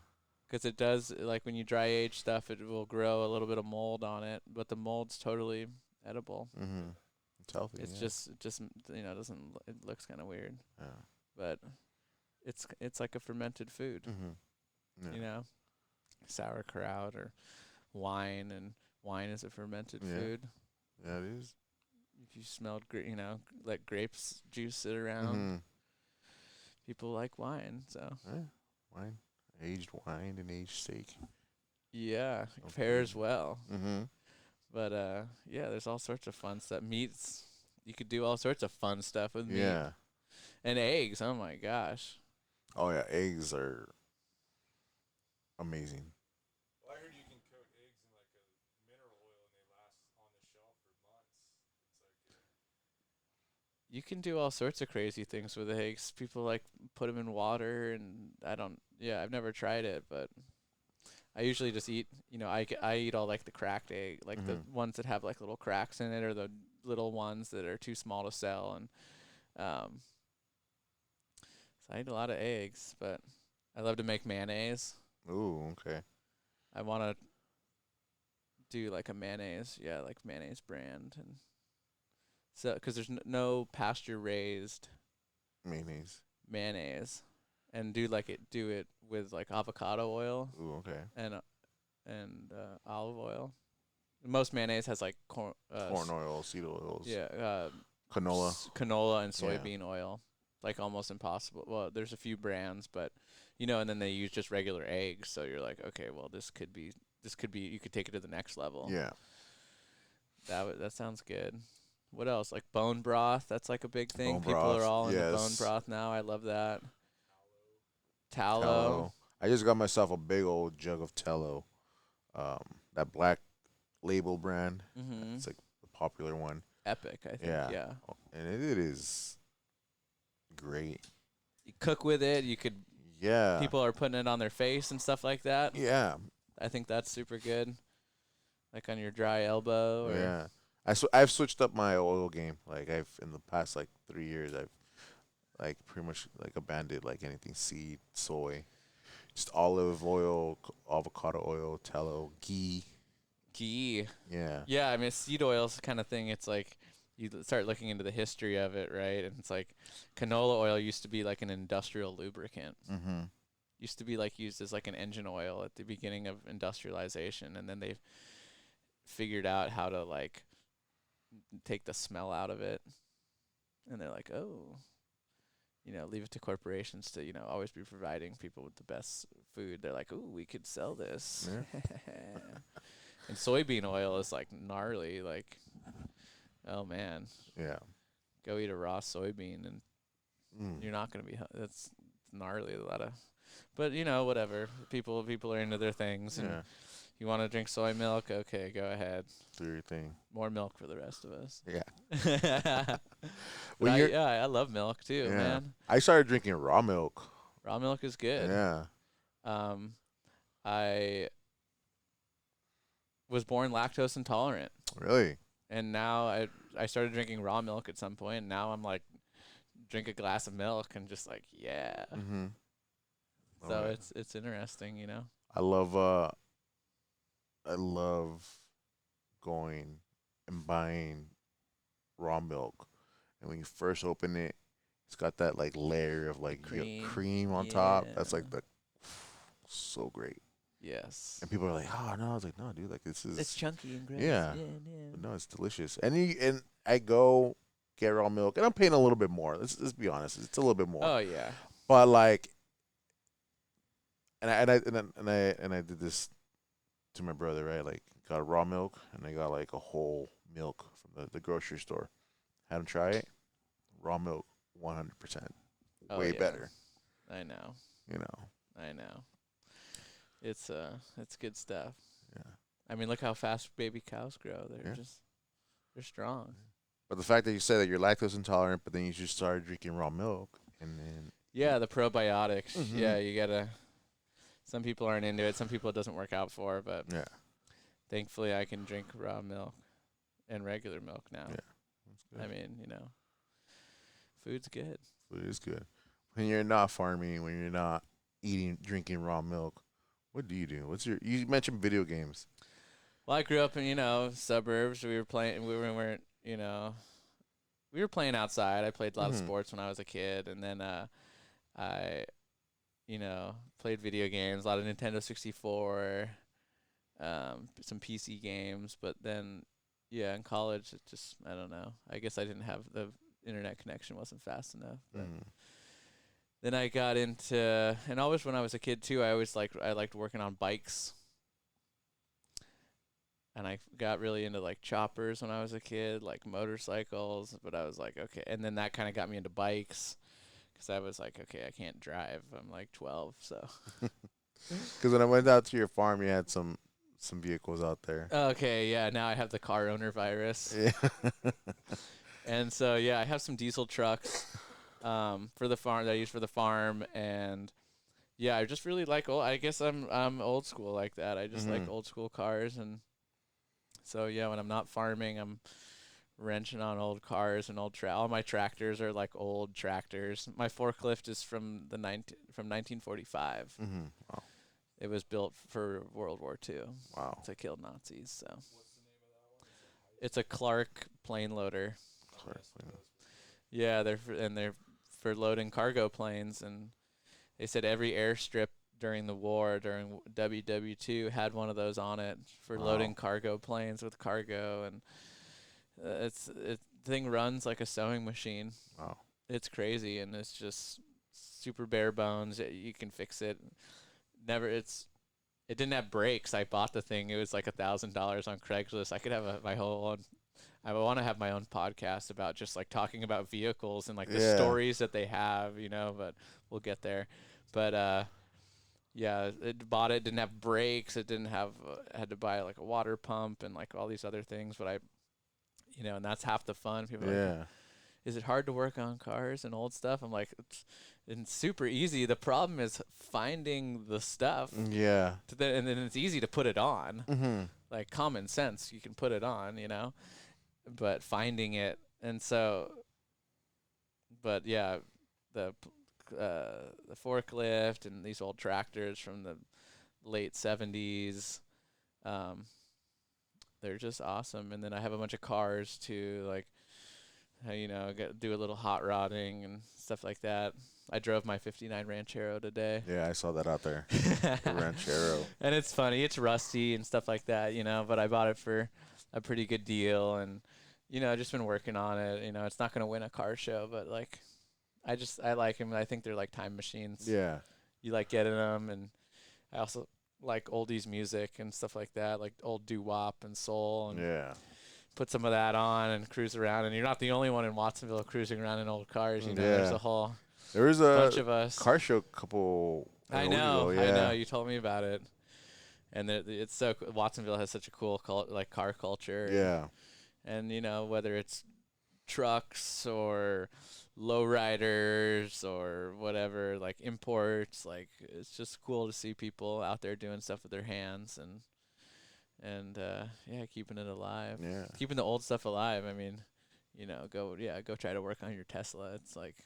because it does, like, when you dry age stuff, it will grow a little bit of mold on it, but the mold's totally edible. Mm-hmm. It's healthy. It's yeah. just doesn't, it looks kind of weird, Yeah. but it's like a fermented food, Mm-hmm. Yeah. sauerkraut or wine, and wine is a fermented Yeah. food. Yeah, it is. If you smelled let grapes juice sit around, Mm-hmm. people like wine, so Yeah. Wine, aged wine and aged steak. yeah, Oh, it pairs good. well. Mm-hmm. But yeah, there's all sorts of fun stuff. Meats, you could do all sorts of fun stuff with meat. Yeah. And eggs. Oh my gosh. Oh yeah, eggs are amazing. Well, I heard you can coat eggs in like a mineral oil and they last on the shelf for months. It's like You can do all sorts of crazy things with eggs. People like put them in water, and I don't. Yeah, I've never tried it, but I usually just eat. I eat all like the cracked egg, like the ones that have like little cracks in it, or the little ones that are too small to sell, and so I eat a lot of eggs. But I love to make mayonnaise. Ooh, okay. I want to do like a mayonnaise, like mayonnaise brand, and so because there's no pasture raised Mayonnaise. mayonnaise, and do it with like avocado oil Ooh, okay. and olive oil. Most mayonnaise has like Corn oil, seed oils. yeah, Canola. canola and Yeah. soybean oil. Like almost impossible. Well, there's a few brands, but and then they use just regular eggs. So you're like, okay, well this could be. You could take it to the next level. Yeah. That sounds good. What else? Like bone broth. That's like a big thing. Bone People broth, are all into yes. bone broth now. I love that. Tallow. Tallow. I just got myself a big old jug of tallow. That Black Label brand. Mm-hmm. It's like the popular one. Epic, I think. Yeah. Yeah. And it is great. You cook with it. You could. Yeah. People are putting it on their face and stuff like that. Yeah. I think that's super good. Like on your dry elbow. Or Yeah. I've switched up my oil game. Like in the past like 3 years, I've like pretty much like abandoned like anything seed, soy, just olive oil, avocado oil, tallow, ghee. Ghee. Yeah. Yeah, I mean, seed oil's kind of thing. It's like you start looking into the history of it, right? And it's like canola oil used to be like an industrial lubricant. Mm-hmm. Used to be like used as like an engine oil at the beginning of industrialization, and then they figured out how to like take the smell out of it, and they're like, oh, leave it to corporations to always be providing people with the best food. They're like, oh, we could sell this. Yeah. And soybean oil is like gnarly, like, oh man, Yeah. go eat a raw soybean and you're not gonna be. That's gnarly. But whatever. People are into their things, and Yeah. you want to drink soy milk? Okay, go ahead. Do your thing. More milk for the rest of us. Yeah. But Well, I love milk too, Yeah. man. I started drinking raw milk. Raw milk is good. Yeah. I was born lactose intolerant, Really? and now I started drinking raw milk at some point, and now I'm like, drink a glass of milk and just like, yeah. Mm-hmm. So Alright. it's interesting, I love going and buying raw milk, and when you first open it, it's got that like layer of like cream on top. That's like so great. Yes. And people are like, "Oh no!" I was like, "No, dude, like this is It's chunky and gross. Yeah. Yeah. But no, it's delicious." And I go get raw milk, and I'm paying a little bit more. Let's be honest, it's a little bit more. Oh yeah. But like, and I did this to my brother, right? Like, got raw milk, and I got like a whole milk from the grocery store. Had him try it. Raw milk, 100%, way better. I know. I know. It's good stuff. Yeah. I mean, look how fast baby cows grow. They're strong. But the fact that you said that you're lactose intolerant, but then you just started drinking raw milk, and then Yeah, the probiotics. Mhm. Yeah, you gotta. Some people aren't into it. Some people it doesn't work out for. But yeah, thankfully, I can drink raw milk and regular milk now. Yeah. that's good. I mean, food's good. Food is good. When you're not farming, when you're not drinking raw milk, what do you do? You mentioned video games. Well, I grew up in suburbs. We were playing. We were playing outside. I played a lot of Mhm. sports when I was a kid, and then I played video games, a lot of Nintendo 64, some PC games. But then, in college, it just, I don't know. I guess I didn't have the internet connection wasn't fast enough. But Mhm. then I got into, and always when I was a kid too, I liked working on bikes. And I got really into like choppers when I was a kid, like motorcycles. But I was like, okay. And then that kind of got me into bikes, because I was like, okay, I can't drive. I'm like 12, so. Because when I went out to your farm, you had some vehicles out there. Okay, yeah. Now I have the car owner virus. Yeah. And so yeah, I have some diesel trucks for the farm that I use for the farm, and yeah, I just really like I guess I'm old school like that. I just like old school cars, and so yeah, when I'm not farming, I'm wrenching on old cars and all my tractors are like old tractors. My forklift is from 1945. Mm-hmm. Wow. It was built for World War II Wow. to kill Nazis. So it's a Clark plane loader. Yeah, they're for loading cargo planes, and they said every airstrip during the war, during WW2, had one of those on it for loading cargo planes with cargo, and the thing runs like a sewing machine. Wow. It's crazy, and it's just super bare bones. You can fix it. It didn't have brakes. I bought the thing. It was like $1,000 on Craigslist. I could have my whole own. I want to have my own podcast about just like talking about vehicles and like the stories that they have, but we'll get there. But yeah, bought it, didn't have brakes. It didn't have, had to buy like a water pump and like all these other things. But and that's half the fun. People are like, is it hard to work on cars and old stuff? I'm like, it's super easy. The problem is finding the stuff. Yeah. And then it's easy to put it on. Mm-hmm. Like common sense, you can put it on, but finding it. And so, but yeah, the forklift and these old tractors from the late 70s, they're just awesome. And then I have a bunch of cars too, like, do a little hot rodding and stuff like that. I drove my 59 Ranchero today. Yeah, I saw that out there. The Ranchero. And it's funny. It's rusty and stuff like that, but I bought it for a pretty good deal. And, I've just been working on it. It's not going to win a car show, but, like, I like them. I think they're like time machines. Yeah. You like getting them. And I also like oldies music and stuff like that, like old doo-wop and soul. And yeah. Put some of that on and cruise around. And you're not the only one in Watsonville cruising around in old cars. There's a whole bunch of us. Car show couple. I know. You told me about it. And it's so Watsonville has such a cool car culture. Yeah. And whether it's trucks or lowriders or whatever, like imports, like it's just cool to see people out there doing stuff with their hands and keeping it alive. Yeah. Keeping the old stuff alive. I mean, go try to work on your Tesla. It's like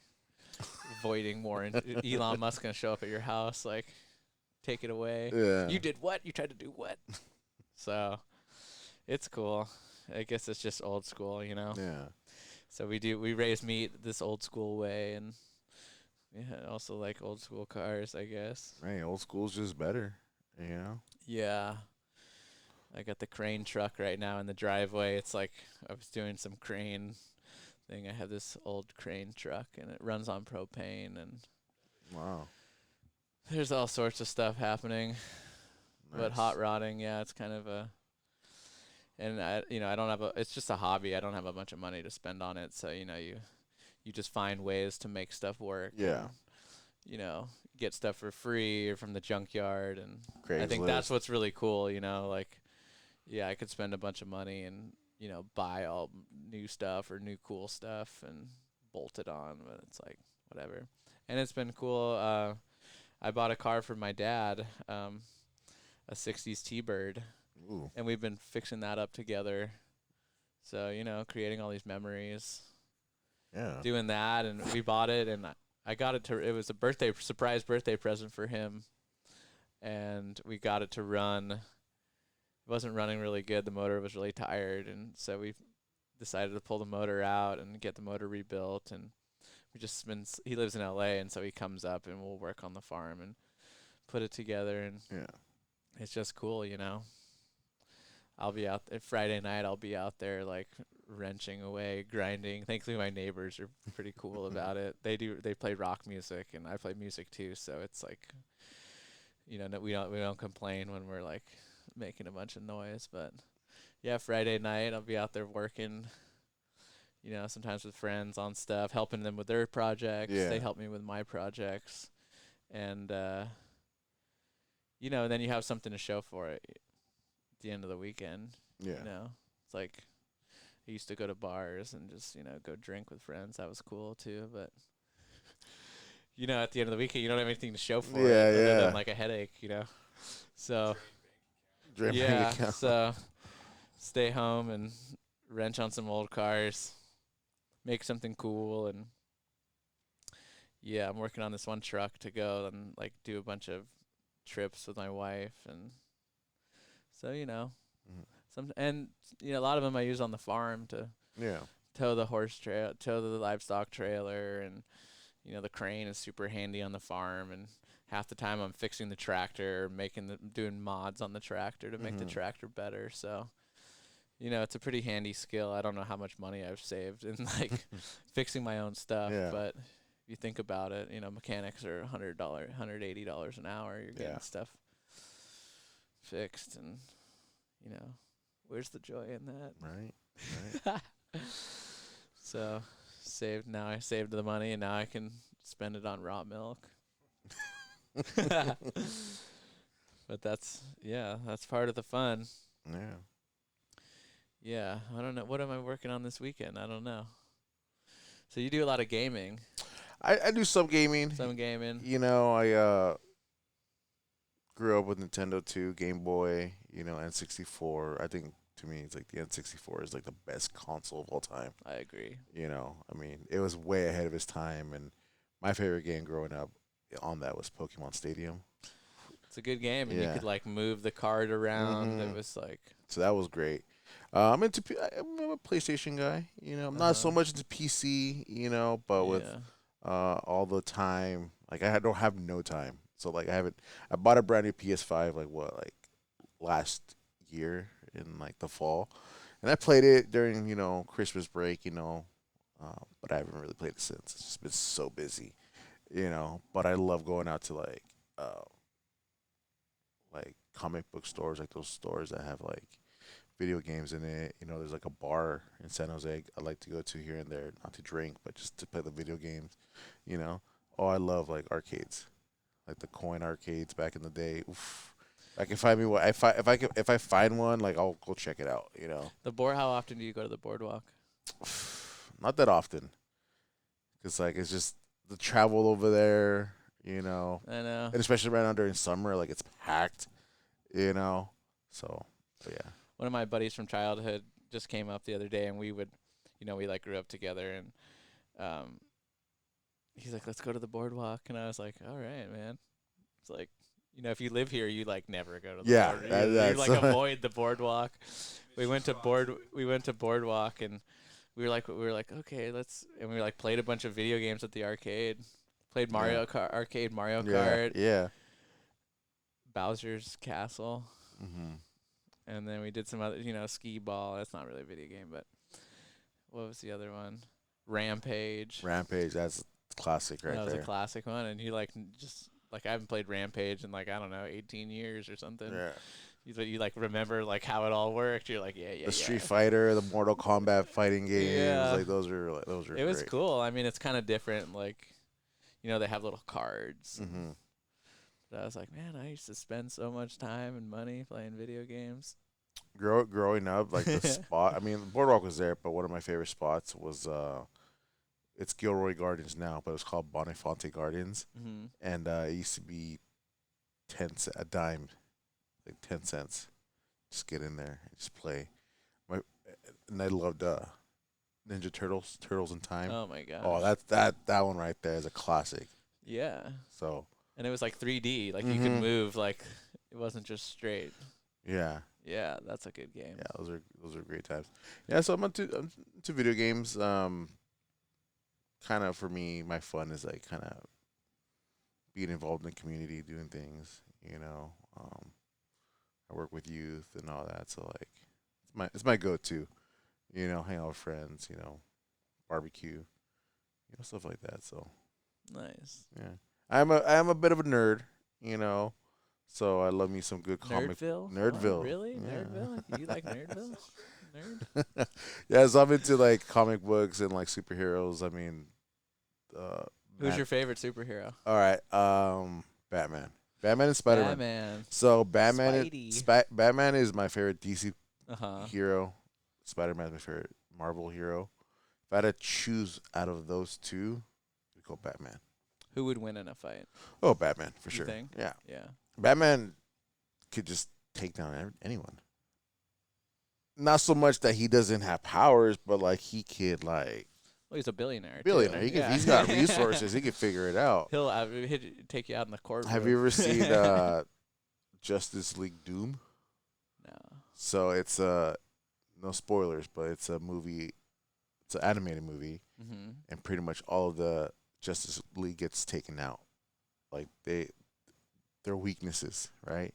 voiding more, and Elon Musk gonna show up at your house, like, take it away. Yeah. You did what? You tried to do what? So, it's cool. I guess it's just old school, Yeah. So we raise meat this old school way, and also like old school cars, I guess. Hey, old school's just better, Yeah. I got the crane truck right now in the driveway. It's like I was doing some crane thing. I have this old crane truck, and it runs on propane, and Wow. there's all sorts of stuff happening. Nice. But hot rodding, yeah, it's kind of and I don't have it's just a hobby. I don't have a bunch of money to spend on it, so you just find ways to make stuff work. Yeah. And, get stuff for free or from the junkyard, and Craigslist. I think that's what's really cool. Like, yeah, I could spend a bunch of money and buy all new stuff or new cool stuff and bolt it on, but it's like whatever. And it's been cool. I bought a car for my dad, a 60s T-Bird. Ooh. And we've been fixing that up together. So, creating all these memories. Yeah. Doing that, and we bought it, and I got it it was a surprise birthday present for him. And we got it to run. It wasn't running really good. The motor was really tired, and so we decided to pull the motor out and get the motor rebuilt. And he lives in LA, and so he comes up and we'll work on the farm and put it together, and it's just cool, I'll be out there Friday night. I'll be out there like wrenching away, grinding. Thankfully, my neighbors are pretty cool about it. They play rock music, and I play music too. So it's like, we don't complain when we're like making a bunch of noise. But yeah, Friday night I'll be out there working. Sometimes with friends on stuff, helping them with their projects. Yeah. They help me with my projects, and and then you have something to show for it. The end of the weekend. Yeah. It's like, I used to go to bars and just, go drink with friends. That was cool too. But, at the end of the weekend, you don't have anything to show for it Yeah, other yeah. than like a headache. So, Drain bank yeah. account. So, stay home and wrench on some old cars, make something cool. And, yeah, I'm working on this one truck to go and like do a bunch of trips with my wife. And so, Mhm. a lot of them I use on the farm to Yeah. tow the livestock trailer, and the crane is super handy on the farm. And half the time I'm fixing the tractor, doing mods on the tractor to make the Mhm. tractor better. So, it's a pretty handy skill. I don't know how much money I've saved in like fixing my own stuff, Yeah. but if you think about it, mechanics are $180 an hour. You're getting Yeah. stuff fixed, and where's the joy in that? Right. So I saved the money, and now I can spend it on raw milk. But that's part of the fun. Yeah. Yeah, I don't know. What am I working on this weekend? I don't know. So you do a lot of gaming. I do some gaming. Some gaming. I grew up with Nintendo 2, Game Boy, N64. I think to me it's like the N64 is like the best console of all time. I agree. It was way ahead of its time, and my favorite game growing up on that was Pokemon Stadium. It's a good game, and you Yeah. could like move the card around. It Mhm. was like So that was great. I'm I'm a PlayStation guy. I'm not so much into PC. But with yeah. all the time, like don't have no time. So like I bought a brand new PS5 like last year in like the fall, and I played it during Christmas break. But I haven't really played it since. It's just been so busy. But I love going out to like comic book stores, like those stores that have like video games in it. There's like a bar in San Jose I like to go to here and there, not to drink, but just to play the video games. You know. Oh, I love like arcades, like the coin arcades back in the day. Oof. I can find me one. If I find one, like I'll go check it out. How often do you go to the boardwalk? Not that often, cause like it's just the travel over there. I know. And especially right now during summer, like it's packed. So, but yeah. One of my buddies from childhood just came up the other day, and we would, we like grew up together, and he's like, "Let's go to the boardwalk," and I was like, "All right, man." It's like, if you live here, you like never go to the Yeah, boardwalk. that- You that's like avoid the boardwalk. We went to boardwalk, and we were like, okay, and we like played a bunch of video games at the arcade. Played Mario Kart, Yeah. Bowser's Castle, Mm-hmm. and then we did some other, skee ball. That's not really a video game, but what was the other one? Rampage. Rampage, that's classic right That was there. a classic one, and you just like I haven't played Rampage in like I don't know 18 years or something. Yeah. You like remember like how it all worked. You're like yeah. The Street Fighter, the Mortal Kombat fighting games, Yeah. like those are It was great. cool. I mean, it's kind of different. Like, they have little cards. Mm-hmm. But I was like, man, I used to spend so much time and money playing video games. Growing up, like the spot. I mean, Boardwalk was there, but one of my favorite spots was it's Gilroy Gardens now, but it was called Bonifonte Gardens, Mm-hmm. and it used to be a dime, like 10 cents. Just get in there and just play. And I loved Ninja Turtles in Time. Oh my god. Oh, that one right there is a classic. Yeah. So And it was like 3D. Like you could Mhm. move. Like it wasn't just straight. yeah, Yeah, that's a good game. yeah, those are great times. Yeah, so I'm into video games. Kind of for me, my fun is like kind of being involved in the community, doing things. I work with youth and all that, so like it's my go-to. Hang out with friends. Barbecue. Stuff like that. So Nice. yeah, I'm a bit of a nerd. So I love me some good comic. Nerdville? Nerdville. Oh, really? Yeah. Nerdville? You like Nerdville? Nerd? Yeah, so I'm into like comic books and like superheroes. I mean, Who's your favorite superhero? all right, Batman. Batman and Spider-Man. Batman. So Batman Spidey. Batman is my favorite DC Uh-huh. hero. Spider-Man is Marvel hero. If I had to choose out of those two, I'd go Batman. Who would win in a fight? Oh, Batman for You sure. think? Yeah, Yeah. Batman could just take down anyone. Not so much that he doesn't have powers, but like he could like Well, he's a billionaire. billionaire. Too. Yeah. He's got resources. He could figure it out. He'll take you out in the courtroom. Have you ever seen Justice League Doom? No. So it's no spoilers, but it's a movie. It's an animated movie, Mm-hmm. and pretty much all of the Justice League gets taken out. Like their weaknesses, right?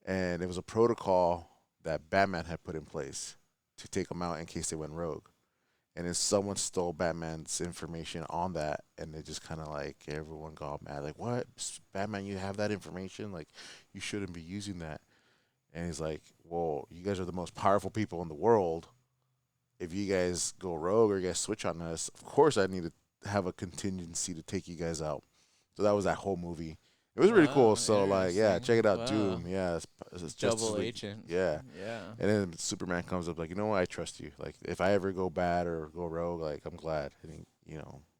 And it was a protocol that Batman had put in place to take them out in case they went rogue. And then someone stole Batman's information on that, and they just kind of like everyone got mad, like, "What, Batman? You have that information? Like, you shouldn't be using that." And he's like, "Well, you guys are the most powerful people in the world. If you guys go rogue or you guys switch on us, of course I need to have a contingency to take you guys out." So that was that whole movie. It was really cool. Wow, So like, yeah, interesting. check it out, Wow. Doom. Yeah, it's Justice Double League. agent. Yeah. Yeah. And then Superman comes up like, you know what? I trust you. Like, if I ever go bad or go rogue, like, I'm glad. And he,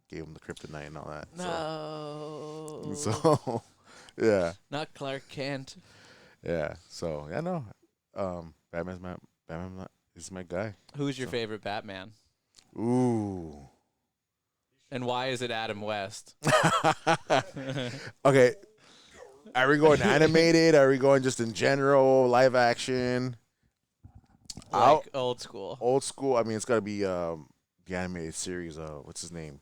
gave him the kryptonite and all that. No. So yeah, Not Clark Kent. yeah. So yeah, no. Batman is my guy. Who's your So- favorite Batman? Ooh. And why is it Adam West? Okay. Are we going animated? Are we going just in general, live action? Like old school. Old school. I mean, it's got to be the animated series. What's his name?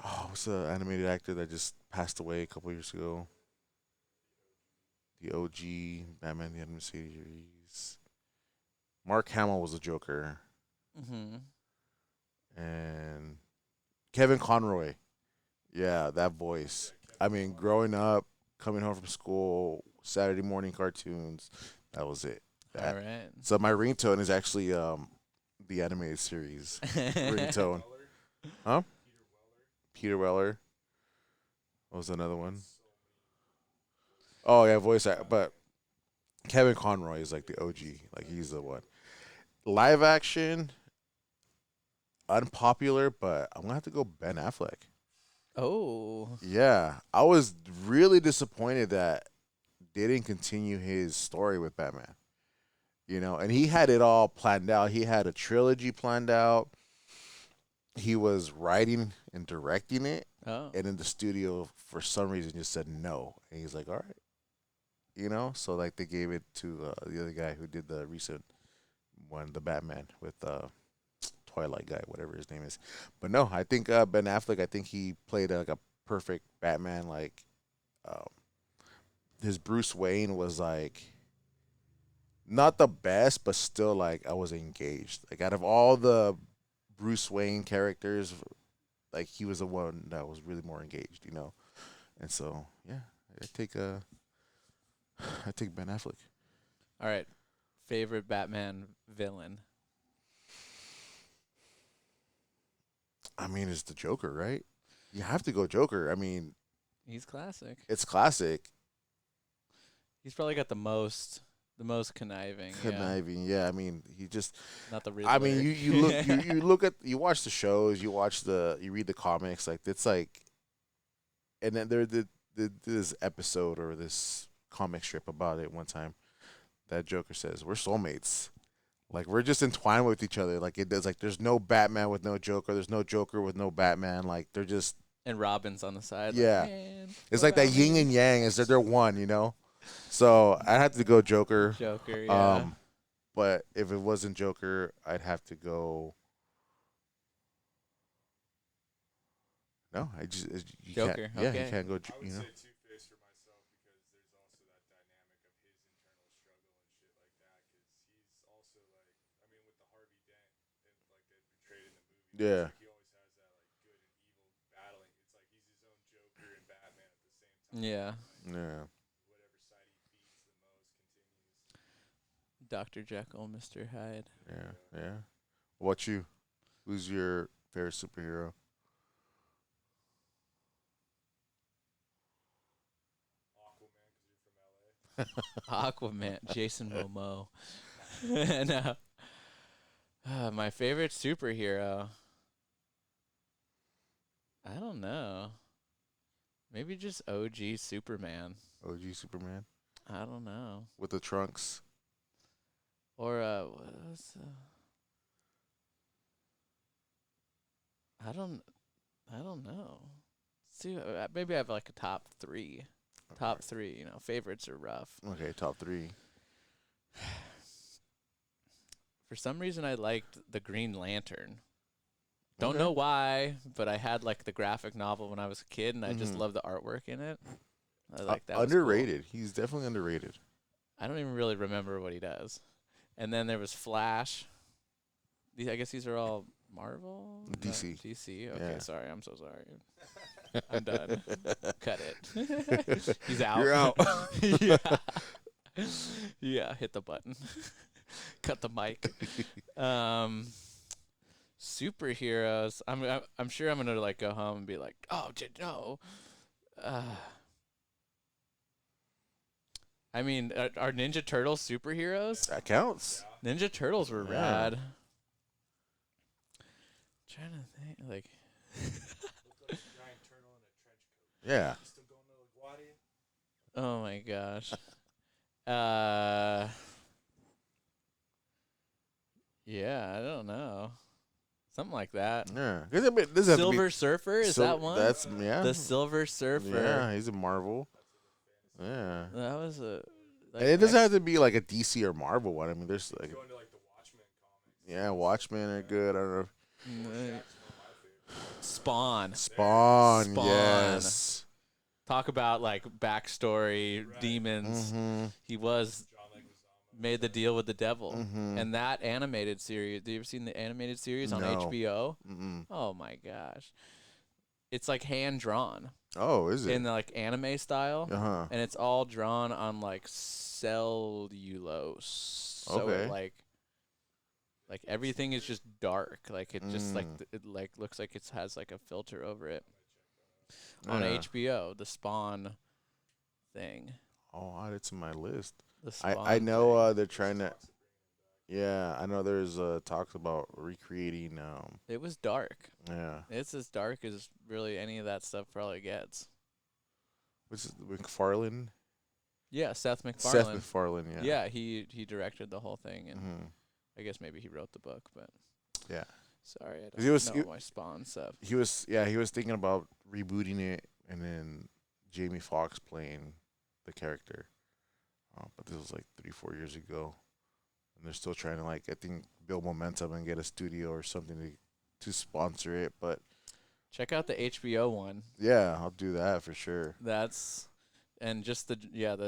Oh, what's the animated actor that just passed away a couple years ago? The OG Batman the Animated Series. Mark Hamill was the Joker, Mm-hmm. and Kevin Conroy. Yeah, that voice. I mean, growing up, coming home from school, Saturday morning cartoons. That was it. All right. So my ringtone is actually the animated series ringtone. Huh? Peter Weller. What was another one? Oh yeah, voice act. But Kevin Conroy is like the OG. Like he's the one. Live action, unpopular, but I'm gonna have to go Ben Affleck. Oh. Yeah, I was really disappointed that they didn't continue his story with Batman. And he had it all planned out. He had a trilogy planned out. He was writing and directing it, Oh. and in the studio for some reason just said no. And he's like, "All right," So like they gave it to the other guy who did the recent one, the Batman with Twilight guy, whatever his name is. But no, I think Ben Affleck. I think he played like a perfect Batman. Like um, his Bruce Wayne was like not the best, but still like I was engaged. Like out of all the Bruce Wayne characters, like he was the one that was really more engaged. And so yeah, I take Ben Affleck. All right. Favorite Batman villain? I mean, it's the Joker, right? You have to go Joker. I mean, He's classic. it's classic. He's probably got the most conniving. Conniving, yeah. I mean, he just. Yeah. Not the Riddler. I mean, you watch the shows, you read the comics, like it's like, and then there did this episode or this comic strip about it one time that Joker says we're soulmates, like we're just entwined with each other, like it does. Like there's no Batman with no Joker, there's no Joker with no Batman, like they're just and Robin's on the side. Yeah. Like, man, it's what like that about yin me?" and yang is that they're one. So I had to go Joker. Joker. Yeah. But if it wasn't Joker, I'd have to go. No, you Joker, Can't, yeah, okay. you can't go. I would say Two-Face for myself because there's also that dynamic of his internal struggle and shit like that. Because he's also like, I mean, with the Harvey Dent and like they portrayed in the movie, Yeah. it's like he always has that like good and evil battling. It's like he's his own Joker and Batman at the same time. Yeah. Yeah. Whatever side he feeds the most continues. Dr. Jekyll, Mr. Hyde. Yeah. What about you? Who's your favorite superhero? Aquaman, because you're from LA. Aquaman, Jason Momoa. No. My favorite superhero. I don't know. Maybe just OG Superman. OG Superman I don't know. with the trunks. Or what was, I don't know. See, maybe I have like a top three. Top three. You know, favorites are rough. Okay, top three. For some reason, I liked the Green Lantern. Don't Okay. know why, but I had like the graphic novel when I was a kid, and I just Mhm. loved the artwork in it. I like that. Was cool. Underrated. He's definitely underrated. I don't even really remember what he does. And then there was Flash. I guess these are all Marvel? No, DC. DC. Okay, Yeah. sorry. I'm so sorry. I'm done. Cut it. He's out. You're out. yeah. Yeah, hit the button. Cut the mic. Superheroes. I'm sure I'm gonna like go home and be like, oh, no. I mean, are Ninja Turtles superheroes? That counts. Ninja Turtles were Yeah. rad. Trying to think, like, Looked like a giant turtle in a trench coat. Yeah. You still going to LaGuardia? oh my gosh. Yeah, I don't know. Something like that. Yeah. 'Cause it doesn't have to be- Silver Surfer, is So- that one? That's yeah. The Silver Surfer. Yeah, he's a Marvel. Yeah. That was a. Like, And it doesn't have to be like a DC or Marvel one. I mean, there's like Going to like the Watchmen comics. yeah, Watchmen are good. I don't know. Mm, Jack's one of my favorites. Spawn. Spawn. Spawn. Yes. Talk about like backstory, Right. demons. Mm-hmm. He was John Leguizamo. made the deal with the devil. Mm-hmm. And that animated series, have you ever seen the animated series on No. HBO? Mm-mm. Oh my gosh. It's like hand drawn Oh, is it? in the like anime style. Uh-huh. And it's all drawn on like cellulose. So Okay. it, like everything is just dark. Like it just like Mm. it like looks like it has like a filter over it. On Yeah. HBO, the Spawn thing. Oh, I'll add it to my list. The Spawn I know thing. they're trying to. Yeah, I know there's talks about recreating. It was dark. Yeah, It's as dark as really any of that stuff probably gets. which is McFarlane. Yeah, Seth Seth MacFarlane. MacFarlane. Yeah. Yeah, he directed the whole thing, and Mm-hmm. I guess maybe he wrote the book, but Yeah. sorry, I 'Cause don't he was- know he- my Spawn stuff. He was thinking about rebooting it and then Jamie Foxx playing the character. But this was like 3-4 years ago, and they're still trying to I think build momentum and get a studio or something to sponsor it. But Check out the HBO one. yeah, I'll do that for sure. That's and just the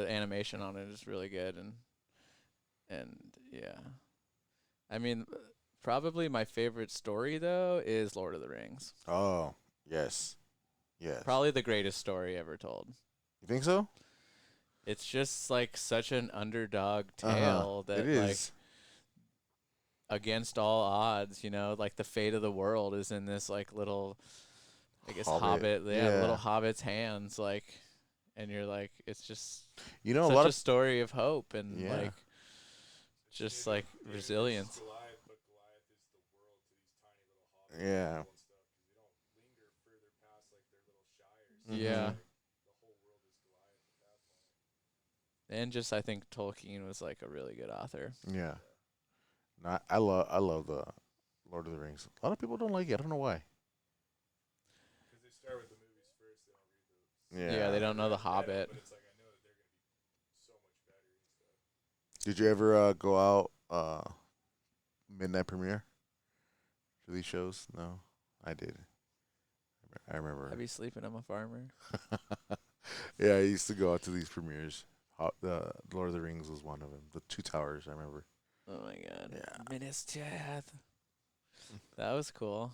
animation on it is really good, and yeah, I mean, probably my favorite story though is Lord of the Rings. Oh yes, yes. Probably the greatest story ever told. You think so? It's just like such an underdog Uh-huh. tale that It like is. against all odds, you know, like the fate of the world is in this like little, I guess Hobbit. hobbit, little hobbit's hands, like, and you're like, it's just You know, such a lot a of story of hope and Yeah. like just like resilience. Goliath, but Goliath is the world to these tiny little hobbits. Yeah. And stuff, 'cause they don't linger further past like their little shires. Mhm. Yeah. Like, the whole world is Goliath at that point. And just I think Tolkien was like a really good author. yeah. No, I love the Lord of the Rings. A lot of people don't like it. I don't know why. Because they start with the movies first, they don't read the. Yeah. Yeah, they don't know the I know, Hobbit. but it's like I know that they're gonna be so much better and stuff. Did you ever go out midnight premiere for these shows? No, I did. I remember. I'd be sleeping. I'm a farmer. Yeah, I used to go out to these premieres. The Lord of the Rings was one of them. The Two Towers, I remember. Oh my god. Yeah. Minas Tirith. That was cool.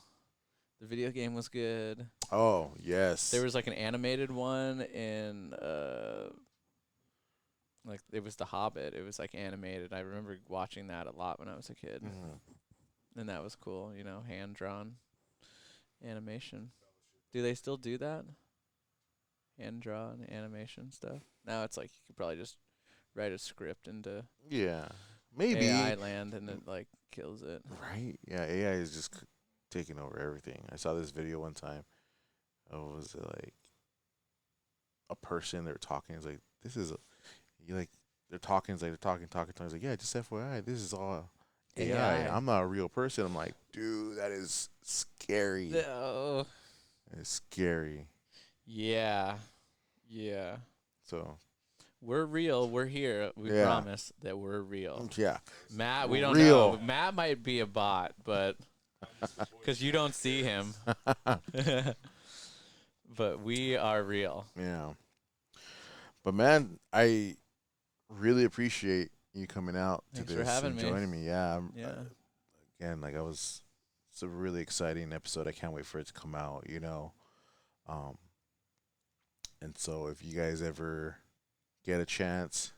The video game was good. Oh yes. There was like an animated one in like it was The Hobbit. It was like animated. I remember watching that a lot when I was a kid. Mhm. And that was cool, you know, hand drawn animation. Do they still do that? Hand drawn animation stuff? Now it's like you could probably just write a script into Yeah. Maybe. AI land and it like kills it. Right? Yeah, AI is just taking over everything. I saw this video one time. Oh, was it like a person they were talking? It's like this is a you like they're talking. It's like they're talking. It's like yeah, just FYI, this is all AI. AI. I'm not a real person. I'm like, dude, that is scary. No. It's scary. Yeah. Yeah. So We're real. We're here. We Yeah. promise that we're real. yeah, Matt, we don't Real. know. Matt might be a bot, but because you don't see him. But we are real. yeah. But man, I really appreciate you coming out to Thanks for this having and me. joining me. Yeah, Yeah. again, like it's a really exciting episode. I can't wait for it to come out. Um, and so if you guys ever get a chance,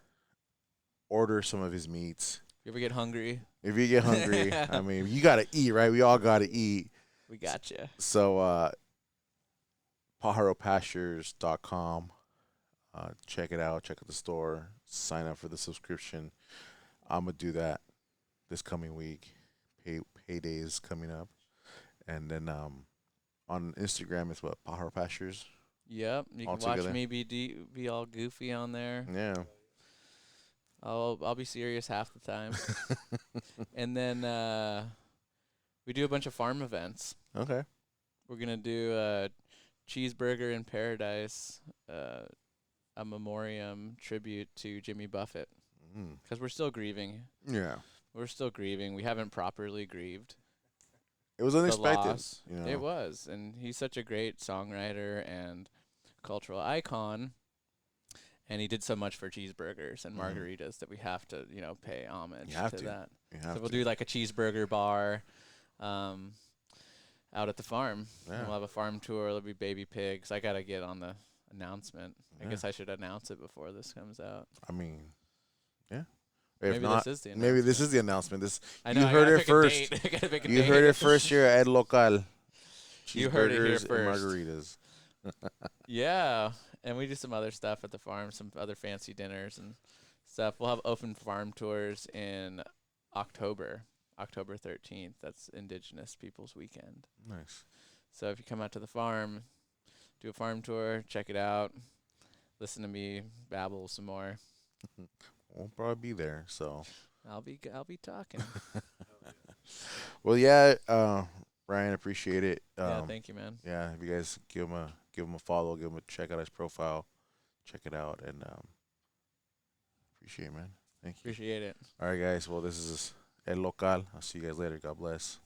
order some of his meats. You ever get hungry? If you get hungry, I mean, you gotta eat, right? We all gotta eat. We got you. So, pajaropastures.com. Check it out. Check out the store. Sign up for the subscription. I'm gonna do that this coming week. Payday is coming up, and then on Instagram it's what Pajaro Pastures. Yep. You All can watch together. me be all goofy on there. Yeah. I'll be serious half the time. And then we do a bunch of farm events. Okay. We're gonna do a cheeseburger in paradise, a memoriam tribute to Jimmy Buffett, Mm. because we're still grieving. Yeah. We're still grieving. We haven't properly grieved It was the unexpected. loss. You know. It was, and he's such a great songwriter and cultural icon. And he did so much for cheeseburgers and Mhm. margaritas that we have to, pay homage You have to to. that. You So have we'll to. do like a cheeseburger bar out at the farm. Yeah. We'll have a farm tour. There'll be baby pigs. I got to get on the announcement. I Yeah. guess I should announce it before this comes out. I mean, yeah. If Maybe not, this is the announcement. maybe this is the announcement. I you know, I heard gotta it pick a first. date. I gotta pick a You date. heard it first here at Local. You heard it here Cheeseburgers and first. margaritas. Yeah, and we do some other stuff at the farm, some other fancy dinners and stuff. We'll have open farm tours in October 13th. That's Indigenous Peoples Weekend. Nice. So if you come out to the farm, do a farm tour, check it out, listen to me babble some more. We'll probably be there. So, I'll be talking. well, yeah, Ryan, appreciate it. Yeah, thank you, man. Yeah, if you guys give him a follow, give him a check out his profile, check it out, and appreciate it, man. Thank you. Appreciate it. All right, guys. Well, this is El Local. I'll see you guys later. God bless.